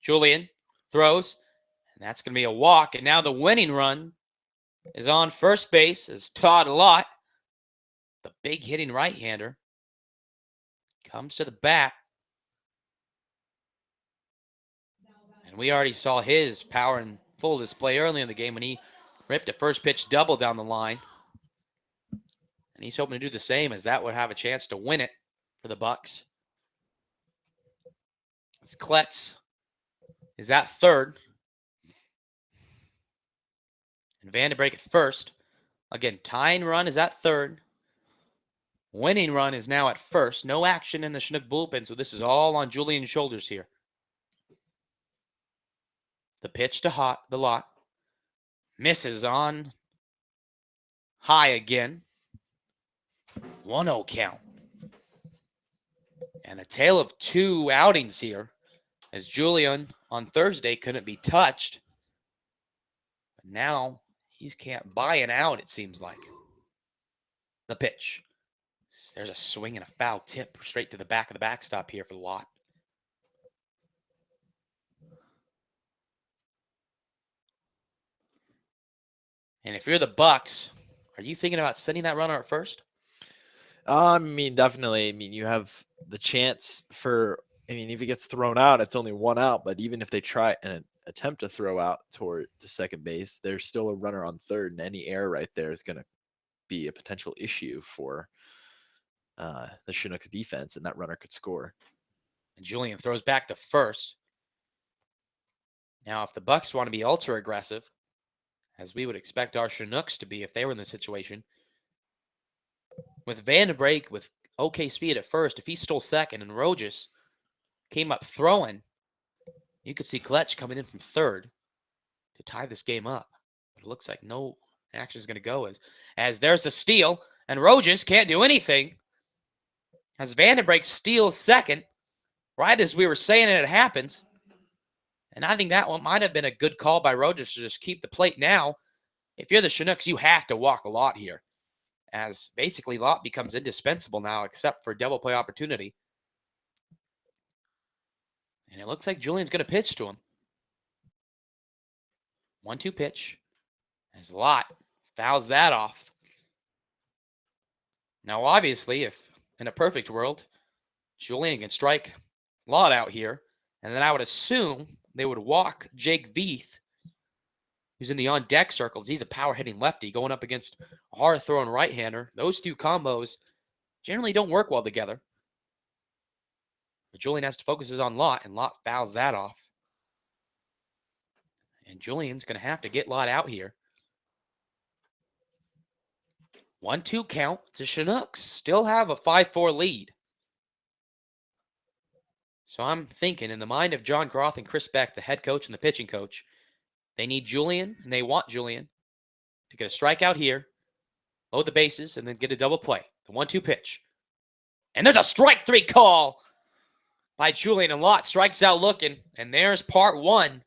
Julian throws, and that's going to be a walk. And now the winning run is on first base as Todd Lott, the big hitting right-hander, comes to the bat. And we already saw his power in full display early in the game when he ripped a first pitch double down the line. And he's hoping to do the same, as that would have a chance to win it for the Bucs. Kletz is at third. And Vandebrake at first. Again, tying run is at third. Winning run is now at first. No action in the Chinook bullpen, so this is all on Julian's shoulders here. The pitch to the Lott. Misses on high again. 1-0 count. And a tale of two outings here, as Julian on Thursday couldn't be touched. But now he's can't buy an out, it seems like. The pitch. There's a swing and a foul tip straight to the back of the backstop here for the lot. And if you're the Bucs, are you thinking about sending that runner at first? I mean, definitely. I mean, you have the chance for. I mean, if he gets thrown out, it's only one out. But even if they try and attempt to throw out toward the second base, there's still a runner on third, and any error right there is going to be a potential issue for the Chinooks defense, and that runner could score. And Julian throws back to first. Now, if the Bucs want to be ultra aggressive, as we would expect our Chinooks to be if they were in this situation, with Vandenbrake with okay speed at first, if he stole second and Rojas came up throwing, you could see Kletch coming in from third to tie this game up. But it looks like no action is going to go as there's a steal, and Rojas can't do anything as Vandenbrake steals second, right as we were saying it happens. And I think that one might have been a good call by Rojas to just keep the plate now. If you're the Chinooks, you have to walk a lot here, as basically Lott becomes indispensable now except for double play opportunity. And it looks like Julian's going to pitch to him. 1-2 pitch as Lott fouls that off. Now, obviously, if in a perfect world, Julian can strike Lott out here, and then I would assume they would walk Jake Veith, who's in the on-deck circles. He's a power-hitting lefty going up against a hard-throwing right-hander. Those two combos generally don't work well together. But Julian has to focus on Lott, and Lott fouls that off. And Julian's going to have to get Lott out here. 1-2 count to Chinooks. Still have a 5-4 lead. So I'm thinking, in the mind of John Groth and Chris Beck, the head coach and the pitching coach, they need Julian, and they want Julian to get a strikeout here, load the bases, and then get a double play. The 1-2 pitch. And there's a strike 3 call by Julian, and Lott strikes out looking. And there's part 1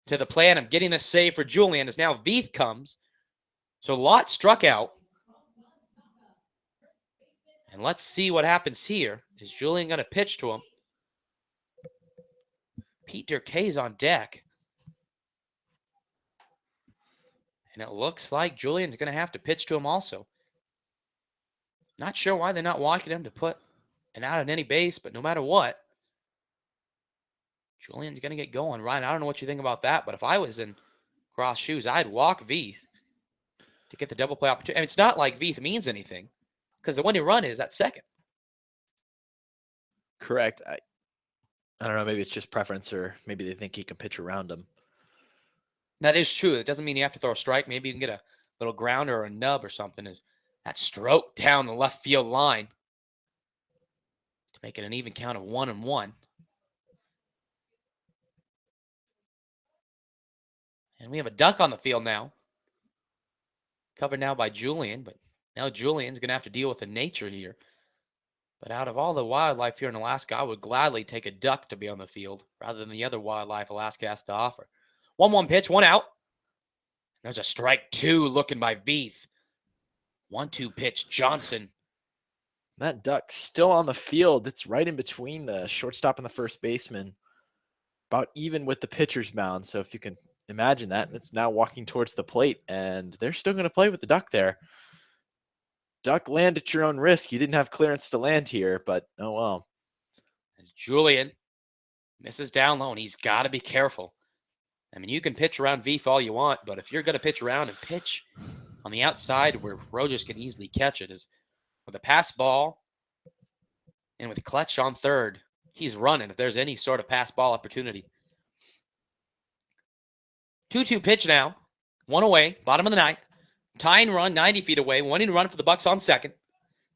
to the plan of getting the save for Julian, as now Veith comes. So Lott struck out. And let's see what happens here. Is Julian going to pitch to him? Pete Durkay's on deck. And it looks like Julian's going to have to pitch to him also. Not sure why they're not walking him to put an out on any base, but no matter what, Julian's going to get going. Ryan, I don't know what you think about that, but if I was in Cross shoes, I'd walk Veith to get the double play opportunity. And it's not like Veith means anything, because the one you run is at second. Correct. I don't know. Maybe it's just preference, or maybe they think he can pitch around him. That is true. It doesn't mean you have to throw a strike. Maybe you can get a little grounder or a nub or something. Is that stroke down the left field line to make it an even count of 1-1. And we have a duck on the field now. Covered now by Julian, but now Julian's going to have to deal with the nature here. But out of all the wildlife here in Alaska, I would gladly take a duck to be on the field rather than the other wildlife Alaska has to offer. 1-1 pitch, 1 out. There's a strike 2 looking by Veith. 1-2 pitch, Johnson. That duck still on the field. It's right in between the shortstop and the first baseman. About even with the pitcher's mound. So if you can imagine that, it's now walking towards the plate, and they're still going to play with the duck there. Duck, land at your own risk. You didn't have clearance to land here, but oh well. As Julian misses down low, and he's got to be careful. I mean, you can pitch around Veith all you want, but if you're going to pitch around and pitch on the outside where Rojas can easily catch it, is with a pass ball and with Kletch on third, he's running if there's any sort of pass ball opportunity. 2-2 pitch now. 1 away, bottom of the ninth. Tying run 90 feet away, wanting to run for the Bucs on second.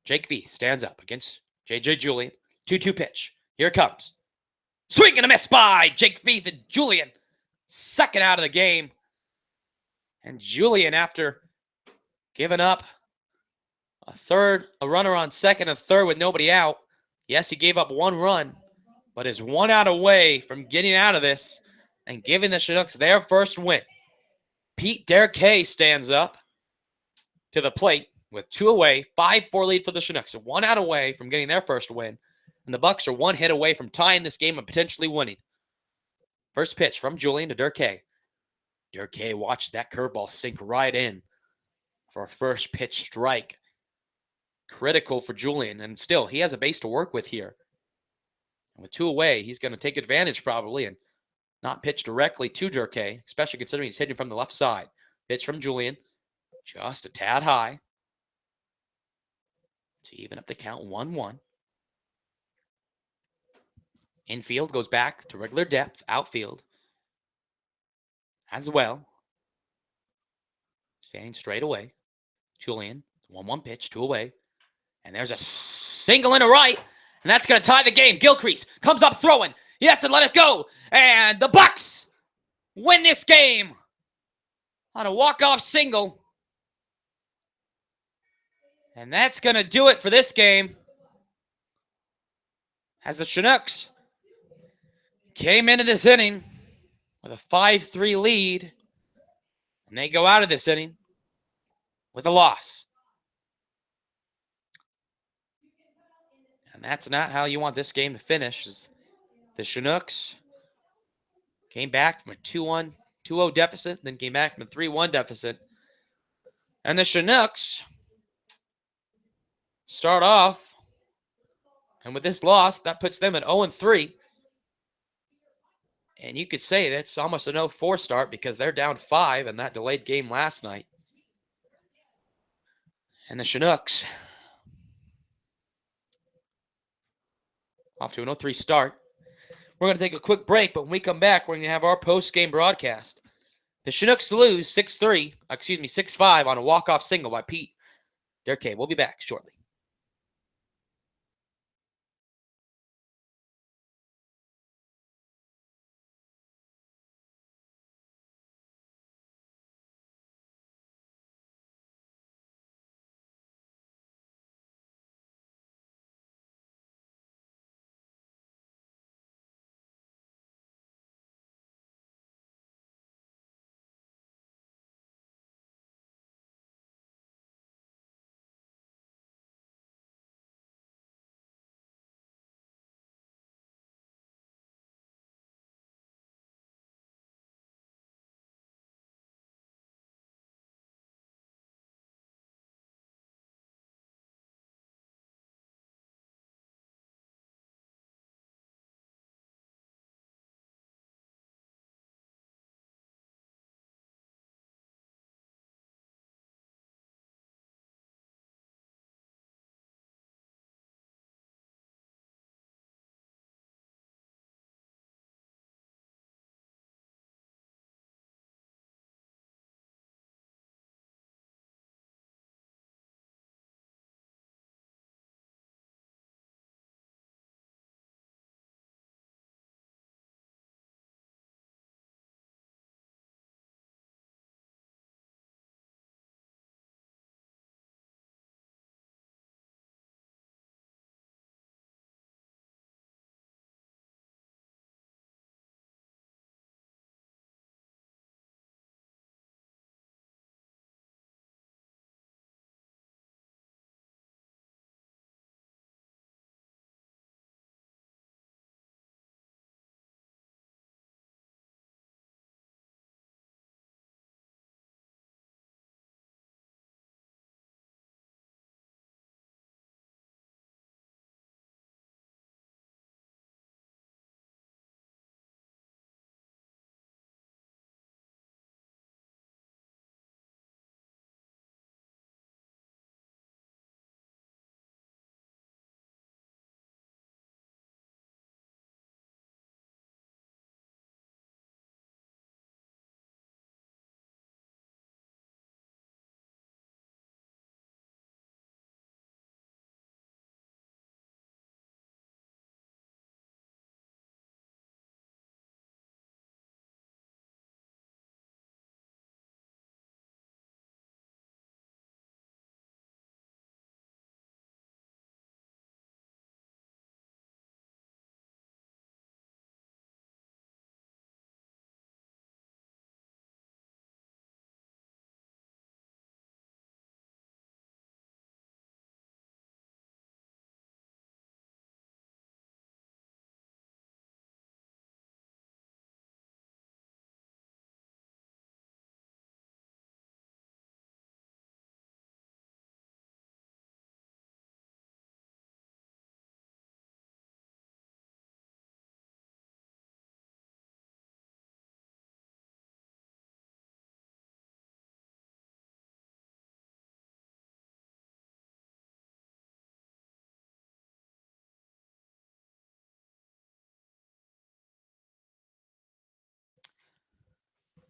Jake Veith stands up against J.J. Julian. 2-2 pitch. Here it comes. Swing and a miss by Jake Veith, and Julian second out of the game. And Julian, after giving up a runner on second and third with nobody out. Yes, he gave up 1 run, but is 1 out away from getting out of this and giving the Chinooks their first win. Pete Derkay stands up to the plate with 2 away, 5-4 lead for the Chinooks, 1 out away from getting their first win, and the Bucs are 1 hit away from tying this game and potentially winning. First pitch from Julian to Derkay. Derkay watched that curveball sink right in for a first pitch strike. Critical for Julian, and still, he has a base to work with here. And with 2 away, he's going to take advantage probably and not pitch directly to Derkay, especially considering he's hitting from the left side. Pitch from Julian, just a tad high to even up the count 1-1. Infield goes back to regular depth. Outfield as well. Standing straight away. Julian, 1-1 pitch, 2 away. And there's a single into right. And that's going to tie the game. Gilcrease comes up throwing. He has to let it go. And the Bucs win this game on a walk-off single. And that's going to do it for this game. As the Chinooks came into this inning with a 5-3 lead. And they go out of this inning with a loss. And that's not how you want this game to finish. The Chinooks came back from a 2-1, 2-0 deficit, then came back from a 3-1 deficit. And the Chinooks start off, and with this loss, that puts them at 0-3. And you could say that's almost a 0-4 start because they're down 5 in that delayed game last night. And the Chinooks off to an 0-3 start. We're going to take a quick break, but when we come back, we're going to have our post-game broadcast. The Chinooks lose 6-5 on a walk-off single by Pete Derkay. We'll be back shortly.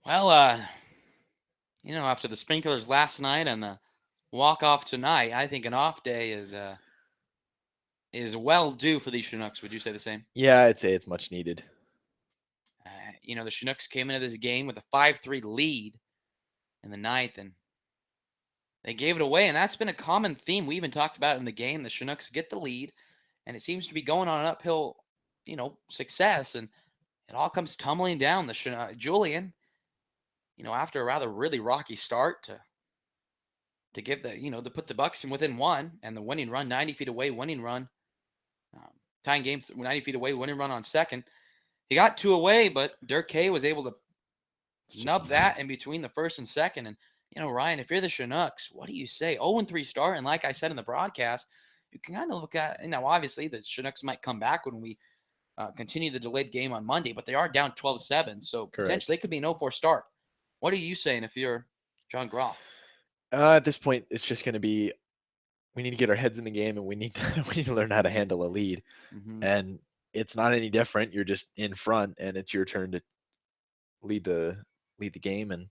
Well, after the sprinklers last night and the walk-off tonight, I think an off day is well due for these Chinooks. Would you say the same? Yeah, I'd say it's much needed. The Chinooks came into this game with a 5-3 lead in the ninth, and they gave it away. And that's been a common theme we even talked about in the game. The Chinooks get the lead, and it seems to be going on an uphill, success, and it all comes tumbling down. Julian, after a rather really rocky start to give to put the Bucs in within one, and the winning run, 90 feet away, winning run, tying game 90 feet away, winning run on second. He got two away, but Dirk K was able to nub that in between the first and second. And, Ryan, if you're the Chinooks, what do you say? 0-3 start. And like I said in the broadcast, you can kind of look at, obviously the Chinooks might come back when we continue the delayed game on Monday, but they are down 12-7. So potentially it could be an 0-4 start. What are you saying if you're John Groff? At this point, it's just going to be, we need to get our heads in the game, and we need to learn how to handle a lead. Mm-hmm. And it's not any different. You're just in front, and it's your turn to lead the game. And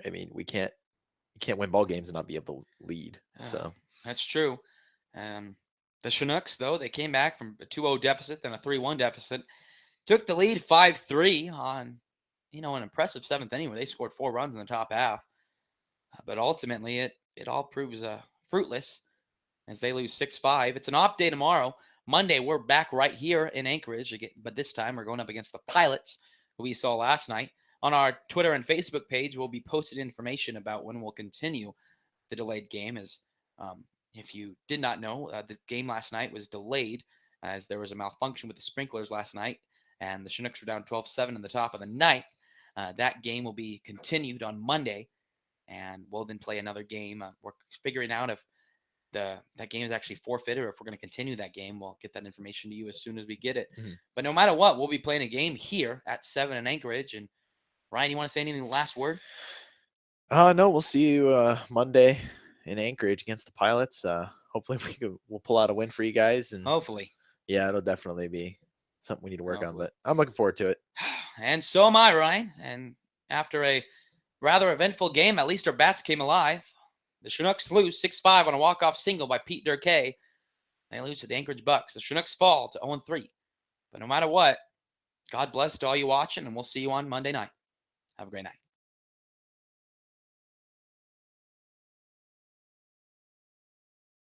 I mean, you can't win ball games and not be able to lead. So that's true. The Chinooks, though, they came back from a 2-0 deficit, then a 3-1 deficit, took the lead 5-3 on, an impressive seventh inning where they scored 4 runs in the top half. But ultimately, it all proves fruitless as they lose 6-5. It's an off day tomorrow. Monday, we're back right here in Anchorage again, but this time we're going up against the Pilots, who we saw last night. On our Twitter and Facebook page, we'll be posted information about when we'll continue the delayed game. As if you did not know, the game last night was delayed as there was a malfunction with the sprinklers last night, and the Chinooks were down 12-7 in the top of the ninth. That game will be continued on Monday, and we'll then play another game. We're figuring out if that game is actually forfeited or if we're going to continue that game. We'll get that information to you as soon as we get it. Mm-hmm. But no matter what, we'll be playing a game here at 7 in Anchorage. And Ryan, you want to say anything last word? No, we'll see you Monday in Anchorage against the Pilots. Hopefully we'll pull out a win for you guys. And hopefully. Yeah, it'll definitely be something we need to work on, but I'm looking forward to it. And so am I, Ryan. And after a rather eventful game, at least our bats came alive. The Chinooks lose 6-5 on a walk-off single by Pete Durkay. They lose to the Anchorage Bucs. The Chinooks fall to 0-3. But no matter what, God bless to all you watching, and we'll see you on Monday night. Have a great night.